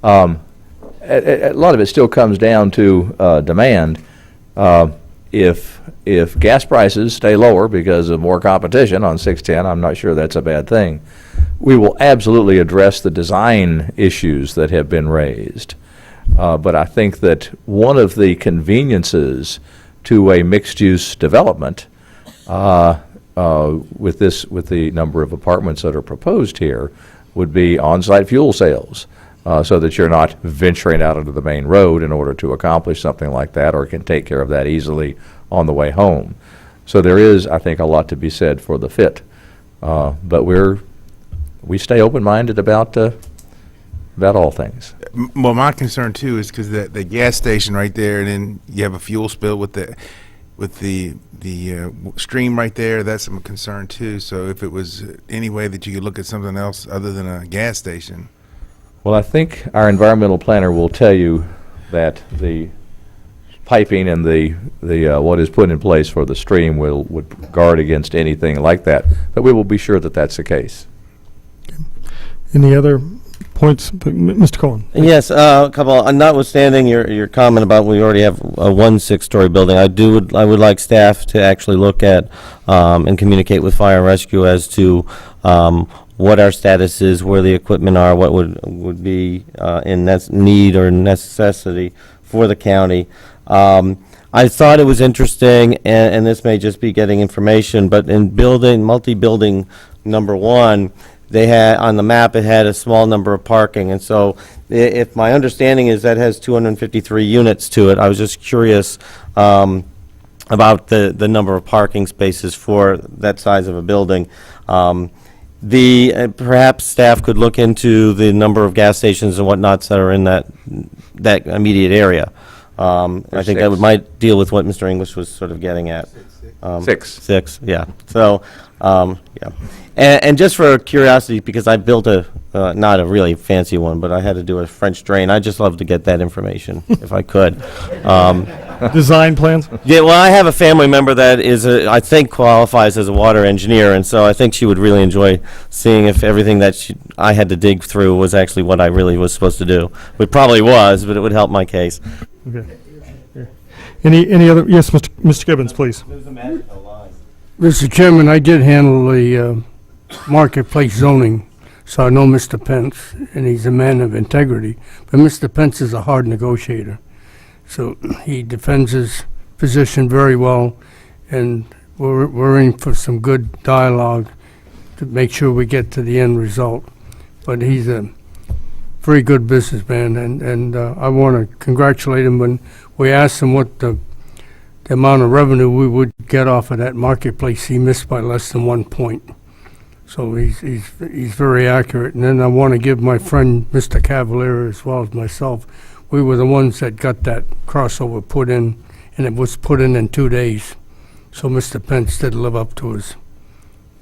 A lot of it still comes down to demand. If gas prices stay lower because of more competition on 610, I'm not sure that's a bad thing. We will absolutely address the design issues that have been raised. But I think that one of the conveniences to a mixed-use development with the number of apartments that are proposed here would be on-site fuel sales, so that you're not venturing out onto the main road in order to accomplish something like that, or can take care of that easily on the way home. So there is, I think, a lot to be said for the fit. But we stay open-minded about all things. Well, my concern too is because the gas station right there, and then you have a fuel spill with the stream right there. That's a concern too. So if it was any way that you could look at something else other than a gas station. Well, I think our environmental planner will tell you that the piping and the what is put in place for the stream would guard against anything like that. But we will be sure that that's the case. Any other points, Mr. Cohen? Yes, a couple. Notwithstanding your comment about we already have a 6-story building, I would like staff to actually look at and communicate with fire and rescue as to what our status is, where the equipment are, what would be in need or necessity for the county. I thought it was interesting, and this may just be getting information, but in multi-building number 1. They had, on the map, it had a small number of parking, and so if my understanding is that has 253 units to it, I was just curious about the number of parking spaces for that size of a building. Perhaps staff could look into the number of gas stations and whatnots that are in that immediate area. I think that might deal with what Mr. English was sort of getting at. Six, yeah. So, yeah. And just for curiosity, because I built not a really fancy one, but I had to do a French drain. I just love to get that information if I could. Design plans? Yeah, well, I have a family member that I think qualifies as a water engineer, and so I think she would really enjoy seeing if everything that I had to dig through was actually what I really was supposed to do. It probably was, but it would help my case. Okay. Any other? Yes, Mr. Gibbons, please. Mr. Chairman, I did handle the marketplace zoning, so I know Mr. Pence, and he's a man of integrity. But Mr. Pence is a hard negotiator, so he defends his position very well, and we're in for some good dialogue to make sure we get to the end result. But he's a very good businessman, and I want to congratulate him. When we asked him what the amount of revenue we would get off of that marketplace, he missed by less than 1 point. So he's very accurate. And then I want to give my friend Mr. Cavalier, as well as myself, we were the ones that got that crossover put in, and it was put in 2 days. So Mr. Pence did live up to his.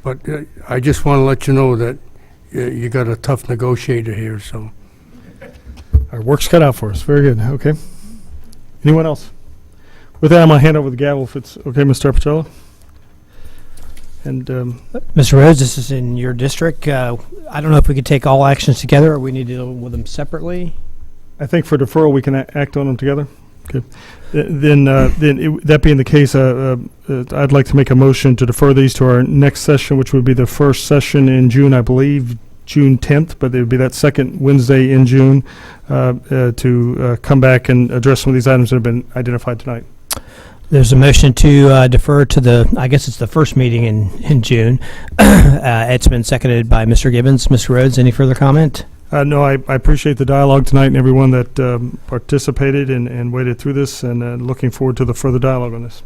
But I just want to let you know that you got a tough negotiator here, so. Our work's cut out for us. Very good. Okay. Anyone else? With that, I'm going to hand over the gavel if it's okay, Mr. Arpicello. And Mr. Rhodes, this is in your district. I don't know if we could take all actions together or we need to deal with them separately. I think for deferral, we can act on them together. Okay. That being the case, I'd like to make a motion to defer these to our next session, which would be the first session in June, I believe, June 10th, but it would be that second Wednesday in June to come back and address some of these items that have been identified tonight. There's a motion to defer to the, I guess it's the first meeting in June. It's been seconded by Mr. Gibbons. Mr. Rhodes, any further comment? No, I appreciate the dialogue tonight and everyone that participated and waited through this, and looking forward to the further dialogue on this.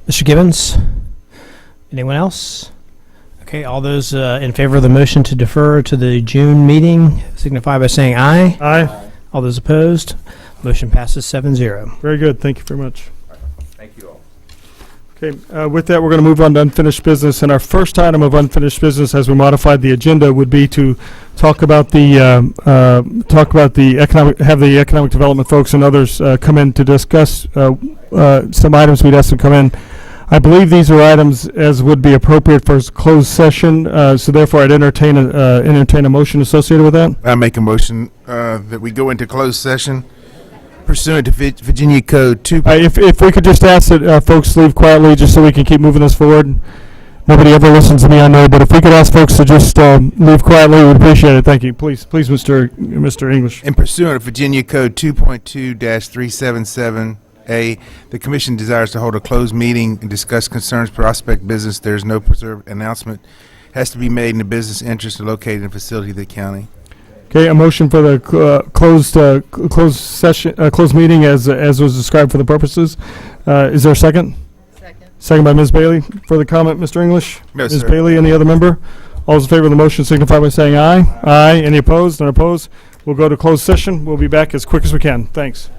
Mr. Gibbons? Anyone else? Okay, all those in favor of the motion to defer to the June meeting signify by saying aye. Aye. All those opposed? Motion passes 7-0. Very good. Thank you very much. Thank you all. Okay, with that, we're going to move on to unfinished business. And our first item of unfinished business, as we modified the agenda, would be to talk about the economic development folks and others come in to discuss some items we'd asked them to come in. I believe these are items as would be appropriate for a closed session, so therefore I'd entertain a motion associated with that. I make a motion that we go into closed session pursuant to Virginia Code 2. If we could just ask that folks leave quietly, just so we can keep moving this forward. Nobody ever listens to me, I know, but if we could ask folks to just leave quietly, we'd appreciate it. Thank you. Please, Mr. English. In pursuant to Virginia Code 2.2-377A, the Commission desires to hold a closed meeting and discuss concerns prospect business. There is no preserved announcement. Has to be made in the business interest located in the facility of the county. Okay, a motion for the closed meeting as was described for the purposes. Is there a second? Second by Ms. Bailey. Further comment, Mr. English? No, Ms. sir. Bailey, any other member? All those in favor of the motion signify by saying aye. Aye. Any opposed? None opposed. We'll go to closed session. We'll be back as quick as we can. Thanks.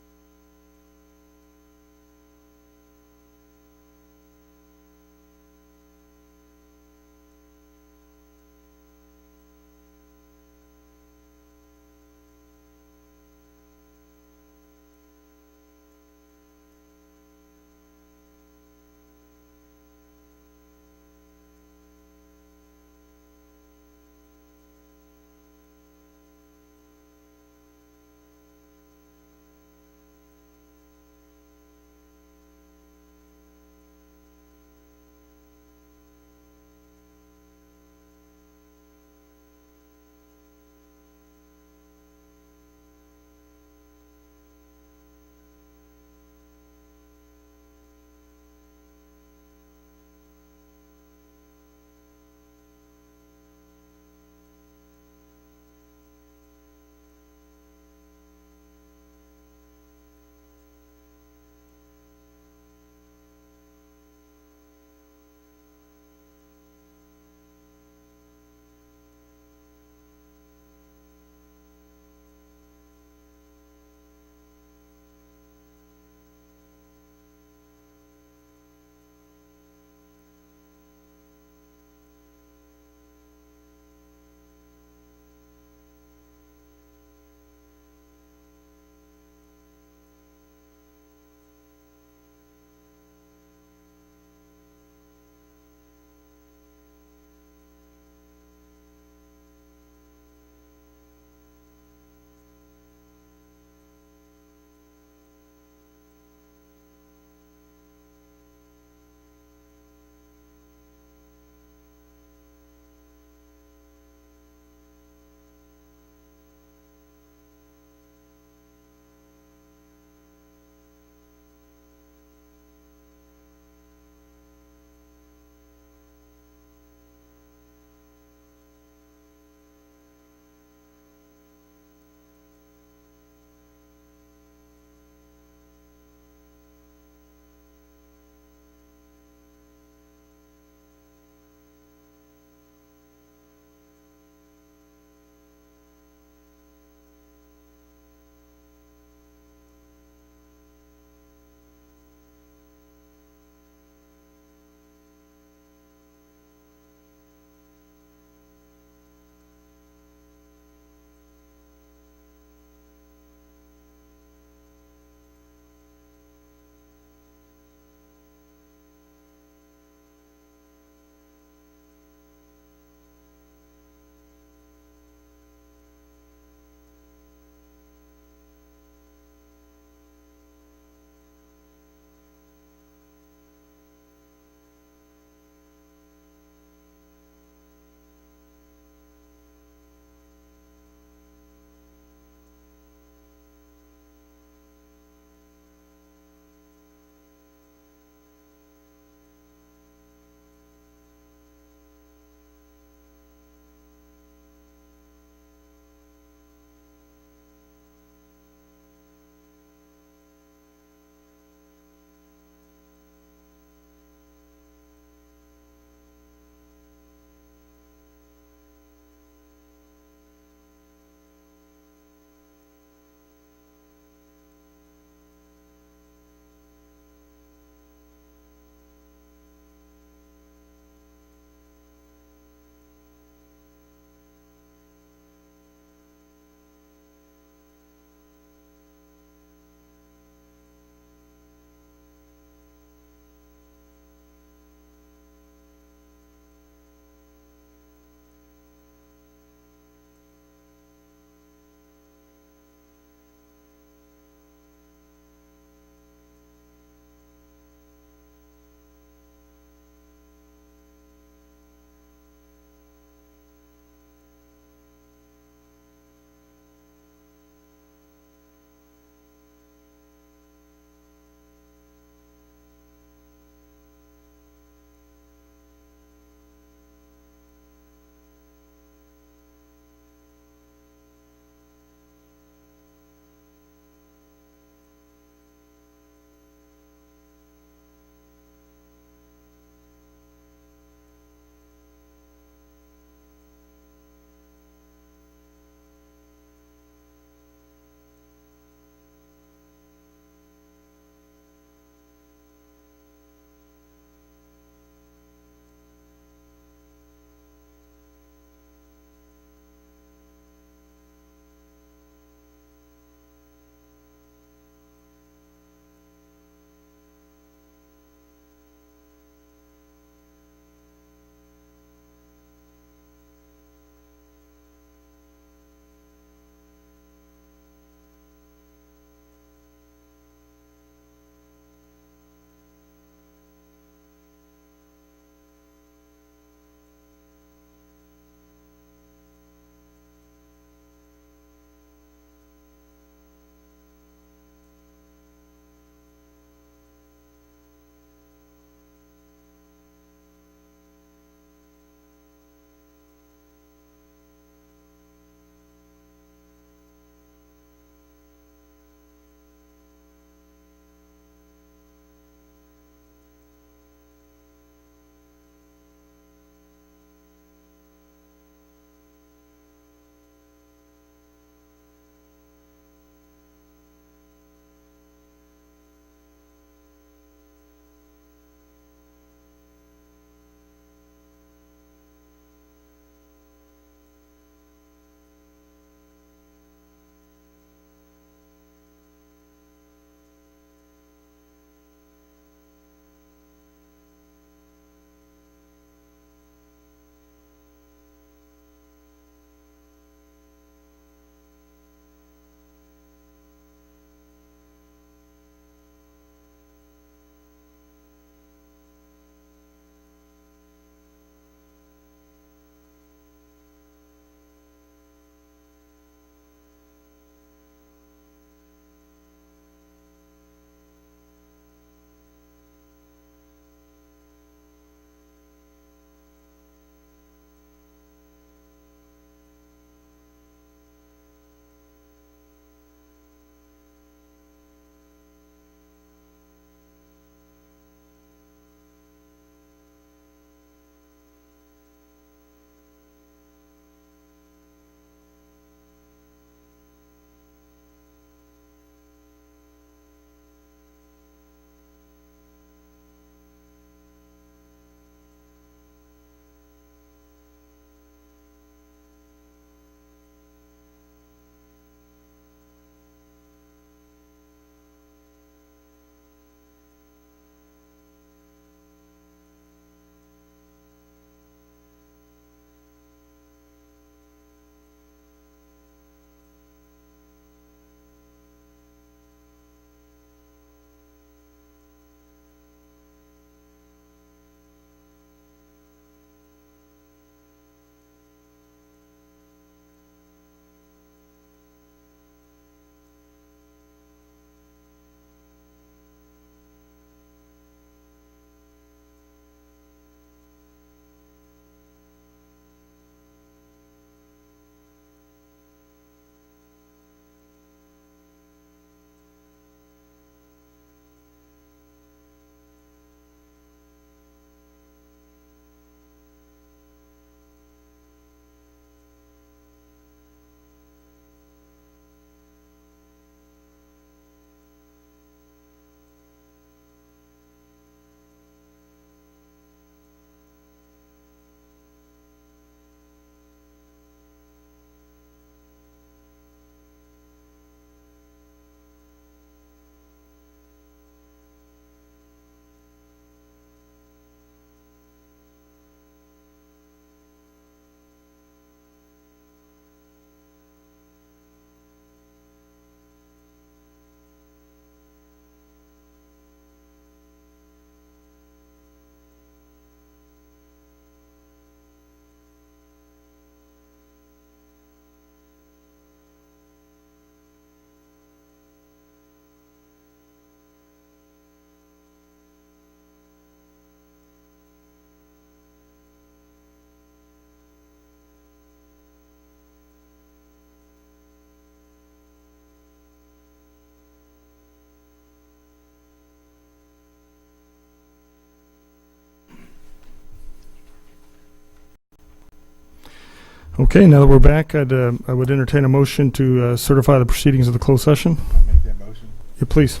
Okay, now that we're back, I would entertain a motion to certify the proceedings of the closed session. Make that motion. Yeah, please.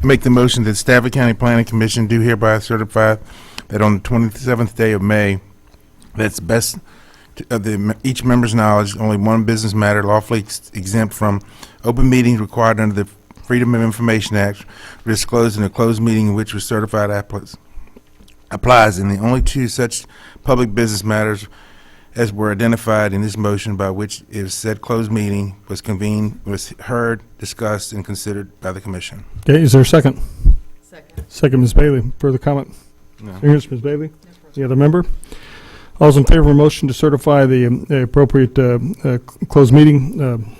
I make the motion that Stafford County Planning Commission do hereby certify that on the 27th day of May, that's best of each member's knowledge, only one business matter lawfully exempt from open meetings required under the Freedom of Information Act was disclosed in a closed meeting in which was certified applies, and the only two such public business matters as were identified in this motion by which if said closed meeting was convened, was heard, discussed, and considered by the commission. Okay, is there a second? Second. Second, Ms. Bailey. Further comment? No. Here's Ms. Bailey. The other member? All those in favor of a motion to certify the appropriate closed meeting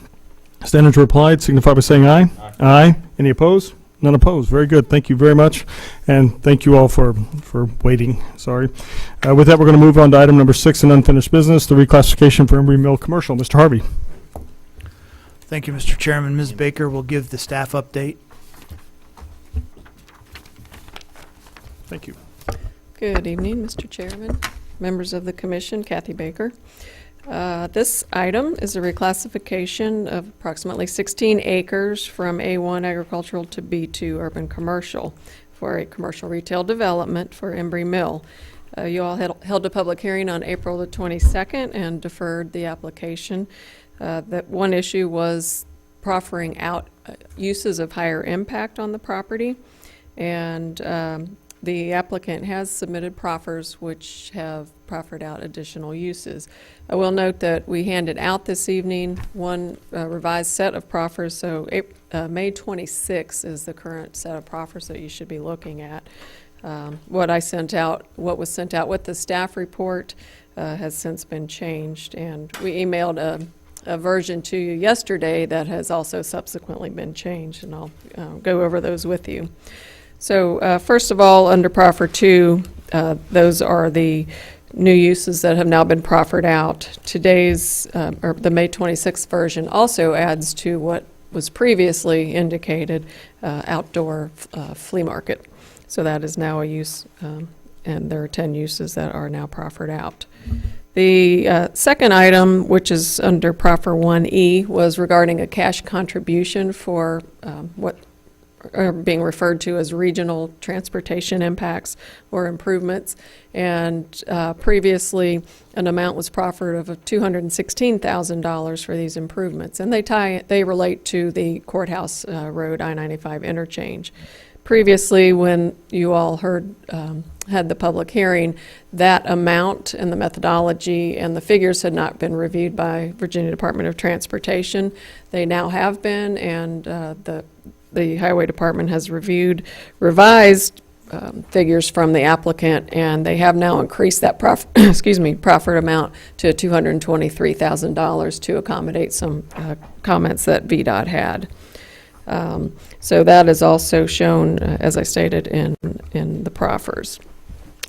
standards were applied, signify by saying aye. Aye. Any opposed? None opposed. Very good. Thank you very much. And thank you all for waiting. Sorry. With that, we're going to move on to item number 6 in unfinished business, the reclassification for Embry Mill Commercial. Mr. Harvey. Thank you, Mr. Chairman. Ms. Baker will give the staff update. Thank you. Good evening, Mr. Chairman, members of the commission, Kathy Baker. This item is a reclassification of approximately 16 acres from A1 agricultural to B2 urban commercial for a commercial retail development for Embry Mill. You all held a public hearing on April the 22nd and deferred the application. That one issue was proffering out uses of higher impact on the property, and the applicant has submitted proffers which have proffered out additional uses. I will note that we handed out this evening one revised set of proffers, so May 26 is the current set of proffers that you should be looking at. What was sent out with the staff report has since been changed, and we emailed a version to you yesterday that has also subsequently been changed, and I'll go over those with you. So first of all, under Proffer 2, those are the new uses that have now been proffered out. Today's, or the May 26th version also adds to what was previously indicated, outdoor flea market. So that is now a use, and there are 10 uses that are now proffered out. The second item, which is under Proffer 1E, was regarding a cash contribution for what are being referred to as regional transportation impacts or improvements. And previously, an amount was proffered of $216,000 for these improvements. And they relate to the Courthouse Road I-95 interchange. Previously, when you all had the public hearing, that amount and the methodology and the figures had not been reviewed by Virginia Department of Transportation. They now have been, and the Highway Department has revised figures from the applicant, and they have now increased that proffered amount to $223,000 to accommodate some comments that VDOT had. So that is also shown, as I stated, in the proffers.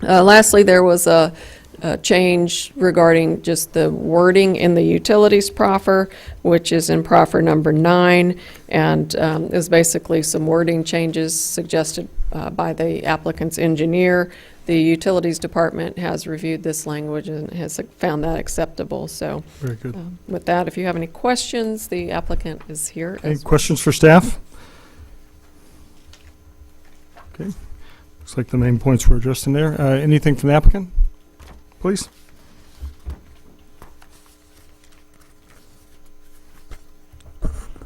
Lastly, there was a change regarding just the wording in the utilities proffer, which is in proffer number 9, and is basically some wording changes suggested by the applicant's engineer. The utilities department has reviewed this language and has found that acceptable. So very good. With that, if you have any questions, the applicant is here. Any questions for staff? Okay. Looks like the main points were addressed in there. Anything from the applicant? Please.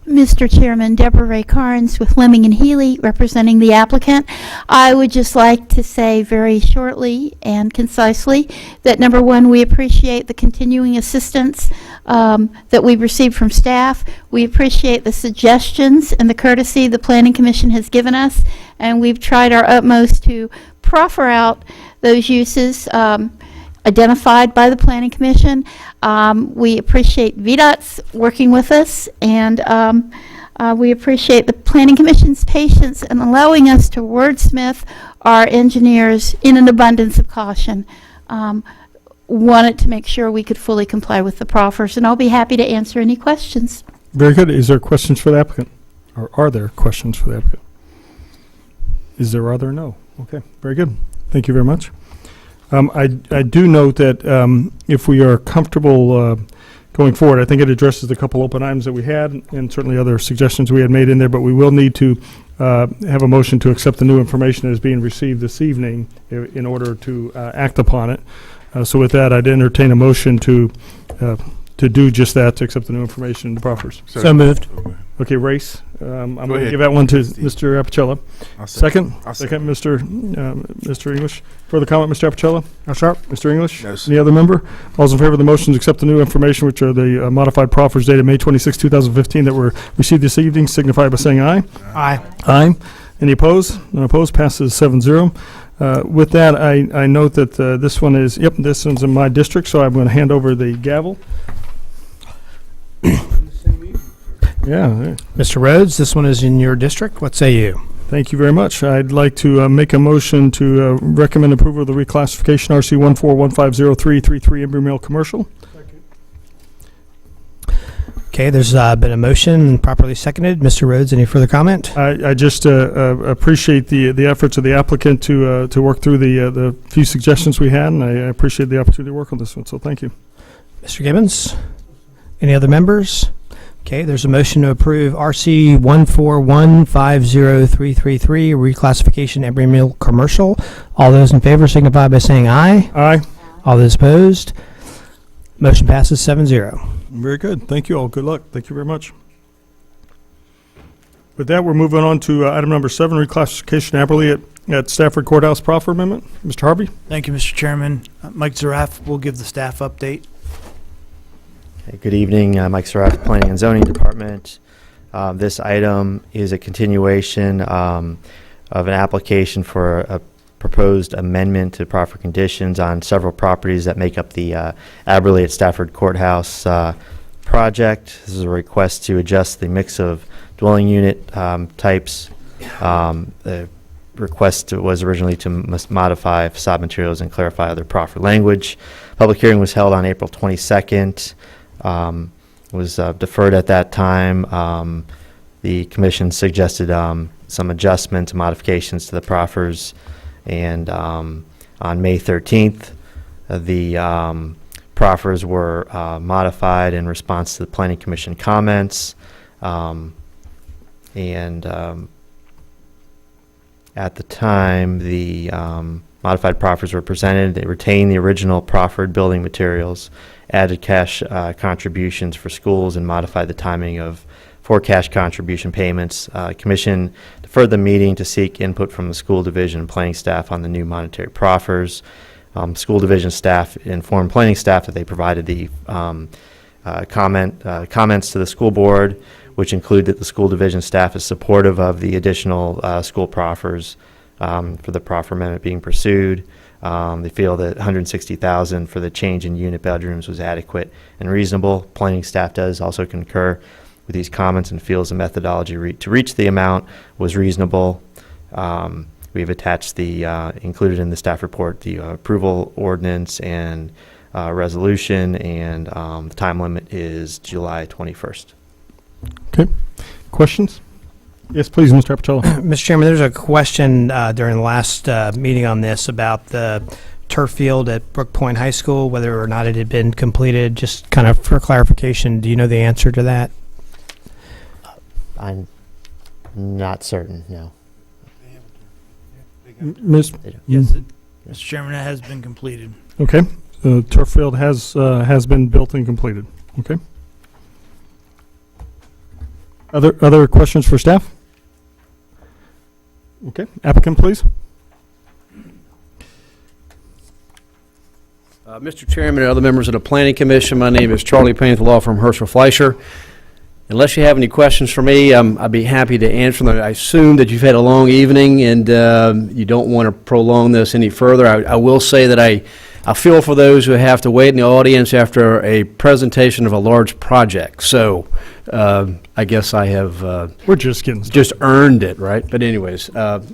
Mr. Chairman, Deborah Ray Carnes with Lemming and Healy, representing the applicant. I would just like to say very shortly and concisely that, number one, we appreciate the continuing assistance that we've received from staff. We appreciate the suggestions and the courtesy the Planning Commission has given us, and we've tried our utmost to proffer out those uses identified by the Planning Commission. We appreciate VDOT's working with us, and we appreciate the Planning Commission's patience in allowing us to wordsmith our engineers in an abundance of caution. Wanted to make sure we could fully comply with the proffers, and I'll be happy to answer any questions. Very good. Is there questions for the applicant? Or are there questions for the applicant? Is there, are there? No. Okay, very good. Thank you very much. I do note that if we are comfortable going forward. I think it addresses a couple open items that we had and certainly other suggestions we had made in there, but we will need to have a motion to accept the new information as being received this evening in order to act upon it. So with that, I'd entertain a motion to do just that, to accept the new information in the proffers. So moved. Okay, Race. I'm going to ahead. give that one to Mr. Apicella. I'll Second? I'll Second, Mr. English. Further comment, Mr. Apicella? No, sir. Mr. English? No, sir. Any other member? All's in favor of the motion to accept the new information, which are the modified proffers dated May 26, 2015, that were received this evening, signify by saying aye. Aye. Aye. Any opposed? None opposed. Passes 7-0. With that, I note that this one is, this one's in my district, so I'm going to hand over the gavel. Yeah. Mr. Rhodes, this one is in your district. What say you? Thank you very much. I'd like to make a motion to recommend approval of the reclassification RC 141503333 Embry Mill Commercial. Okay, there's been a motion properly seconded. Mr. Rhodes, any further comment? I just appreciate the efforts of the applicant to work through the few suggestions we had, and I appreciate the opportunity to work on this one, so thank you. Mr. Gibbons? Any other members? Okay, there's a motion to approve RC 141503333 reclassification Embry Mill Commercial. All those in favor signify by saying aye. Aye. All those opposed? Motion passes 7-0. Very good. Thank you all. Good luck. Thank you very much. With that, we're moving on to item number 7, reclassification Aberley at Stafford Courthouse proffer amendment. Mr. Harvey? Thank you, Mr. Chairman. Mike Zaraf will give the staff update. Good evening, Mike Saraf, Planning and Zoning Department. This item is a continuation of an application for a proposed amendment to proffer conditions on several properties that make up the Aberley at Stafford Courthouse project. This is a request to adjust the mix of dwelling unit types. The request was originally to modify facade materials and clarify other proffer language. Public hearing was held on April 22nd. Was deferred at that time. The commission suggested some adjustments, modifications to the proffers, and on May 13th, the proffers were modified in response to the Planning Commission comments, and at the time, the modified proffers were presented. They retained the original proffered building materials, added cash contributions for schools, and modified the timing of for cash contribution payments. Commission deferred the meeting to seek input from the school division and planning staff on the new monetary proffers. School division staff informed planning staff that they provided the comments to the school board, which include that the school division staff is supportive of the additional school proffers for the proffer amendment being pursued. They feel that $160,000 for the change in unit bedrooms was adequate and reasonable. Planning staff does also concur with these comments and feels the methodology to reach the amount was reasonable. We've attached the, included in the staff report, the approval ordinance and resolution, and the time limit is July 21st. Okay. Questions? Yes, please, Mr. Apicella. Mr. Chairman, there's a question during the last meeting on this about the turf field at Brook Point High School, whether or not it had been completed. Just kind of for clarification, do you know the answer to that? I'm not certain, no. Ms. Yes, Mr. Chairman, it has been completed. Okay. Turf field has been built and completed. Okay. Other questions for staff? Okay. Applicant, please. Mr. Chairman and other members of the Planning Commission, my name is Charlie Payne with the law firm Herschel Fleischer. Unless you have any questions for me, I'd be happy to answer them. I assume that you've had a long evening and you don't want to prolong this any further. I will say that I feel for those who have to wait in the audience after a presentation of a large project. So I guess I have we're just getting started. Just earned it, right? But anyways,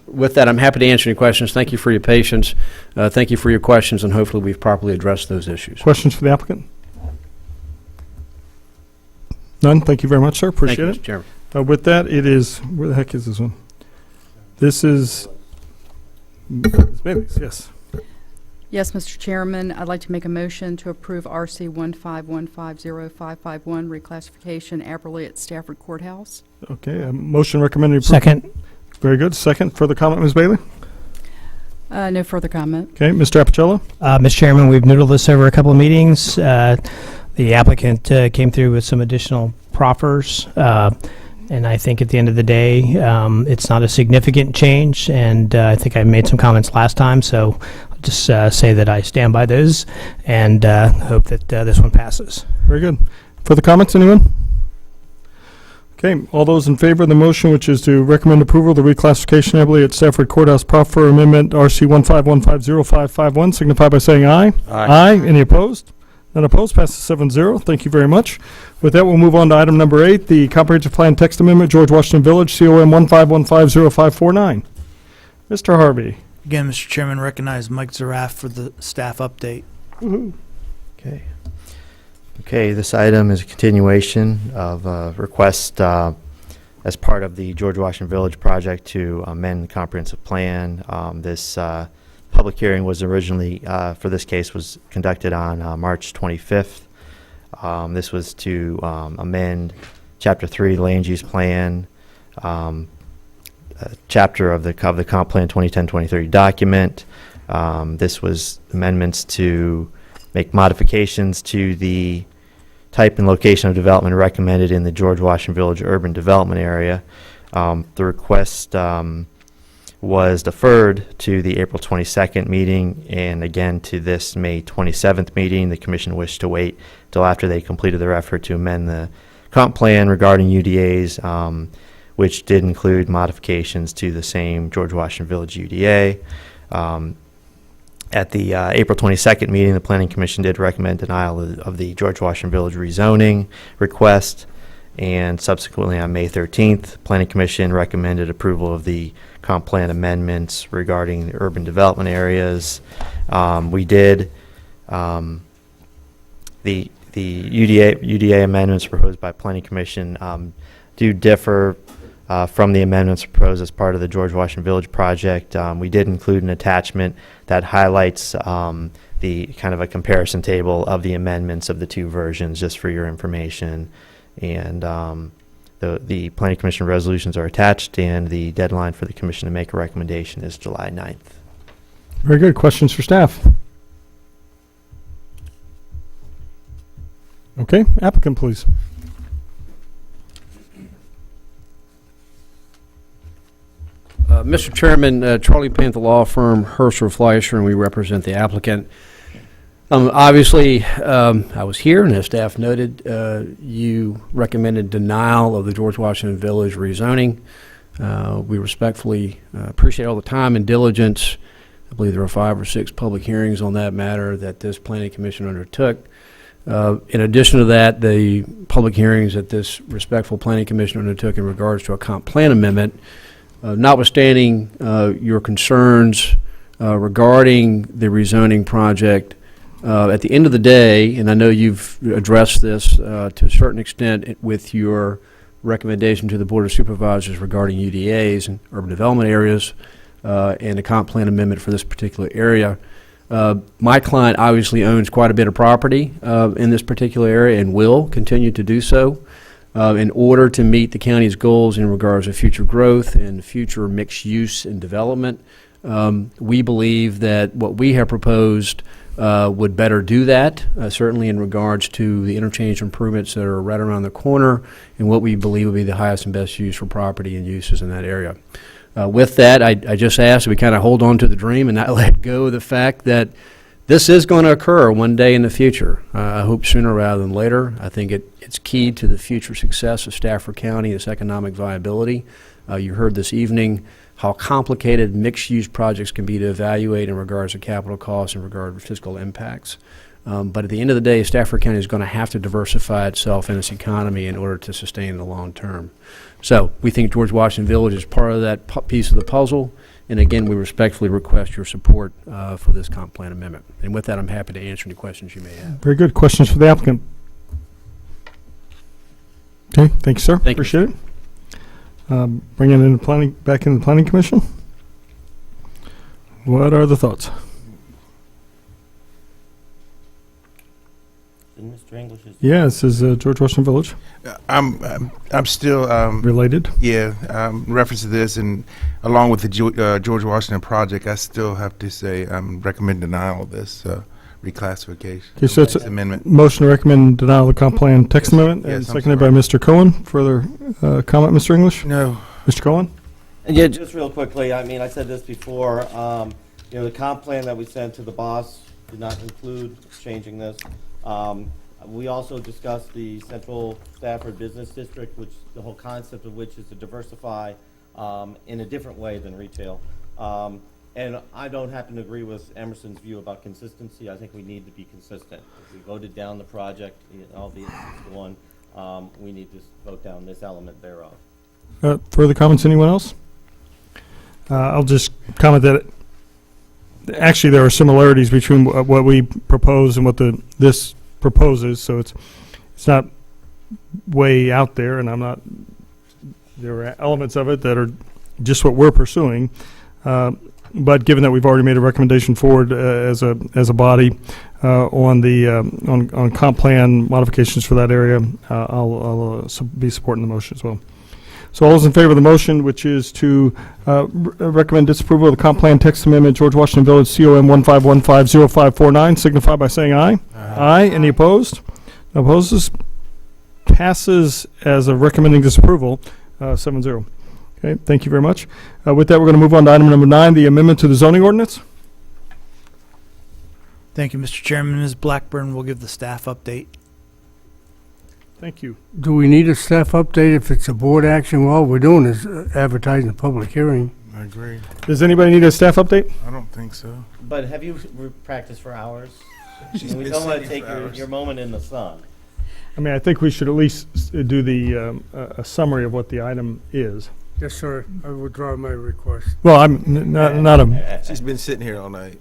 with that, I'm happy to answer any questions. Thank you for your patience. Thank you for your questions, and hopefully we've properly addressed those issues. Questions for the applicant? None. Thank you very much, sir. Appreciate Thank you, it. Mr. Chairman. With that, it is, where the heck is this one? This is, yes. Yes, Mr. Chairman, I'd like to make a motion to approve RC 151505551 reclassification Aberley at Stafford Courthouse. Okay, a motion recommended approval. Second. Very good. Second. Further comment, Ms. Bailey? No further comment. Okay, Mr. Appicello? Mr. Chairman, we've noodled this over a couple of meetings. The applicant came through with some additional proffers, and I think at the end of the day, it's not a significant change, and I think I made some comments last time, so I'll just say that I stand by those and hope that this one passes. Very good. Further comments, anyone? Okay, all those in favor of the motion, which is to recommend approval of the reclassification Aberley at Stafford Courthouse proffer amendment RC 151505551, signify by saying aye. Aye. Any opposed? None opposed. Passes 7-0. Thank you very much. With that, we'll move on to item number 8, the comprehensive plan text amendment, George Washington Village, COM 151505549. Mr. Harvey. Again, Mr. Chairman, recognize Mike Zaraf for the staff update. Okay. Okay, this item is a continuation of a request as part of the George Washington Village project to amend the comprehensive plan. This public hearing was originally, for this case, was conducted on March 25th. This was to amend Chapter 3 Land Use Plan, chapter of the Comp Plan 2010-2030 document. This was amendments to make modifications to the type and location of development recommended in the George Washington Village urban development area. The request was deferred to the April 22nd meeting and again to this May 27th meeting. The commission wished to wait till after they completed their effort to amend the comp plan regarding UDAs, which did include modifications to the same George Washington Village UDA. At the April 22nd meeting, the Planning Commission did recommend denial of the George Washington Village rezoning request, and subsequently on May 13th, Planning Commission recommended approval of the comp plan amendments regarding the urban development areas. We did the UDA amendments proposed by Planning Commission do differ from the amendments proposed as part of the George Washington Village project. We did include an attachment that highlights the kind of a comparison table of the amendments of the two versions, just for your information. And the Planning Commission resolutions are attached, and the deadline for the commission to make a recommendation is July 9th. Very good. Questions for staff? Okay, applicant, please. Mr. Chairman, Charlie Panther Law Firm, Herschel Fleischer, and we represent the applicant. Obviously, I was here, and as staff noted, you recommended denial of the George Washington Village rezoning. We respectfully appreciate all the time and diligence. I believe there were 5 or 6 public hearings on that matter that this Planning Commission undertook. In addition to that, the public hearings that this respectful Planning Commission undertook in regards to a comp plan amendment, notwithstanding your concerns regarding the rezoning project, at the end of the day, and I know you've addressed this to a certain extent with your recommendation to the Board of Supervisors regarding UDAs and urban development areas and the comp plan amendment for this particular area. My client obviously owns quite a bit of property in this particular area and will continue to do so. In order to meet the county's goals in regards to future growth and future mixed use and development, we believe that what we have proposed would better do that, certainly in regards to the interchange improvements that are right around the corner and what we believe would be the highest and best use for property and uses in that area. With that, I just ask that we kind of hold on to the dream and not let go of the fact that this is going to occur one day in the future. I hope sooner rather than later. I think it's key to the future success of Stafford County, its economic viability. You heard this evening how complicated mixed-use projects can be to evaluate in regards to capital costs and regard to fiscal impacts. But at the end of the day, Stafford County is going to have to diversify itself and its economy in order to sustain in the long term. So we think George Washington Village is part of that piece of the puzzle. And again, we respectfully request your support for this comp plan amendment. And with that, I'm happy to answer any questions you may have. Very good. Questions for the applicant? Okay, thank you, sir. Appreciate it. Bringing in back in the Planning Commission. What are the thoughts? And Mr. English is... Yeah, this is George Washington Village. I'm still Related? Yeah, reference to this, and along with the George Washington project, I still have to say recommend denial of this reclassification. Okay, so it's a amendment. motion to recommend denial of the comp plan text amendment, and Yes, I'm seconded by Mr. Cohen. Further comment, Mr. English? No. Mr. Cohen? Yeah, just real quickly, I mean, I said this before, you know, the comp plan that we sent to the boss did not include changing this. We also discussed the Central Stafford Business District, which the whole concept of which is to diversify in a different way than retail. And I don't happen to agree with Emerson's view about consistency. I think we need to be consistent. If we voted down the project, albeit it's the one, we need to vote down this element thereof. Further comments, anyone else? I'll just comment that actually there are similarities between what we propose and what this proposes, so it's not way out there, and there are elements of it that are just what we're pursuing. But given that we've already made a recommendation forward as a body on comp plan modifications for that area, I'll be supporting the motion as well. So all those in favor of the motion, which is to recommend disapproval of the comp plan text amendment, George Washington Village, COM 15150549, signify by saying aye. Aye. Any opposed? No opposes. Passes as a recommending disapproval, 7-0. Okay, thank you very much. With that, we're going to move on to item number 9, the amendment to the zoning ordinance. Thank you, Mr. Chairman. Ms. Blackburn will give the staff update. Thank you. Do we need a staff update if it's a board action? All we're doing is advertising the public hearing. I agree. Does anybody need a staff update? I don't think so. But have you practiced for hours? She's We been don't want to sitting take for hours. your moment in the sun. I mean, I think we should at least do the a summary of what the item is. Yes, sir. I withdraw my request. Well, I'm not a. She's been sitting here all night.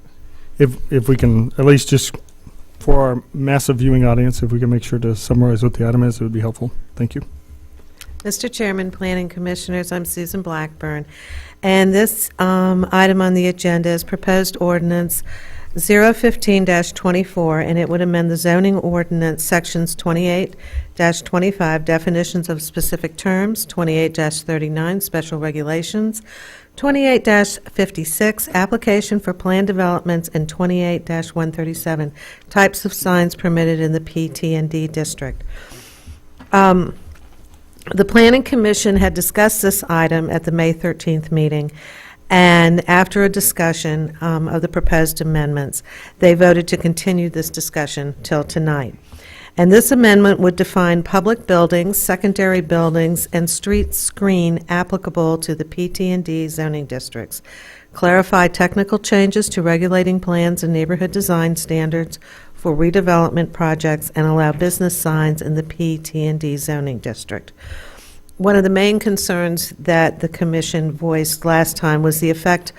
If we can at least just for our massive viewing audience, if we can make sure to summarize what the item is, it would be helpful. Thank you. Mr. Chairman, Planning Commissioners, I'm Susan Blackburn, and this item on the agenda is proposed ordinance 015-24, and it would amend the zoning ordinance sections 28-25, definitions of specific terms, 28-39, special regulations, 28-56, application for plan developments, and 28-137, types of signs permitted in the PT&D district. The Planning Commission had discussed this item at the May 13th meeting, and after a discussion of the proposed amendments, they voted to continue this discussion till tonight. And this amendment would define public buildings, secondary buildings, and street screen applicable to the PT&D zoning districts, clarify technical changes to regulating plans and neighborhood design standards for redevelopment projects, and allow business signs in the PT&D zoning district. One of the main concerns that the Commission voiced last time was the effect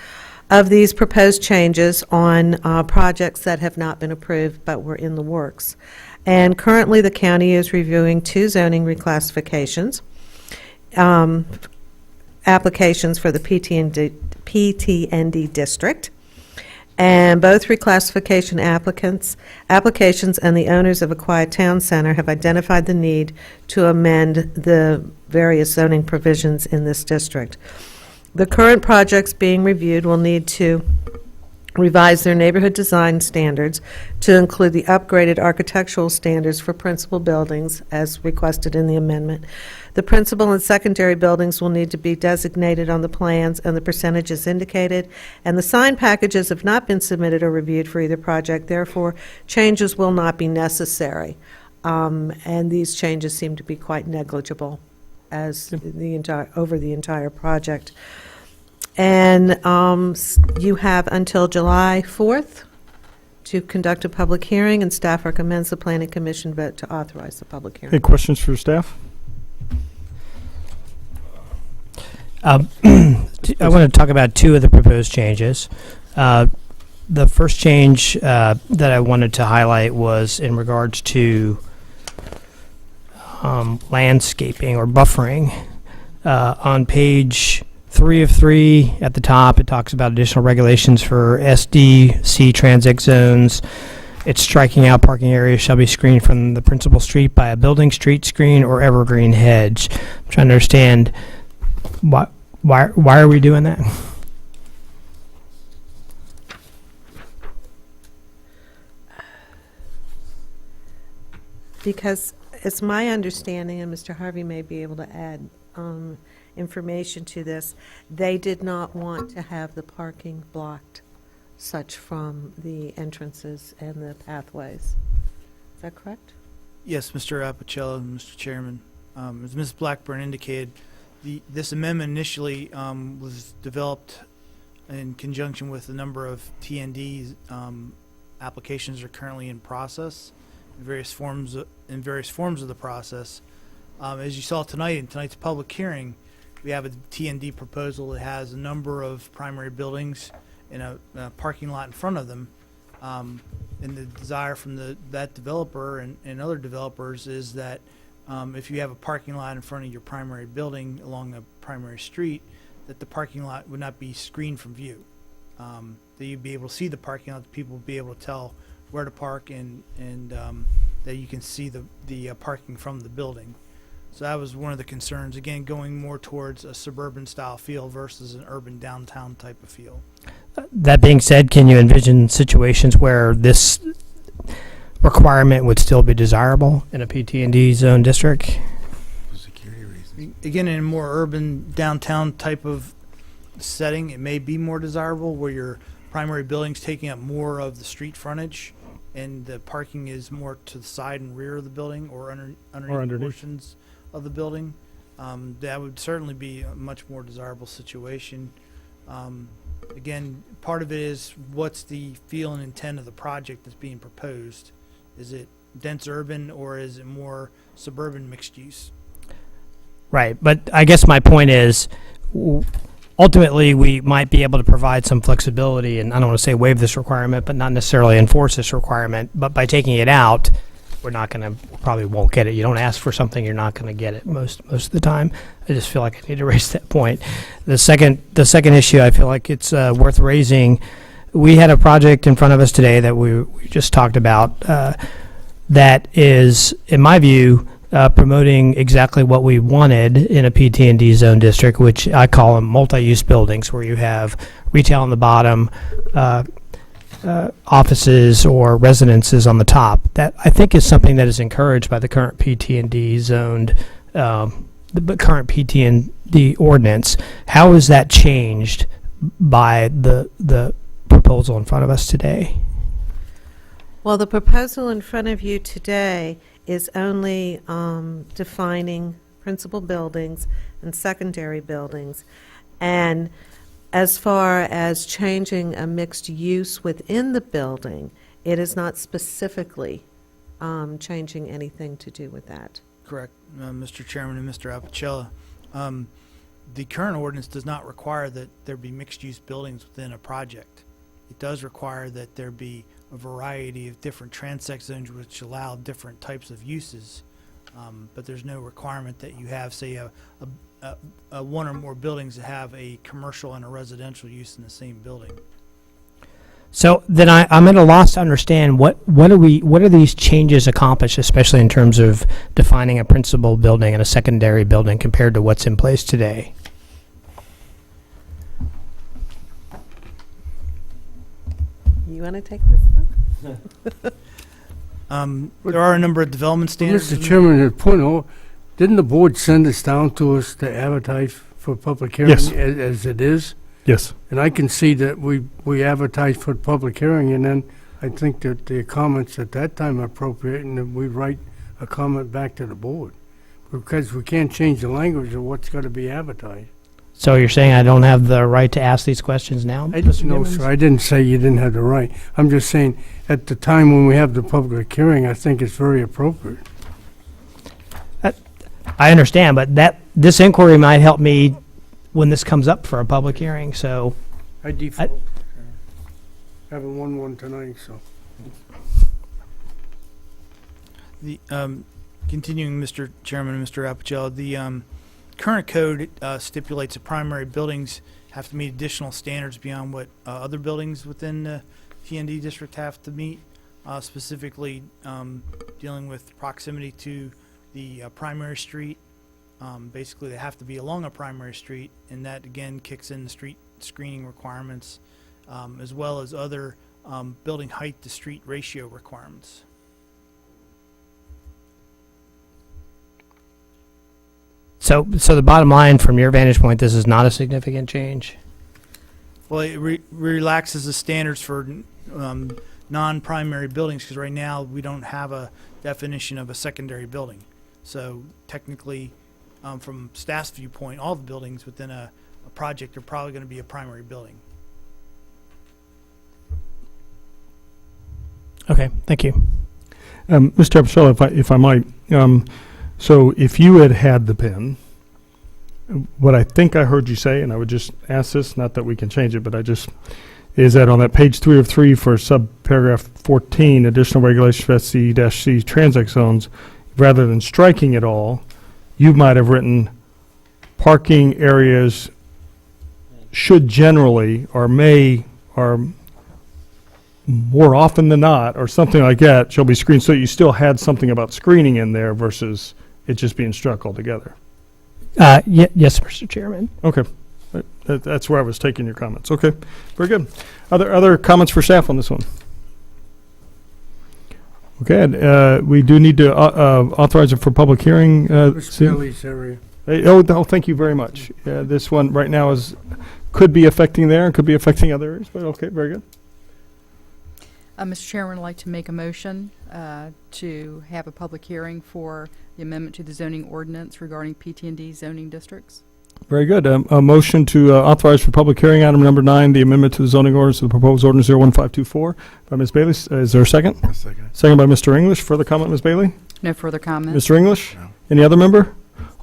of these proposed changes on projects that have not been approved but were in the works. And currently, the county is reviewing 2 zoning reclassifications, applications for the PT&D district. And both reclassification applications and the owners of a quiet town center have identified the need to amend the various zoning provisions in this district. The current projects being reviewed will need to revise their neighborhood design standards to include the upgraded architectural standards for principal buildings as requested in the amendment. The principal and secondary buildings will need to be designated on the plans and the percentages indicated, and the sign packages have not been submitted or reviewed for either project. Therefore, changes will not be necessary. And these changes seem to be quite negligible as over the entire project. And you have until July 4th to conduct a public hearing, and staff recommends the Planning Commission vote to authorize the public hearing. Any questions for staff? I want to talk about 2 of the proposed changes. The first change that I wanted to highlight was in regards to landscaping or buffering. On page 3 of 3 at the top, it talks about additional regulations for SDC transit zones. it's striking out parking areas shall be screened from the principal street by a building, street screen, or evergreen hedge. I'm trying to understand why are we doing that? Because it's my understanding, and Mr. Harvey may be able to add information to this, they did not want to have the parking blocked such from the entrances and the pathways. Is that correct? Yes, Mr. Apicella, Mr. Chairman. As Ms. Blackburn indicated, this amendment initially was developed in conjunction with a number of TND applications that are currently in process in various forms of the process. As you saw tonight in tonight's public hearing, we have a TND proposal that has a number of primary buildings and a parking lot in front of them. And the desire from that developer and other developers is that if you have a parking lot in front of your primary building along a primary street, that the parking lot would not be screened from view. That you'd be able to see the parking lot, that people would be able to tell where to park, and that you can see the parking from the building. So that was one of the concerns, again, going more towards a suburban style feel versus an urban downtown type of feel. That being said, can you envision situations where this requirement would still be desirable in a PT&D zone district? For security reasons. Again, in a more urban downtown type of setting, it may be more desirable where your primary building's taking up more of the street frontage and the parking is more to the side and rear of the building or underneath portions of the building. That would certainly be a much more desirable situation. Again, part of it is what's the feel and intent of the project that's being proposed. Is it dense urban or is it more suburban mixed use? Right, but I guess my point is, ultimately, we might be able to provide some flexibility, and I don't want to say waive this requirement, but not necessarily enforce this requirement. But by taking it out, we're not going to, probably won't get it. You don't ask for something, you're not going to get it most of the time. I just feel like I need to raise that point. The second issue, I feel like it's worth raising. We had a project in front of us today that we just talked about that is, in my view, promoting exactly what we wanted in a PT&D zone district, which I call them multi-use buildings, where you have retail on the bottom, offices or residences on the top. That I think is something that is encouraged by the current PT&D zoned, the current PT&D ordinance. How is that changed by the proposal in front of us today? Well, the proposal in front of you today is only defining principal buildings and secondary buildings. And as far as changing a mixed use within the building, it is not specifically changing anything to do with that. Correct, Mr. Chairman and Mr. Apicella. The current ordinance does not require that there be mixed-use buildings within a project. It does require that there be a variety of different transect zones which allow different types of uses, but there's no requirement that you have, say, a one or more buildings that have a commercial and a residential use in the same building. So then I'm at a loss to understand what are these changes accomplish, especially in terms of defining a principal building and a secondary building compared to what's in place today? You want to take this one? There are a number of development standards. Mr. Chairman, at point oh, didn't the board send this down to us to advertise for public hearing? Yes. As it is? Yes. And I can see that we advertised for public hearing, and then I think that the comments at that time are appropriate, and that we write a comment back to the board, because we can't change the language of what's going to be advertised. So you're saying I don't have the right to ask these questions now? No, sir, I didn't say you didn't have the right. I'm just saying, at the time when we have the public hearing, I think it's very appropriate. I understand, but this inquiry might help me when this comes up for a public hearing, so. I default. Haven't won one tonight, so. The continuing, Mr. Chairman and Mr. Apicella, the current code stipulates that primary buildings have to meet additional standards beyond what other buildings within the TND district have to meet. specifically dealing with proximity to the primary street. Basically, they have to be along a primary street, and that again kicks in the street screening requirements, as well as other building height to street ratio requirements. So the bottom line, from your vantage point, this is not a significant change? Well, it relaxes the standards for non-primary buildings, because right now we don't have a definition of a secondary building. So technically, from staff's viewpoint, all the buildings within a project are probably going to be a primary building. Okay, thank you. Mr. Apicella, if I might, so if you had the pen, what I think I heard you say, and I would just ask this, not that we can change it, but is that on that page 3 of 3 for subparagraph 14, additional regulations for SC-C transit zones, rather than striking it all, you might have written parking areas should generally or may or more often than not, or something like that, shall be screened, so you still had something about screening in there versus it just being struck altogether. Yes, Mr. Chairman. Okay. That's where I was taking your comments. Okay, very good. Other comments for staff on this one? Okay, we do need to authorize it for public hearing. Bailey's area. Thank you very much. This one right now could be affecting there, could be affecting other areas, but okay, very good. Mr. Chairman, I'd like to make a motion to have a public hearing for the amendment to the zoning ordinance regarding PT&D zoning districts. Very good. A motion to authorize for public hearing item number 9, the amendment to the zoning ordinance of the proposed ordinance 01524 by Ms. Bailey. Is there a second? A second. Second by Mr. English. Further comment, Ms. Bailey? No further comment. Mr. English? No. Any other member?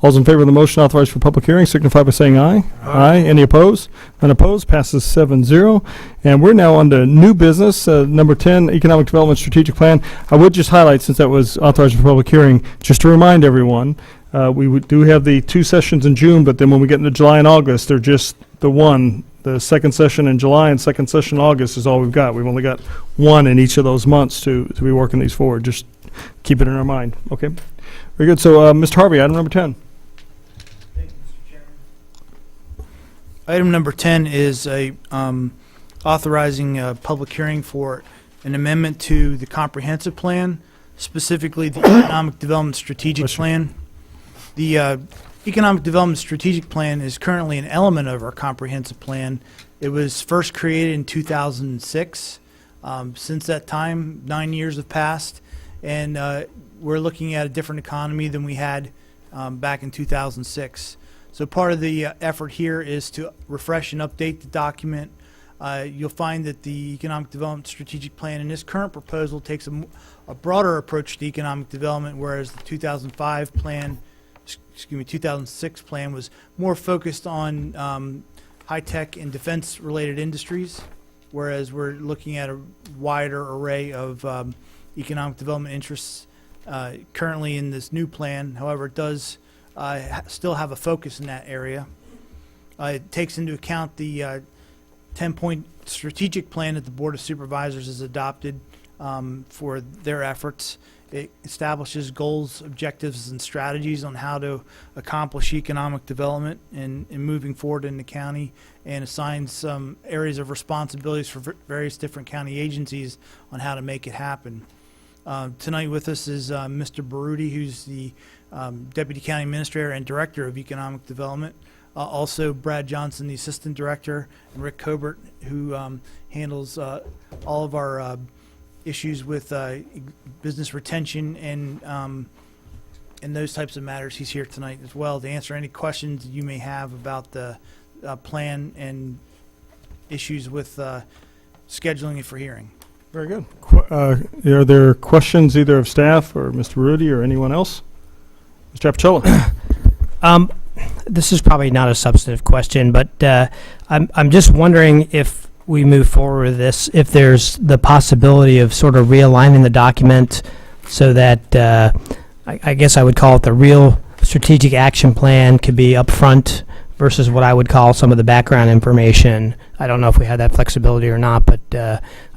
All's in favor of the motion authorized for public hearing signify by saying aye. Aye. Any opposed? Unopposed? Passes 7-0. And we're now on to new business, number 10, Economic Development Strategic Plan. I would just highlight, since that was authorized for public hearing, just to remind everyone, we do have the 2 sessions in June, but then when we get into July and August, they're just the second session in July and second session in August is all we've got. We've only got one in each of those months to be working these forward. Just keep it in our mind. Okay? Very good. So, Mr. Harvey, item number 10. Item number 10 is authorizing a public hearing for an amendment to the comprehensive plan, specifically the Economic Development Strategic Plan. The Economic Development Strategic Plan is currently an element of our comprehensive plan. It was first created in 2006. Since that time, 9 years have passed, and we're looking at a different economy than we had back in 2006. So part of the effort here is to refresh and update the document. You'll find that the Economic Development Strategic Plan in this current proposal takes a broader approach to economic development, whereas the 2006 plan was more focused on high-tech and defense-related industries, whereas we're looking at a wider array of economic development interests currently in this new plan. However, it does still have a focus in that area. It takes into account the 10-point strategic plan that the Board of Supervisors has adopted for their efforts. It establishes goals, objectives, and strategies on how to accomplish economic development and moving forward in the county, and assigns some areas of responsibilities for various different county agencies on how to make it happen. Tonight with us is Mr. Baruti, who's the Deputy County Administrator and Director of Economic Development. Also Brad Johnson, the Assistant Director, and Rick Cobert, who handles all of our issues with business retention and those types of matters. He's here tonight as well to answer any questions you may have about the plan and issues with scheduling it for hearing. Very good. Are there questions either of staff or Mr. Rudy or anyone else? Mr. Apicella. This is probably not a substantive question, but I'm just wondering, if we move forward with this, if there's the possibility of sort of realigning the document so that I guess I would call it the real strategic action plan could be up front versus what I would call some of the background information. I don't know if we have that flexibility or not, but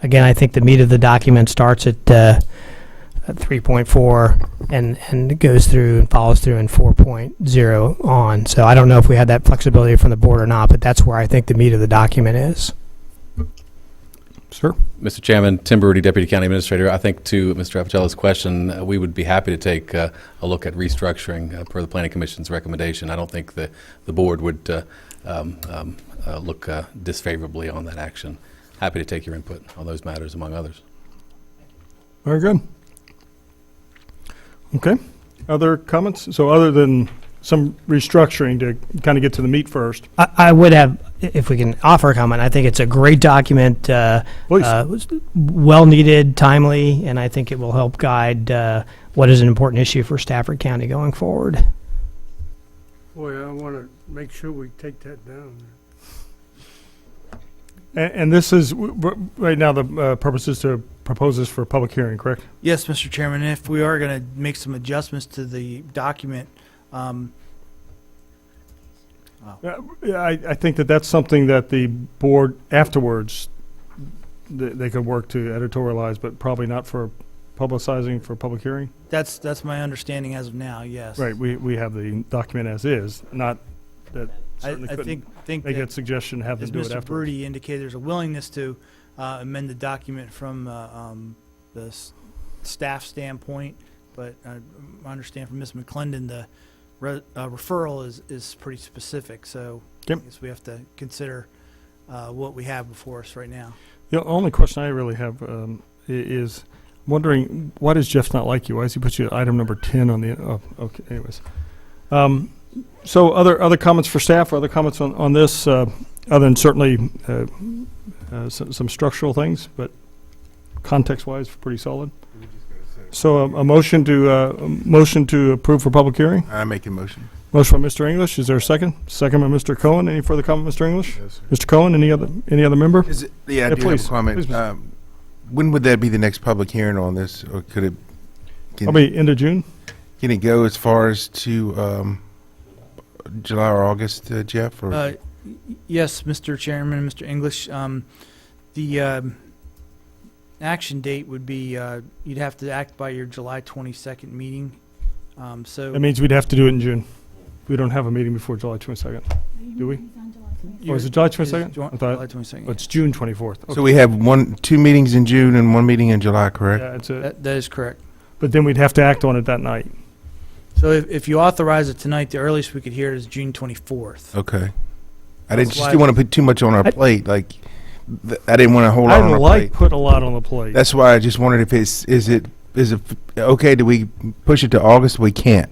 again, I think the meat of the document starts at 3.4 and goes through and follows through in 4.0 on. So I don't know if we had that flexibility from the board or not, but that's where I think the meat of the document is. Sir? Mr. Chairman, Tim Baruti, Deputy County Administrator. I think to Mr. Appicella's question, we would be happy to take a look at restructuring per the Planning Commission's recommendation. I don't think the board would look disfavorably on that action. Happy to take your input on those matters, among others. Very good. Okay. Other comments? So other than some restructuring to kind of get to the meat first. I would have, if we can offer a comment, I think it's a great document, well needed, timely, and I think it will help guide what is an important issue for Stafford County going forward. Boy, I want to make sure we take that down. And this is, right now, the purpose is to propose this for a public hearing, correct? Yes, Mr. Chairman, if we are going to make some adjustments to the document, I think that's something that the board afterwards, they could work to editorialize, but probably not for publicizing for public hearing. That's my understanding as of now, yes. Right, we have the document as is, not that I certainly couldn't think make that suggestion, have them do it As Mr. afterwards. Brody indicated, there's a willingness to amend the document from the staff standpoint, but I understand from Ms. McClendon, the referral is pretty specific, so I guess we have to consider what we have before us right now. The only question I really have is wondering, why does Jeff not like you? Why does he put you at item number 10 on the, oh, okay, anyways. So other comments for staff, or other comments on this, other than certainly some structural things, but context-wise, pretty solid? So a motion to approve for public hearing? I make a motion. Motion by Mr. English. Is there a second? Second by Mr. Cohen. Any further comment, Mr. English? Yes, sir. Mr. Cohen, any other member? Yeah, I do have a comment. Please. When would that be the next public hearing on this, or could it? Probably end of June. Can it go as far as to July or August, Jeff? Or? Yes, Mr. Chairman, Mr. English. The action date would be you'd have to act by your July 22nd meeting. So That means we'd have to do it in June. We don't have a meeting before July 22nd, do we? Or is it July 22nd? I thought- July 22nd. oh, it's June 24th. So we have two meetings in June and one meeting in July, correct? Yeah, it's a, That is correct. but then we'd have to act on it that night. So if you authorize it tonight, the earliest we could hear it is June 24th. Okay. I That's just why- didn't want to put too much on our plate. Like, I didn't want a whole lot on I'd our like plate. put a lot on the plate. That's why I just wondered if is it okay? Do we push it to August? We can't.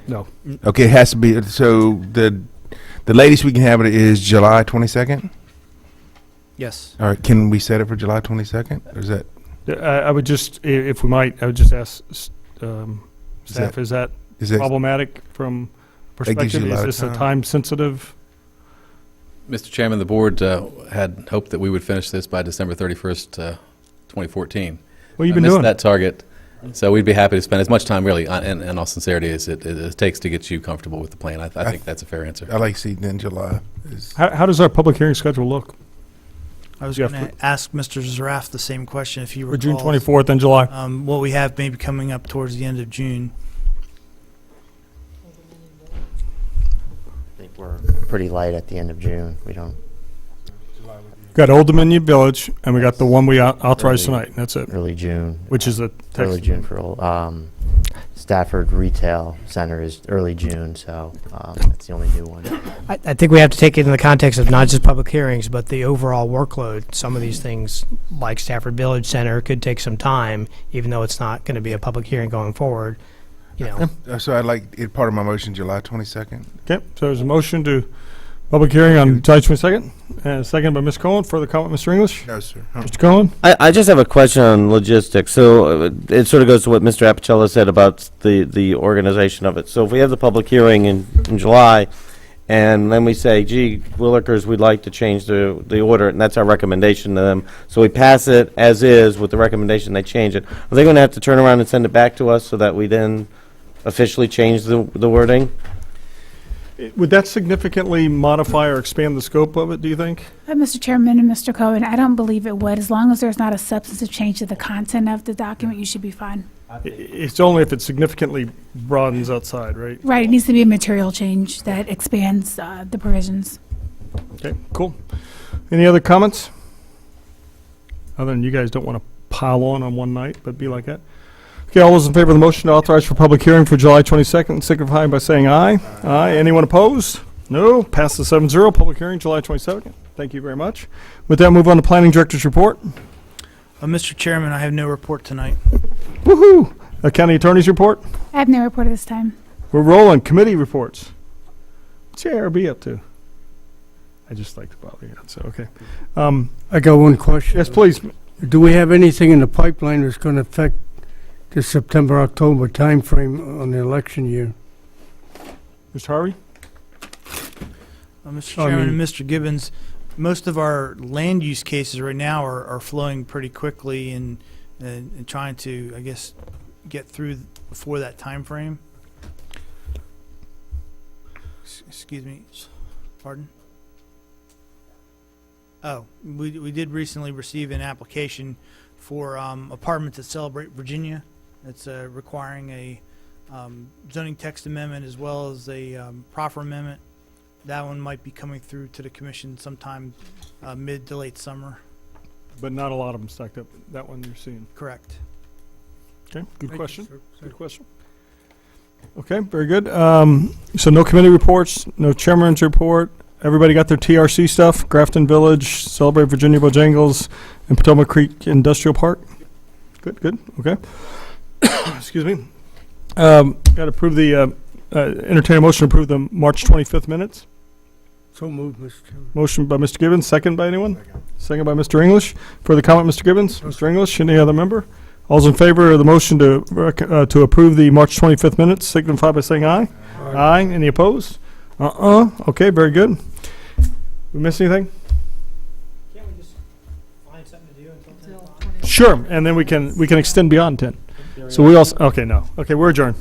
No. Okay, it has to be. So the latest we can have it is July 22nd. Yes. All right. Can we set it for July 22nd? Or is that? I would just, if we might, I would just ask staff, is that problematic from That gives you perspective? a lot Is of this a time. time sensitive? Mr. Chairman, the board had hoped that we would finish this by December 31st, 2014. Well, you've been I missed doing that target, so we'd be happy to spend as much time, really, in all sincerity, as it takes to get you comfortable with the plan. I think that's a fair answer. I like seeing it in July. How does our public hearing schedule look? I was Yeah, going to ask Mr. Zaraf the same question if you For recall. June 24th and July? What we have maybe coming up towards the end of June. I think we're pretty light at the end of June. We don't. Got Old Dominion Village, and we got the one we authorized tonight. That's it. Early June. Which is a early June for Stafford Retail Center is early June, so that's the only new one. I think we have to take it in the context of not just public hearings, but the overall workload. Some of these things, like Stafford Village Center, could take some time, even though it's not going to be a public hearing going forward. You know. So I'd like it part of my motion, July 22nd. Okay, so there's a motion to public hearing on July 22nd, and second by Ms. Cohen. Further comment, Mr. English? No, sir. Mr. Cohen? I just have a question on logistics. So it sort of goes to what Mr. Apicella said about the organization of it. So if we have the public hearing in July, and then we say, gee, Willikers, we'd like to change the order, and that's our recommendation to them. So we pass it as is with the recommendation they change it. Are they going to have to turn around and send it back to us so that we then officially change the wording? Would that significantly modify or expand the scope of it, do you think? Mr. Chairman and Mr. Cohen, I don't believe it would. As long as there's not a substantive change to the content of the document, you should be fine. It's only if it significantly broadens outside, right? Right, it needs to be a material change that expands the provisions. Okay, cool. Any other comments? Other than you guys don't want to pile on one night, but be like that. Okay, all those in favor of the motion to authorize for public hearing for July 22nd, signify by saying aye. Aye. Anyone opposed? No. Passes 7-0. Public hearing July 22nd. Thank you very much. With that, move on to Planning Director's report. Mr. Chairman, I have no report tonight. Woohoo! County Attorney's report. I have no report at this time. We're rolling. Committee reports. What's the ARB up to? I just like to bother you. So, okay. I got one question. Yes, please. Do we have anything in the pipeline that's going to affect the September-October timeframe on the election year? Mr. Harvey? Mr. Chairman and Mr. Gibbons, most of our land use cases right now are flowing pretty quickly and trying to, I guess, get through before that time frame. Excuse me. Pardon? Oh, we did recently receive an application for apartments at Celebrate Virginia. It's requiring a zoning text amendment as well as a proffer amendment. That one might be coming through to the commission sometime mid to late summer. But not a lot of them stacked up. That one you're seeing. Correct. Okay, good question. Good question. Okay, very good. So no committee reports, no chairman's report. Everybody got their TRC stuff? Grafton Village, Celebrate Virginia Bojangles, and Potomac Creek Industrial Park? Good, good, okay. Excuse me. Got to approve the, entertain a motion to approve the March 25th minutes. So moved, Mr. Chairman. Motion by Mr. Gibbons, second by anyone? Second by Mr. English. Further comment, Mr. Gibbons? Mr. English, any other member? All's in favor of the motion to approve the March 25th minutes, signify by saying aye. Aye. Any opposed? Okay, very good. We miss anything? Can't we just find something to do until 10 o'clock? Sure, and then we can extend beyond 10. So we also, okay, no. Okay, we're adjourned.